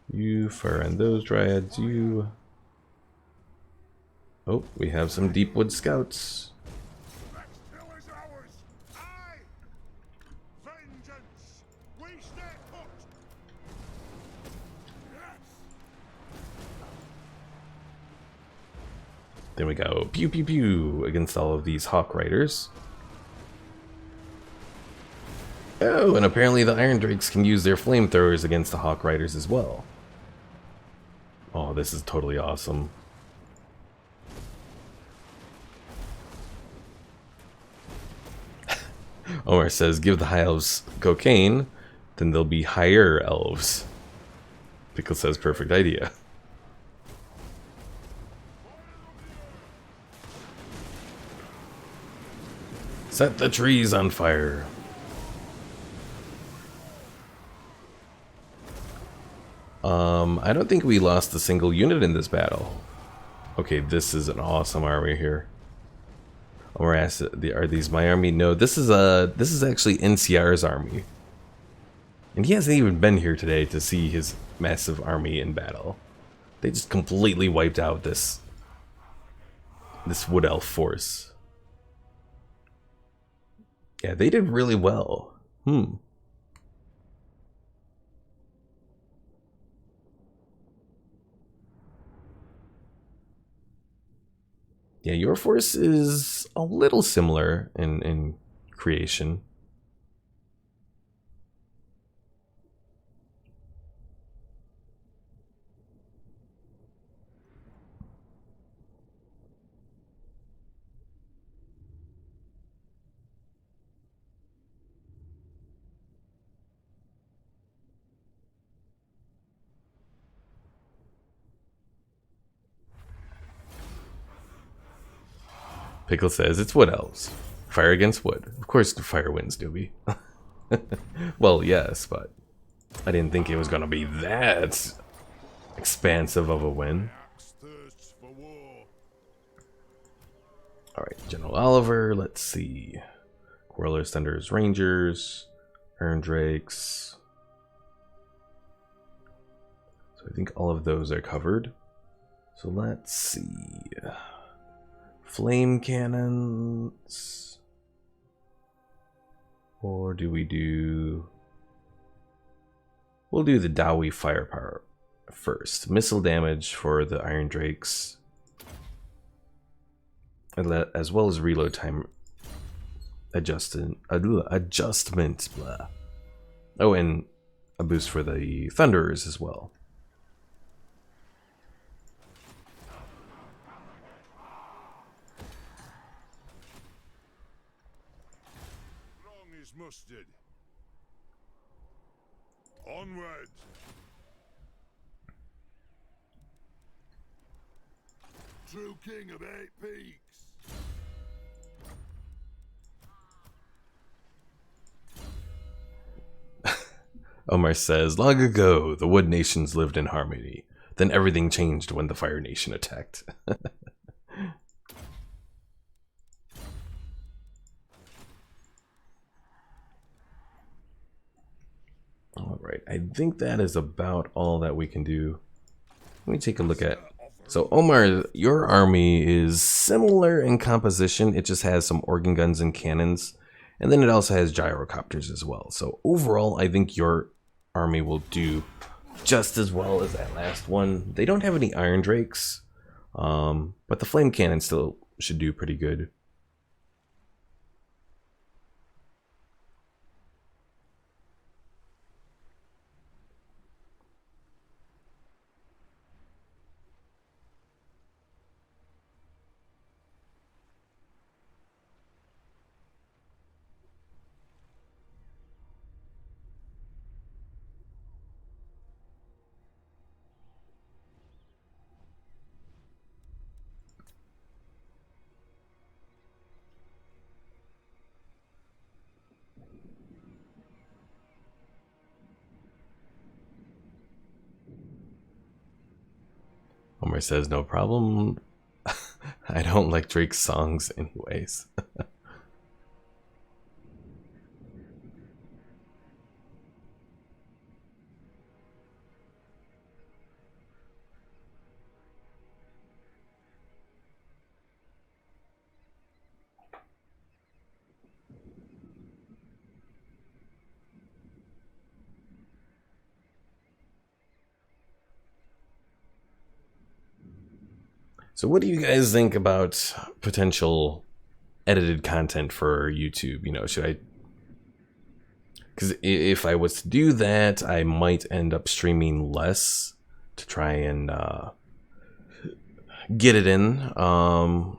You fire on those dryads. You... Oh, we have some Deepwood scouts. Next hill is ours. Aye. Vengeance. We stay put. Yes. Then we go pew pew pew against all of these hawk riders. Oh, and apparently the Iron Drakes can use their flamethrowers against the hawk riders as well. Oh, this is totally awesome. Omar says, give the high elves cocaine, then they'll be higher elves. Pickle says, perfect idea. Set the trees on fire. I don't think we lost a single unit in this battle. Okay, this is an awesome army here. Omar asks, are these my army? No, this is actually NCR's army. And he hasn't even been here today to see his massive army in battle. They just completely wiped out this wood elf force. Yeah, they did really well. Yeah, your force is a little similar in creation. Pickle says it's wood elves. Fire against wood. Of course the fire wins, doobie. Well, yes, but I didn't think it was gonna be that expansive of a win. Thirsts for war. Alright, General Oliver, let's see. Quarrelers, Thunders, Rangers, Iron Drakes. So I think all of those are covered. So let's see. Flame cannons. Or do we do... We'll do the Dowie firepower first. Missile damage for the Iron Drakes. As well as reload time adjustment. Blah. Oh, and a boost for the Thunderers as well. Long is mustard. Onward. True king of 8 peaks. Omar says, long ago, the Wood Nations lived in harmony. Then everything changed when the Fire Nation attacked. Alright, I think that is about all that we can do. Let me take a look at... So, Omar, your army is similar in composition. It just has some organ guns and cannons. And then it also has gyrocopters as well. So, overall, I think your army will do just as well as that last one. They don't have any Iron Drakes, but the flame cannon still should do pretty good. Omar says, no problem. I don't like Drake's songs anyways. So what do you guys think about potential edited content for YouTube? You know, should I... Because if I was to do that, I might end up streaming less to try and get it in. You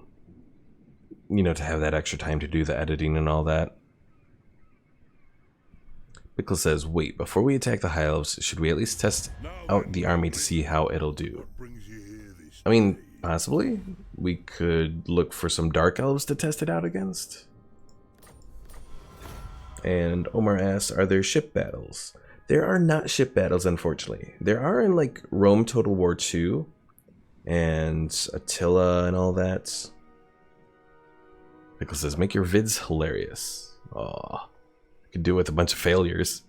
know, to have that extra time to do the editing and all that. Pickle says, wait, before we attack the High Elves, should we at least test out the army to see how it'll do? I mean, possibly. We could look for some Dark Elves to test it out against. And Omar asks, are there ship battles? There are not ship battles, unfortunately. There are in, like, Rome Total War 2 and Attila and all that. Pickle says, make your vids hilarious. Aw. I could do it with a bunch of failures.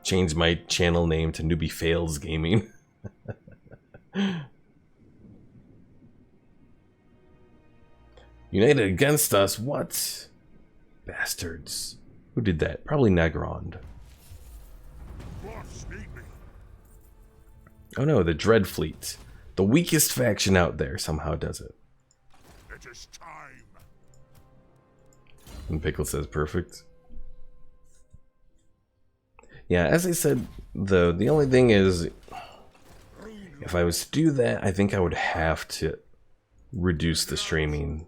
Change my channel name to Newbie Fails Gaming. United against us? What? Bastards. Who did that? Probably Nagrand. Dwarfs need me. Oh no, the Dread Fleet. The weakest faction out there somehow does it. It is time. And Pickle says perfect. Yeah, as I said, the only thing is, if I was to do that, I think I would have to reduce the streaming.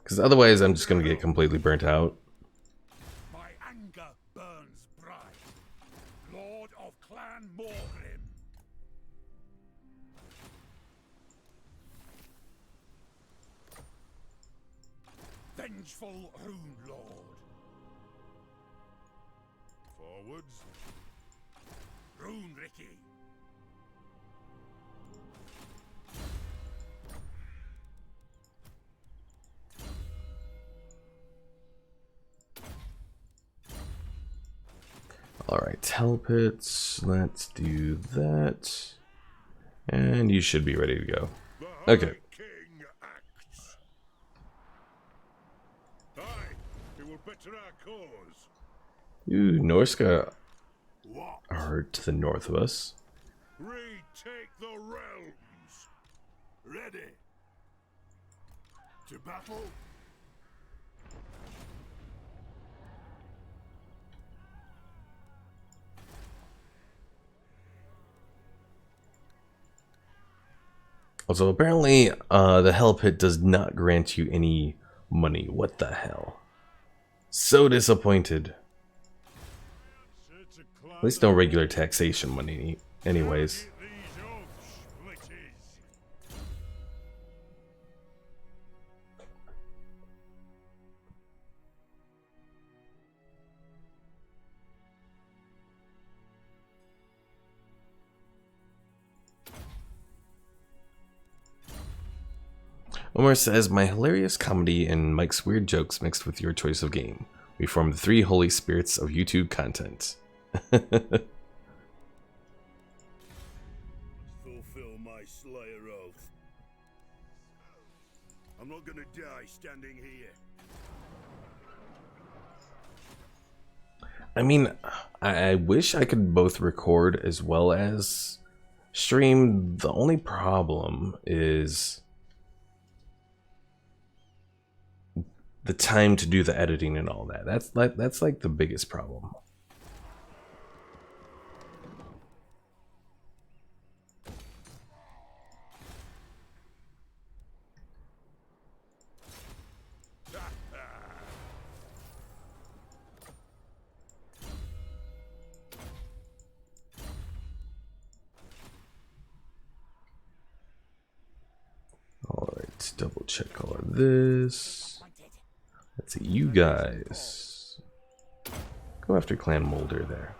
Because otherwise I'm just going to get completely burnt out. My anger burns bright. Lord of Clan Morgrim. Vengeful Rune Lord. Forwards. Rune Ricky. Alright, hell pits. Let's do that. And you should be ready to go. The Okay. High King acts. Aye, it will better our cause. Ooh, Norska What? are to the north of us. Retake the realms. Ready. To battle. Also, apparently, the hell pit does not grant you any money. What the hell? So disappointed. At least no regular taxation money, anyways. Get these oath splitters. Omar says, my hilarious comedy and Mike's weird jokes mixed with your choice of game. We form the three holy spirits of YouTube content. Fulfill my Slayer oath. I'm not gonna die standing here. I mean, I wish I could both record as well as stream. The only problem is the time to do the editing and all that. That's like the biggest problem. Alright, double check all of this. Let's see, you guys. Go after Clan Molder there.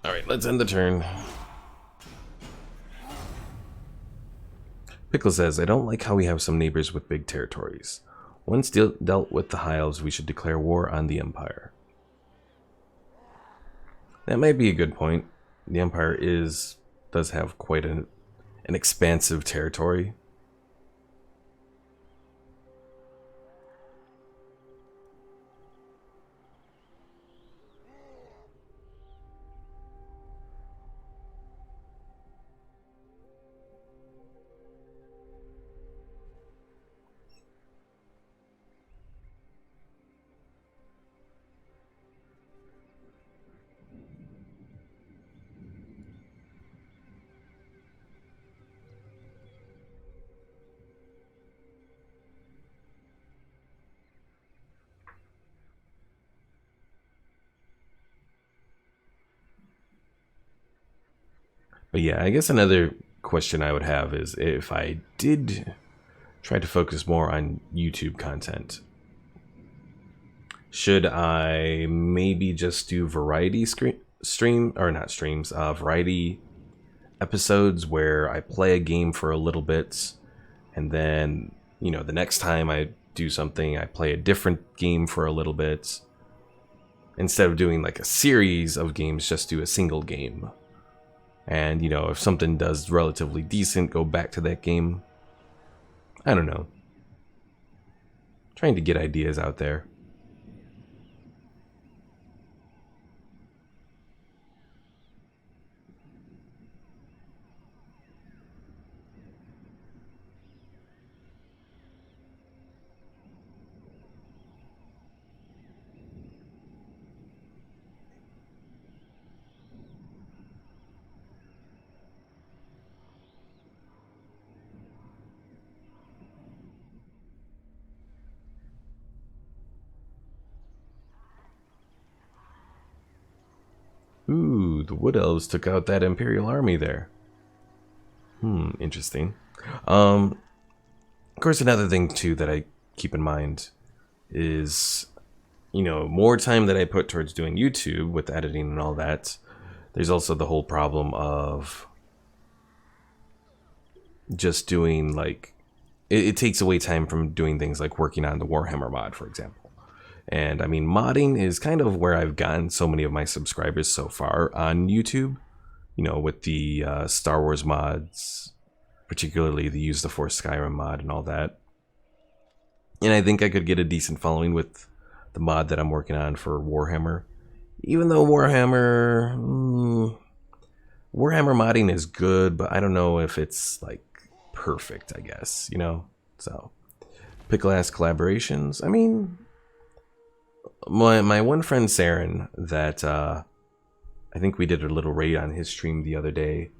Alright, let's end the turn. Pickle says, I don't like how we have some neighbors with big territories. Once dealt with the High Elves, we should declare war on the Empire. That might be a good point. The Empire does have quite an expansive territory. But yeah, I guess another question I would have is if I did try to focus more on YouTube content, should I maybe just do variety variety episodes where I play a game for a little bit and then, you know, the next time I do something, I play a different game for a little bit. Instead of doing like a series of games, just do a single game. And, you know, if something does relatively decent, go back to that game. I don't know. Trying to get ideas out there. Ooh, the Wood Elves took out that Imperial army there. Interesting. Of course, another thing too that I keep in mind is, you know, more time that I put towards doing YouTube with editing and all that, there's also the whole problem of just doing like, it takes away time from doing things like working on the Warhammer mod, for example. And I mean, modding is kind of where I've gotten so many of my subscribers so far on YouTube. You know, with the Star Wars mods, particularly the Use the Force Skyrim mod and all that. And I think I could get a decent following with the mod that I'm working on for Warhammer. Even though Warhammer modding is good, but I don't know if it's like perfect, I guess, you know? So, Pickle Ass collaborations. I mean, my one friend Saren that I think we did a little raid on his stream the other day.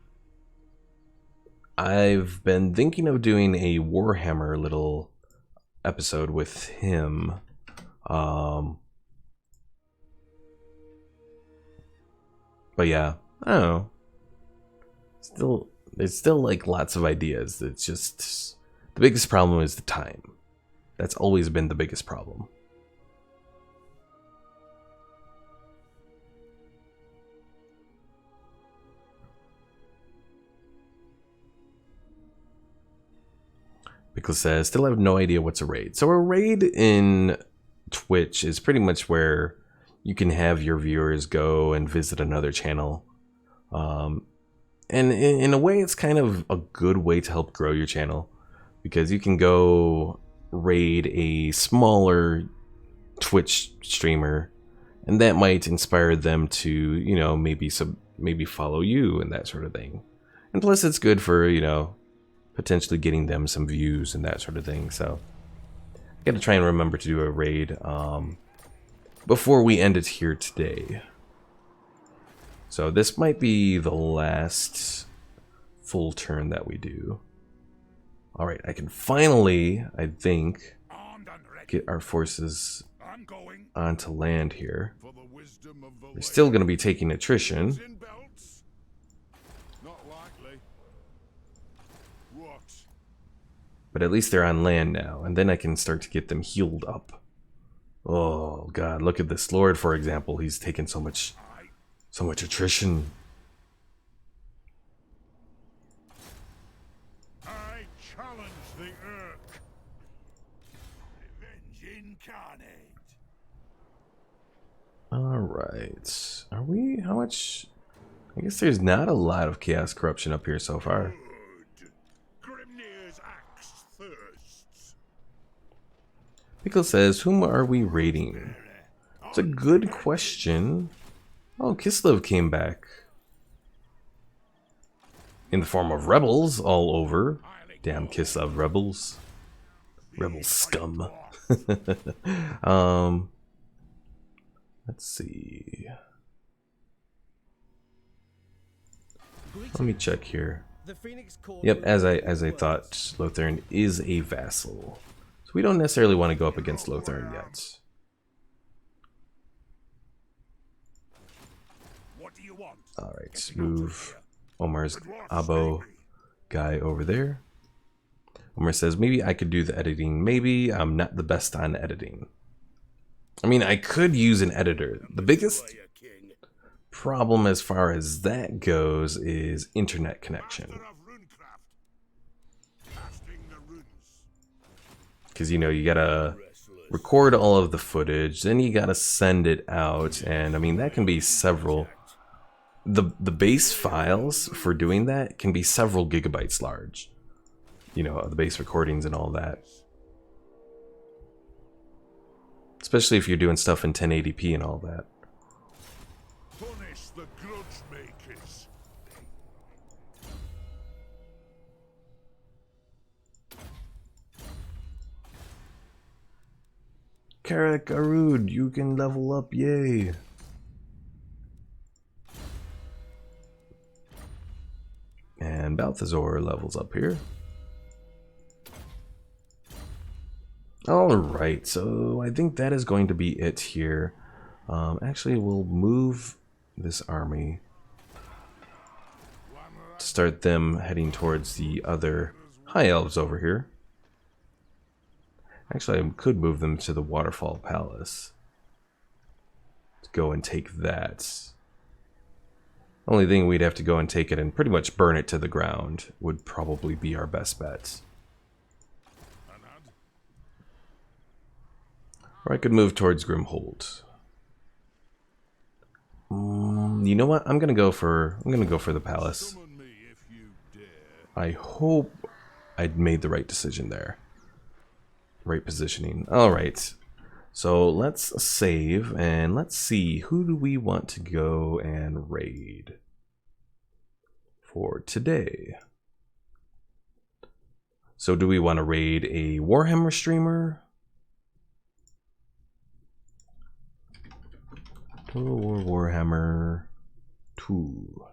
I've been thinking of doing a Warhammer little episode with him. But yeah, I don't know. There's still like lots of ideas. It's just the biggest problem is the time. That's always been the biggest problem. Pickle says, still have no idea what's a raid. So a raid in Twitch is pretty much where you can have your viewers go and visit another channel. And in a way, it's kind of a good way to help grow your channel. Because you can go raid a smaller Twitch streamer. And that might inspire them to, you know, maybe follow you and that sort of thing. And plus it's good for, you know, potentially getting them some views and that sort of thing. So I gotta try and remember to do a raid before we end it here today. So this might be the last full turn that we do. Alright, I can finally, I think, get our forces onto land here. We're still gonna be taking attrition. But at least they're on land now, and then I can start to get them healed up. Oh god, look at this Lord, for example. He's taken so much attrition. I challenge the Urk. Revenge incarnate. Alright. Are we, how much? I guess there's not a lot of chaos corruption up here so far. Pickle says, whom are we raiding? It's a good question. Oh, Kislev came back. In the form of rebels all over. Damn Kislev rebels. Rebel scum. Let's see. Let me check here. Yep, as I thought, Lothern is a vassal. So we don't necessarily want to go up against Lothern yet. Alright, move Omar's Abo guy over there. Omar says, maybe I could do the editing. Maybe I'm not the best on editing. I mean, I could use an editor. The biggest problem as far as that goes is internet connection. Because, you know, you gotta record all of the footage, then you gotta send it out, and I mean, that can be several. The base files for doing that can be several gigabytes large. You know, the base recordings and all that. Especially if you're doing stuff in 1080p and all that. Punish the grudge makers. Karak Arud, you can level up, yay! And Balthazar levels up here. Alright, so I think that is going to be it here. Actually, we'll move this army to start them heading towards the other high elves over here. Actually, I could move them to the Waterfall Palace to go and take that. Only thing we'd have to go and take it and pretty much burn it to the ground would probably be our best bet. Or I could move towards Grimhold. You know what? I'm gonna go for the palace. Summon me if you dare. I hope I'd made the right decision there. Right positioning. Alright. So let's save and let's see, who do we want to go and raid for today? So do we want to raid a Warhammer streamer? Or Warhammer 2?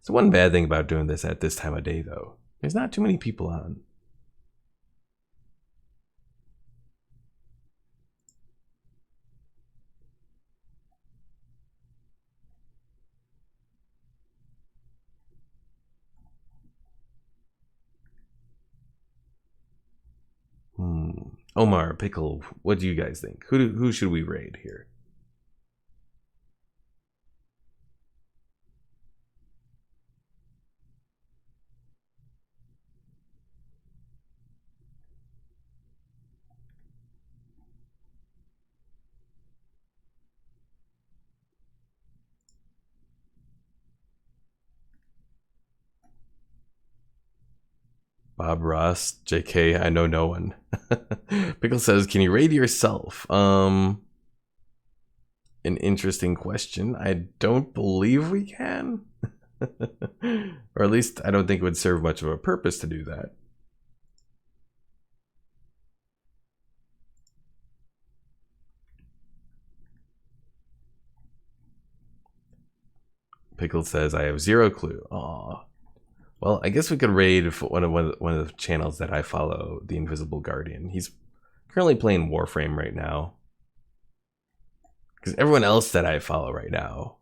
So one bad thing about doing this at this time of day, though, there's not too many people on. Omar, Pickle, what do you guys think? Who should we raid here? Bob Ross, JK, I know no one. Pickle says, can you raid yourself? An interesting question. I don't believe we can. Or at least I don't think it would serve much of a purpose to do that. Pickle says, I have zero clue. Aw. Well, I guess we could raid for one of the channels that I follow, the Invisible Guardian. He's currently playing Warframe right now. Because everyone else that I follow right now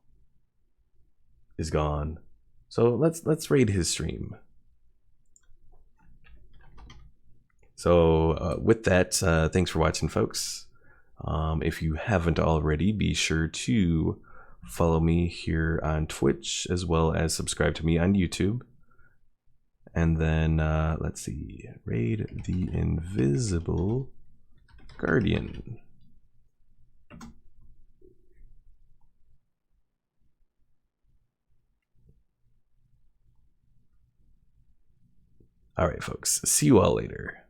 is gone. So let's raid his stream. So with that, thanks for watching, folks. If you haven't already, be sure to follow me here on Twitch, as well as subscribe to me on YouTube. And then, let's see, raid the Invisible Guardian. All right, folks, see you all later.